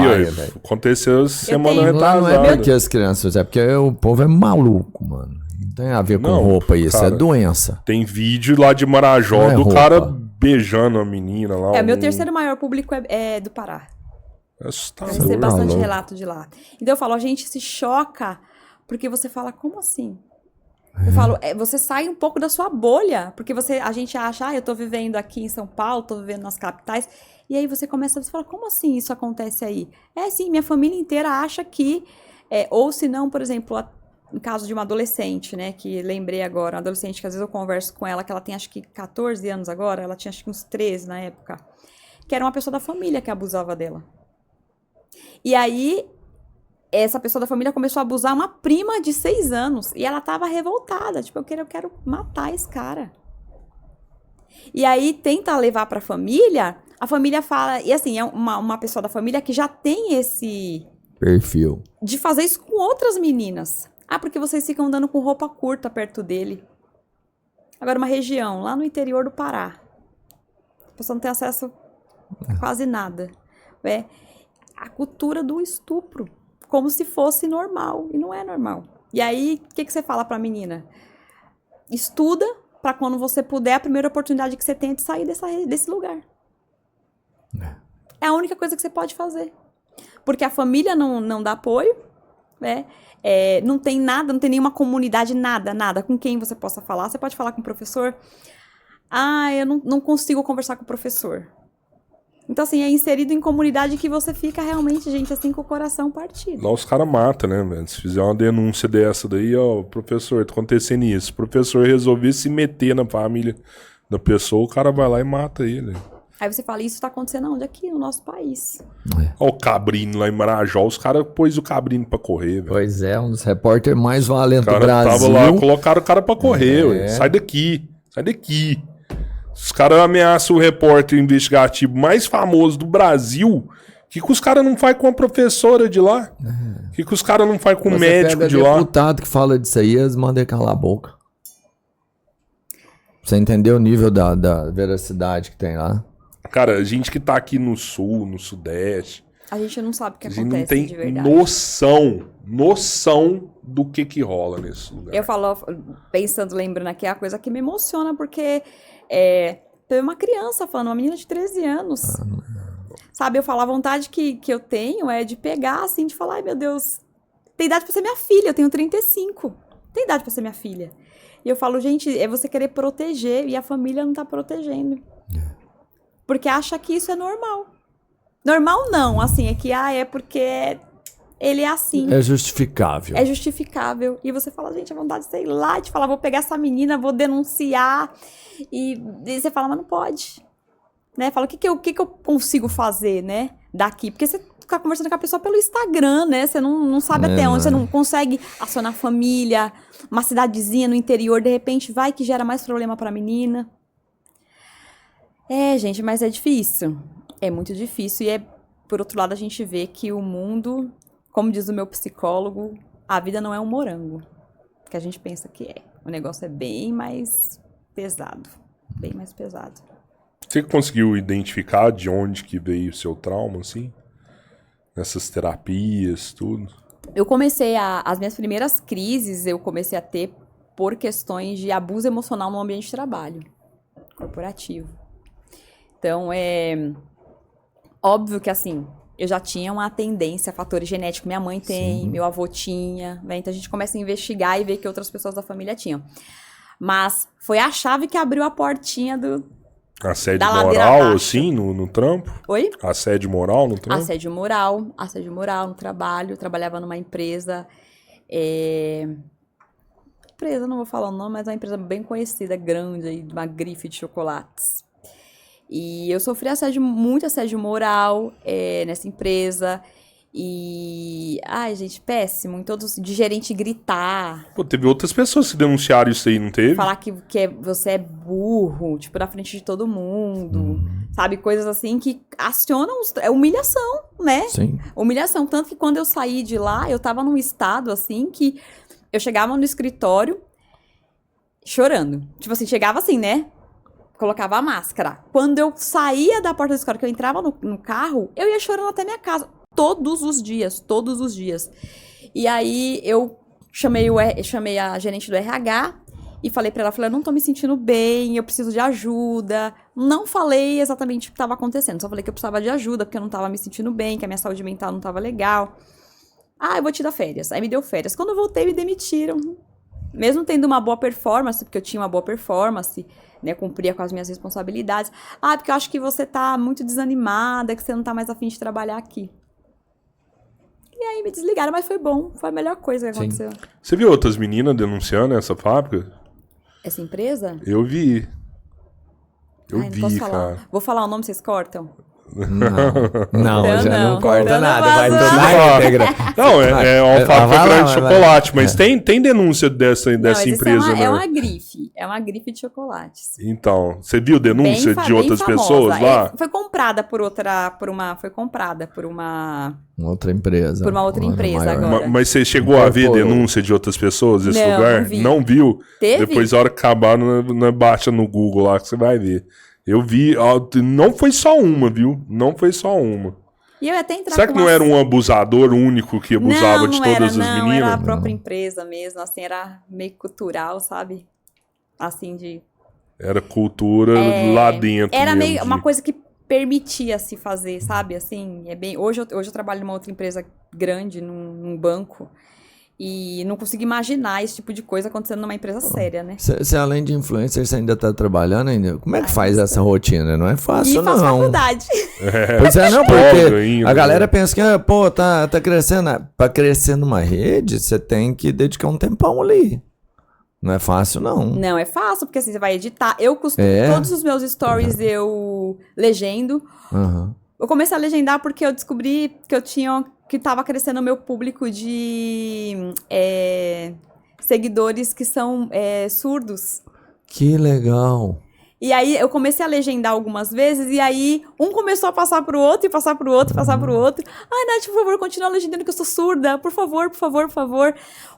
aconteceu semana retrasada. Não é porque as crianças, é porque o povo é maluco, mano. Não tem a ver com roupa isso, cara, é doença. Tem vídeo lá de Marajó do roupa. Cara beijando a menina lá. Meu terceiro maior público é do Pará. Eu assustador. recebo bastante relato de lá. Então eu falo, a gente se choca porque você fala, como assim? Eu falo, você sai um pouco da sua bolha, porque a gente acha, eu tô vivendo aqui em São Paulo, tô vivendo nas capitais, e aí você fala, como assim isso acontece aí? Sim, minha família inteira acha que, ou se não, por exemplo, no caso de uma adolescente, né, que lembrei agora, uma adolescente que às vezes eu converso com ela, que ela tem acho que 14 anos agora, ela tinha acho que uns 13 na época, que era uma pessoa da família que abusava dela. E aí, essa pessoa da família começou a abusar uma prima de 6 anos. E ela tava revoltada. Tipo, eu quero matar esse cara. E aí, tenta levar pra família. A família fala... E assim, é uma pessoa da família que já tem esse... perfil. De fazer isso com outras meninas. Porque vocês ficam andando com roupa curta perto dele. Agora, uma região lá no interior do Pará. A pessoa não tem acesso a quase nada. A cultura do estupro. Como se fosse normal, e não é normal. E aí, o que você fala pra menina? Estuda pra quando você puder, a primeira oportunidade que você tem é de sair desse lugar. É a única coisa que você pode fazer. Porque a família não dá apoio, né? Não tem nada, não tem nenhuma comunidade, nada com quem você possa falar. Você pode falar com o professor. Eu não consigo conversar com o professor. Então, assim, é inserido em comunidade que você fica realmente, gente, assim, com o coração partido. Lá os caras matam, né, velho? Se fizer uma denúncia dessa daí, professor, tá acontecendo isso. O professor resolver se meter na família da pessoa, o cara vai lá e mata ele. Aí você fala, isso tá acontecendo onde? Aqui no nosso país. Olha o Cabrino lá em Marajó, os caras pôs o Cabrino pra correr, velho. Pois é, um dos repórteres mais violentos do Brasil. Tava lá, colocaram o cara pra correr, ué. Sai daqui. Os caras ameaçam o repórter investigativo mais famoso do Brasil. O que os caras não fazem com a professora de lá? O que os caras não fazem com o médico de lá? O deputado que fala disso aí, eles mandam calar a boca. Você entendeu o nível da veracidade que tem lá? Cara, a gente que tá aqui no sul, no sudeste... A gente não sabe o que acontece de verdade. A gente não tem noção do que rola nesse lugar. Eu falo, pensando, lembrando aqui, é a coisa que me emociona, porque... teve uma criança falando, uma menina de 13 anos. Sabe, eu falo, a vontade que eu tenho é de pegar, assim, de falar, ai meu Deus, tem idade pra ser minha filha, eu tenho 35. Tem idade pra ser minha filha. E eu falo, gente, é você querer proteger e a família não tá protegendo. Porque acha que isso é normal. Normal não, assim, é que, é porque ele é assim. É justificável. É justificável. E você fala, gente, a vontade de sair lá, de falar, vou pegar essa menina, vou denunciar. E você fala, mas não pode. Né? Fala, o que eu consigo fazer, né, daqui? Porque você fica conversando com a pessoa pelo Instagram, né? Você não sabe até onde, você não consegue acionar a família, uma cidadezinha no interior, de repente vai que gera mais problema pra menina. Gente, mas é difícil. É muito difícil. E por outro lado, a gente vê que o mundo, como diz o meu psicólogo, a vida não é um morango. Que a gente pensa que é. O negócio é bem mais pesado. Bem mais pesado. Você conseguiu identificar de onde que veio o seu trauma, assim? Nessas terapias, tudo? Eu comecei as minhas primeiras crises, eu comecei a ter por questões de abuso emocional no ambiente de trabalho corporativo. Então, óbvio que, assim, eu já tinha uma tendência a fatores genéticos. Minha mãe tem, meu avô tinha, né? Então a gente começa a investigar e ver que outras pessoas da família tinham. Mas foi a chave que abriu a portinha assédio moral, assim, no trampo? Oi? Assédio moral no trampo? Assédio moral no trabalho. Eu trabalhava numa empresa... Empresa, não vou falar o nome, mas é uma empresa bem conhecida, grande, aí, uma grife de chocolates. E eu sofri muito assédio moral nessa empresa. E, ai, gente, péssimo. Em todos, de gerente gritar. Pô, teve outras pessoas que denunciaram isso aí, não teve? Falar que você é burro, tipo, na frente de todo mundo. Sabe? Coisas assim que acionam... É humilhação, né? Sim. Humilhação. Tanto que quando eu saí de lá, eu tava num estado, assim, que eu chegava no escritório chorando. Tipo assim, chegava assim, né? Colocava a máscara. Quando eu saía da porta do escritório, que eu entrava no carro, eu ia chorando até minha casa. Todos os dias. E aí eu chamei a gerente do RH e falei pra ela, eu não tô me sentindo bem, eu preciso de ajuda. Não falei exatamente o que estava acontecendo, só falei que eu precisava de ajuda, porque eu não tava me sentindo bem, que a minha saúde mental não tava legal. Ah, eu vou te dar férias. Aí me deu férias. Quando eu voltei, me demitiram. Mesmo tendo uma boa performance, porque eu tinha uma boa performance, né, cumpria com as minhas responsabilidades. Ah, porque eu acho que você tá muito desanimada, que você não tá mais a fim de trabalhar aqui. E aí me desligaram, mas foi bom. Foi a melhor coisa que aconteceu. Você viu outras meninas denunciando essa fábrica? Essa empresa? Eu vi. Não posso falar. Cara. Vou falar o nome, vocês cortam? Não, já não corta Então nada. não Vai vaza. tudo na íntegra. Não, é uma fábrica vai lá, grande de vai. chocolate, mas tem denúncia dessa Não, empresa, né? é uma grife. É uma grife de chocolates. Então, você viu denúncia de outras famosa. pessoas lá? Foi comprada por uma Outra empresa. Por uma outra empresa maior. agora. Mas você chegou a ver denúncia de outras pessoas nesse Não, lugar? não vi. Não viu? Teve? Depois, a hora que acabar, não baixa no Google lá que você vai ver. Eu vi, ó, não foi só uma, viu? Não foi só uma. E eu ia até entrar Será que não era um abusador único que abusava de todas as meninas? Não, era a própria empresa mesmo, assim, era meio cultural, sabe? Assim, de... Era cultura lá dentro. Era mesmo, meio uma coisa que permitia se fazer, sabe? Assim, hoje eu trabalho numa outra empresa grande, num banco, e não consigo imaginar esse tipo de coisa acontecendo numa empresa séria, né? Você, além de influencer, você ainda tá trabalhando ainda? Como é que faz essa rotina? Não é fácil, E faço não. faculdade. Pois é, não, porque ainda, a galera pensa que, pô, tá crescendo. Pra crescer numa rede, você tem que dedicar um tempão ali. Não é fácil, não. Não é fácil, porque assim, você vai editar. Eu costumo, todos os meus stories eu legendo. Uhum. Eu comecei a legendar porque eu descobri que tava crescendo o meu público de seguidores que são surdos. Que legal. E aí eu comecei a legendar algumas vezes, e aí um começou a passar pro outro, e passar pro outro, e passar pro outro. Ai, Nath, por favor, continua legendando que eu sou surda. Por favor, por favor, por favor.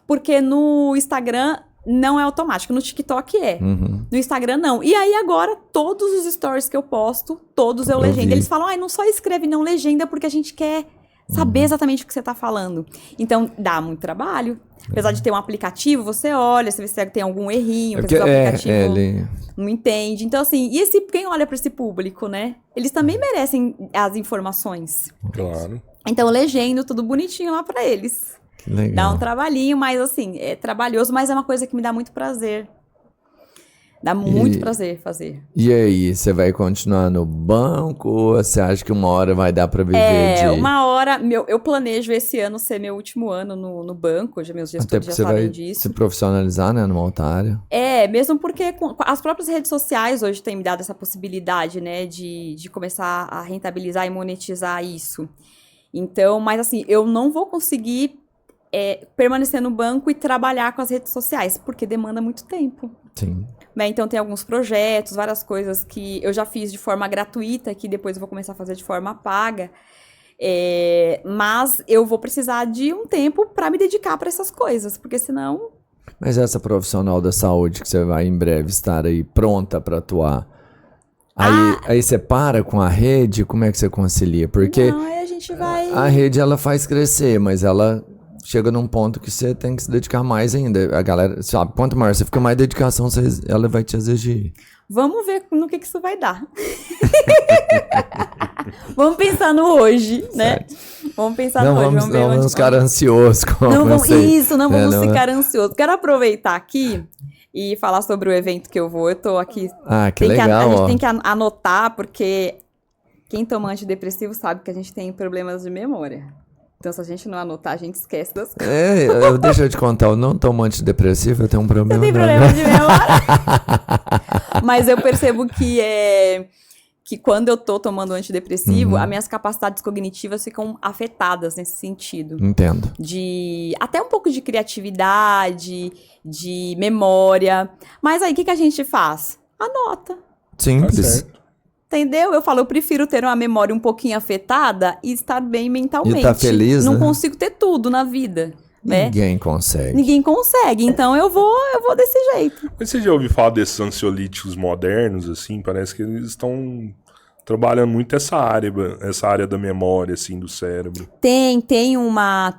Porque no Instagram não é automático, no TikTok é. Uhum. No Instagram não. E aí agora, todos os stories que eu posto, todos eu legendo. vi. Eles falam, ai, não só escreve, não legenda, porque a gente quer saber exatamente o que você tá falando. Então, dá muito trabalho. Apesar de ter um aplicativo, você olha, você vê se tem algum errinho, porque o aplicativo ele... não entende. Então, assim, quem olha pra esse público, né? Eles também merecem as informações. Claro. Então, eu legendo tudo bonitinho lá pra eles. Que legal. Dá um trabalhinho, mas assim, é trabalhoso, mas é uma coisa que me dá muito prazer. Dá muito prazer fazer. E aí, você vai continuar no banco ou você acha que uma hora vai dar pra viver uma hora... eu planejo esse ano ser meu último ano no banco, meus gestores já sabem disso. Se profissionalizar, né, numa outra área. Mesmo porque as próprias redes sociais hoje têm me dado essa possibilidade, né, de começar a rentabilizar e monetizar isso. Então, mas assim, eu não vou conseguir permanecer no banco e trabalhar com as redes sociais, porque demanda muito tempo. Sim. Então tem alguns projetos, várias coisas que eu já fiz de forma gratuita, que depois eu vou começar a fazer de forma paga. Mas eu vou precisar de um tempo para me dedicar para essas coisas, porque senão... Mas essa profissional da saúde que você vai em breve estar aí pronta para atuar, aí você para com a rede, como é que você concilia? Porque não, aí a gente vai... a rede ela faz crescer, mas ela chega num ponto que você tem que se dedicar mais ainda. A galera, sabe, quanto maior você fica, mais dedicação ela vai te exigir. Vamos ver no que isso vai dar. Vamos pensar no hoje, né? Vamos pensar no hoje. Não vamos ficar ansiosos. Não vamos ficar ansiosos. Quero aproveitar aqui e falar sobre o evento que eu vou. Eu tô aqui. Que legal. A gente tem que anotar, porque quem toma antidepressivo sabe que a gente tem problemas de memória. Então, se a gente não anotar, a gente esquece das coisas. Deixa eu te contar, eu não tomo antidepressivo, eu tenho um problema. Você tem problema de memória? Mas eu percebo que que quando eu tô tomando antidepressivo, as minhas capacidades cognitivas ficam afetadas nesse sentido. Entendo. Até um pouco de criatividade, de memória. Mas aí, o que a gente faz? Anota. Simples. Entendeu? Eu prefiro ter uma memória um pouquinho afetada e estar bem mentalmente. E tá feliz, Não né? consigo ter tudo na vida. Né? Ninguém consegue. Ninguém consegue, então eu vou desse jeito. Mas você já ouviu falar desses ansiolíticos modernos, assim? Parece que eles estão trabalhando muito essa área da memória, assim, do cérebro. Tem uma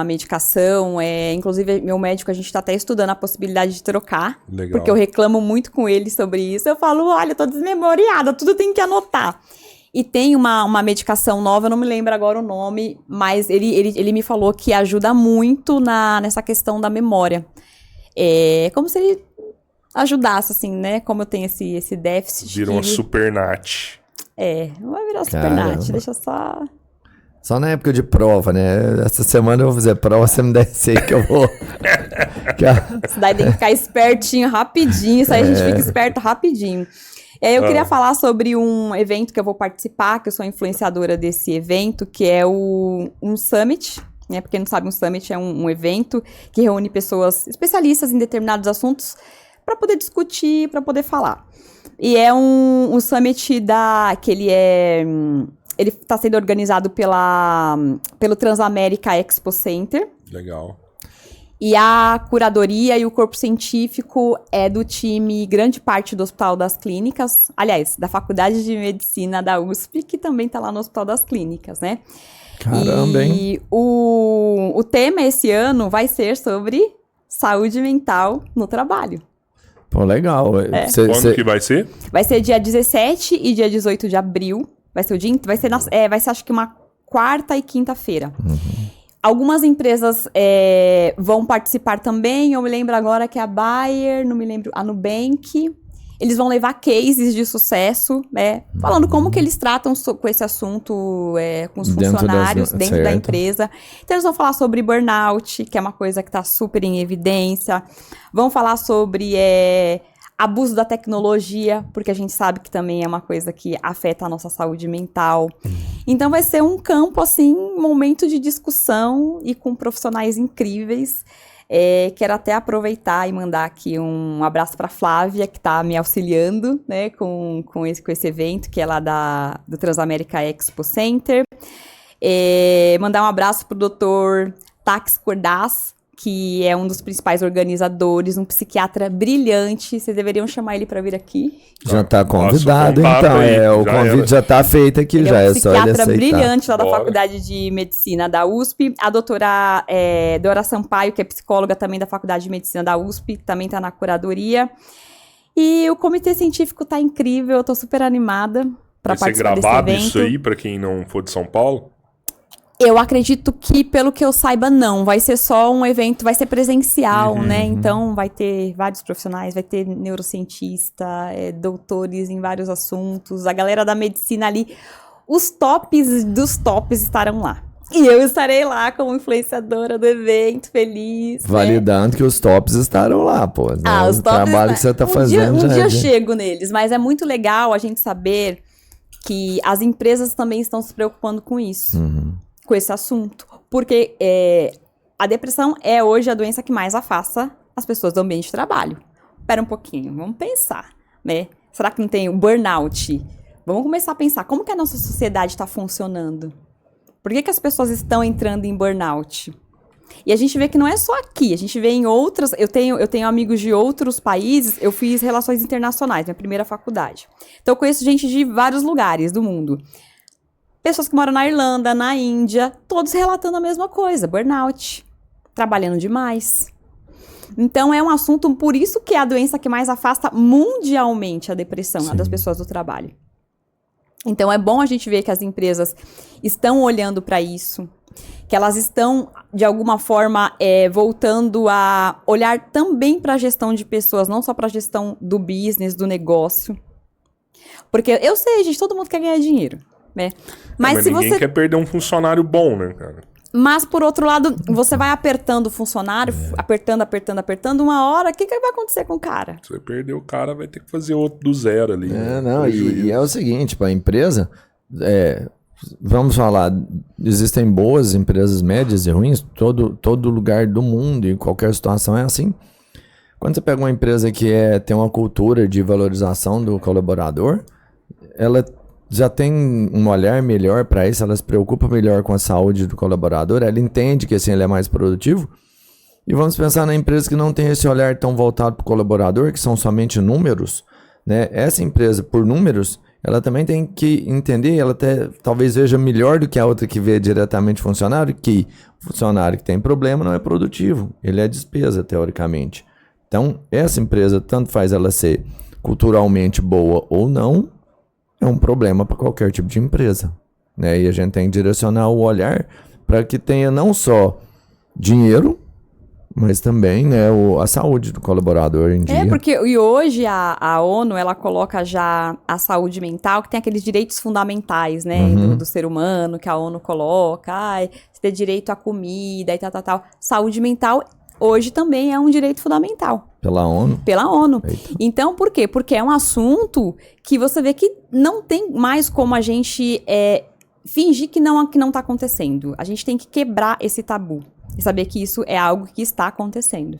medicação, inclusive meu médico, a gente tá até estudando a possibilidade de trocar. Legal. Porque eu reclamo muito com ele sobre isso. Eu falo, olha, eu tô desmemoriada, tudo tem que anotar. E tem uma medicação nova, eu não me lembro agora o nome, mas ele me falou que ajuda muito nessa questão da memória. É como se ele ajudasse, assim, né? Como eu tenho esse déficit. Vira uma supernat. Não vai virar supernat, deixa só... Só na época de prova, né? Essa semana eu vou fazer prova, você me dá esse aí que eu vou... Isso daí tem que ficar espertinho rapidinho, isso aí a gente fica esperto rapidinho. E aí eu queria falar sobre um evento que eu vou participar, que eu sou influenciadora desse evento, que é um Summit, né? Pra quem não sabe, um Summit é um evento que reúne pessoas especialistas em determinados assuntos para poder discutir, para poder falar. E é um Summit que ele está sendo organizado pelo Transamérica Expo Center. Legal. E a curadoria e o corpo científico é do time, grande parte do Hospital das Clínicas, aliás, da Faculdade de Medicina da USP, que também está lá no Hospital das Clínicas, né? Caramba, hein? E o tema esse ano vai ser sobre saúde mental no trabalho. Pô, legal. Quando que vai ser? Vai ser dia 17 e dia 18 de abril. Vai ser acho que uma quarta e quinta-feira. Algumas empresas vão participar também. Eu me lembro agora que a Bayer, não me lembro, a Nubank. Eles vão levar cases de sucesso, né? Falando como que eles tratam com esse assunto com os funcionários dentro da empresa. Então, eles vão falar sobre burnout, que é uma coisa que está super em evidência. Vão falar sobre abuso da tecnologia, porque a gente sabe que também é uma coisa que afeta a nossa saúde mental. Então vai ser um campo, assim, um momento de discussão e com profissionais incríveis. Quero até aproveitar e mandar aqui um abraço para a Flávia, que está me auxiliando, né, com esse evento, que é lá do Transamérica Expo Center. Mandar um abraço para o Dr. Tax Cordaz, que é um dos principais organizadores, um psiquiatra brilhante. Vocês deveriam chamar ele para vir aqui. Já está convidado, então. O convite já está feito aqui, ele já é um só ele aceitar. psiquiatra brilhante lá da Faculdade de Medicina da USP. A doutora Dora Sampaio, que é psicóloga também da Faculdade de Medicina da USP, também está na curadoria. E o comitê científico está incrível, eu estou super animada para participar desse evento. Vai ser gravado isso aí, para quem não for de São Paulo? Eu acredito que, pelo que eu saiba, não. Vai ser só um evento, vai ser presencial, né? Então, vai ter vários profissionais, vai ter neurocientista, doutores em vários assuntos. A galera da medicina ali, os tops dos tops estarão lá. E eu estarei lá como influenciadora do evento, feliz. Validando que os tops estarão lá, pô. Né? Os o trabalho que você está fazendo. Um dia eu chego neles, mas é muito legal a gente saber que as empresas também estão se preocupando com isso. Com esse assunto, porque a depressão é hoje a doença que mais afasta as pessoas do ambiente de trabalho. Espera um pouquinho, vamos pensar, né? Será que não tem o burnout? Vamos começar a pensar, como que a nossa sociedade está funcionando? Por que as pessoas estão entrando em burnout? E a gente vê que não é só aqui, a gente vê em outras... Eu tenho amigos de outros países, eu fiz relações internacionais, minha primeira faculdade. Então eu conheço gente de vários lugares do mundo. Pessoas que moram na Irlanda, na Índia, todos relatando a mesma coisa, burnout, trabalhando demais. Então, é um assunto, por isso que é a doença que mais afasta mundialmente a depressão, a das pessoas do trabalho. Então, é bom a gente ver que as empresas estão olhando para isso, que elas estão, de alguma forma, voltando a olhar também para a gestão de pessoas, não só para a gestão do business, do negócio. Porque eu sei, gente, todo mundo quer ganhar dinheiro. Né? Mas se ninguém quer perder um funcionário bom, né, cara? Mas, por outro lado, você vai apertando o funcionário, apertando, uma hora, o que vai acontecer com o cara? Se você perder o cara, vai ter que fazer outro do zero ali. E é o seguinte, para a empresa, vamos falar, existem boas empresas médias e ruins, todo lugar do mundo, em qualquer situação é assim. Quando você pega uma empresa que tem uma cultura de valorização do colaborador, ela já tem um olhar melhor para isso, ela se preocupa melhor com a saúde do colaborador, ela entende que assim ele é mais produtivo. E vamos pensar na empresa que não tem esse olhar tão voltado para o colaborador, que são somente números, né? Essa empresa, por números, ela também tem que entender, ela até talvez veja melhor do que a outra que vê diretamente funcionário, que o funcionário que tem problema não é produtivo, ele é despesa, teoricamente. Então, essa empresa, tanto faz ela ser culturalmente boa ou não, é um problema para qualquer tipo de empresa, né? E a gente tem que direcionar o olhar para que tenha não só dinheiro, mas também, né, a saúde do colaborador em dia. Porque e hoje a ONU, ela coloca já a saúde mental, que tem aqueles direitos fundamentais, né, do ser humano, que a ONU coloca, você tem direito à comida e tal. Saúde mental hoje também é um direito fundamental. Pela ONU? Pela ONU. Eita. Então, por quê? Porque é um assunto que você vê que não tem mais como a gente fingir que não está acontecendo. A gente tem que quebrar esse tabu e saber que isso é algo que está acontecendo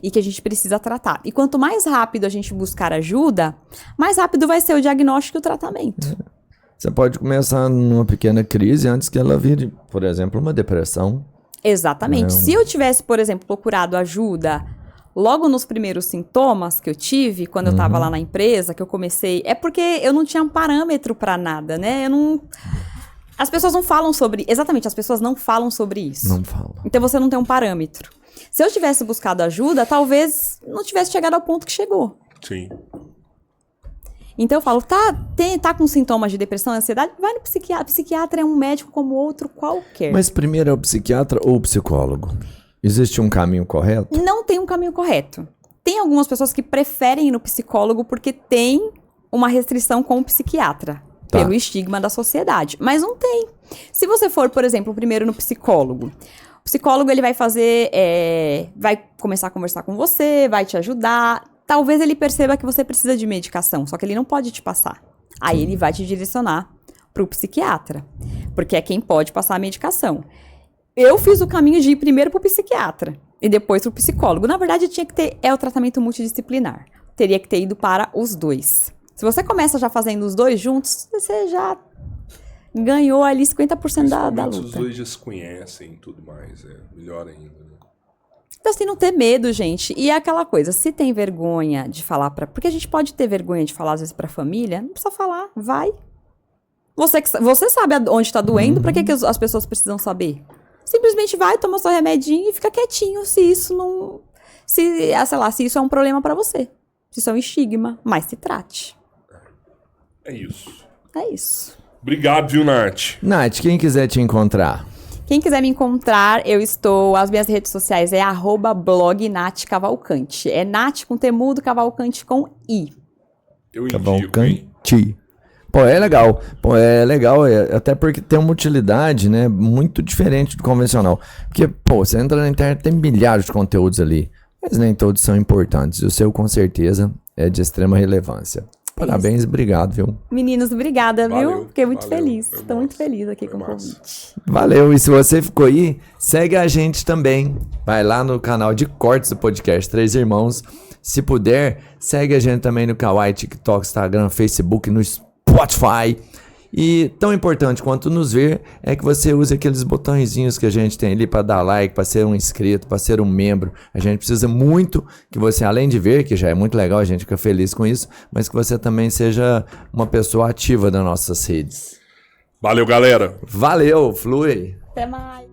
e que a gente precisa tratar. E quanto mais rápido a gente buscar ajuda, mais rápido vai ser o diagnóstico e o tratamento. Você pode começar numa pequena crise antes que ela vire, por exemplo, uma depressão. Exatamente. Se eu tivesse, por exemplo, procurado ajuda logo nos primeiros sintomas que eu tive, quando eu estava lá na empresa, que eu comecei... É porque eu não tinha um parâmetro para nada, né? As pessoas não falam sobre... Exatamente, as pessoas não falam sobre isso. Não falam. Então você não tem um parâmetro. Se eu tivesse buscado ajuda, talvez não tivesse chegado ao ponto que chegou. Sim. Então eu falo, tá com sintomas de depressão, ansiedade, vai no psiquiatra. Psiquiatra é um médico como outro qualquer. Mas primeiro é o psiquiatra ou o psicólogo? Existe um caminho correto? Não tem um caminho correto. Tem algumas pessoas que preferem ir no psicólogo porque tem uma restrição com o psiquiatra. Tá. Pelo estigma da sociedade. Mas não tem. Se você for, por exemplo, primeiro no psicólogo, o psicólogo ele vai fazer, vai começar a conversar com você, vai te ajudar. Talvez ele perceba que você precisa de medicação, só que ele não pode te passar. Aí ele vai te direcionar para o psiquiatra, porque é quem pode passar a medicação. Eu fiz o caminho de ir primeiro para o psiquiatra e depois para o psicólogo. Na verdade, tinha que ter o tratamento multidisciplinar. Teria que ter ido para os dois. Se você começa já fazendo os dois juntos, você já ganhou ali 50% da luta. Os dois já se conhecem e tudo mais, melhor ainda, né? Então, assim, não ter medo, gente. E é aquela coisa, se tem vergonha de falar porque a gente pode ter vergonha de falar, às vezes, pra família, não precisa falar, vai. Você sabe onde tá doendo, pra que as pessoas precisam saber? Simplesmente vai, toma seu remedinho e fica quietinho se isso não... Se isso é um problema pra você. Se isso é um estigma, mas se trate. É isso. É isso. Obrigado, viu, Nath? Nath, quem quiser te encontrar... Quem quiser me encontrar, as minhas redes sociais é @blog Nath Cavalcante. É Nath com T mudo, Cavalcante com I. Eu indico, Cavalcante. Pô, é legal. Até porque tem uma utilidade, né, muito diferente do convencional. Porque, você entra na internet, tem milhares de conteúdos ali, mas nem todos são importantes. E o seu, com certeza, é de extrema relevância. Parabéns, obrigado, viu? Meninos, obrigada, Valeu, viu? Fiquei muito valeu, feliz. foi Estou muito massa, feliz aqui foi com o massa. convite. Valeu, e se você ficou aí, segue a gente também. Vai lá no canal de cortes do podcast Três Irmãos. Se puder, segue a gente também no Kawaii, TikTok, Instagram, Facebook, no Spotify. E tão importante quanto nos ver é que você use aqueles botõezinhos que a gente tem ali para dar like, para ser um inscrito, para ser um membro. A gente precisa muito que você, além de ver, que já é muito legal, a gente fica feliz com isso, mas que você também seja uma pessoa ativa nas nossas redes. Valeu, galera. Valeu, flui! Até mais.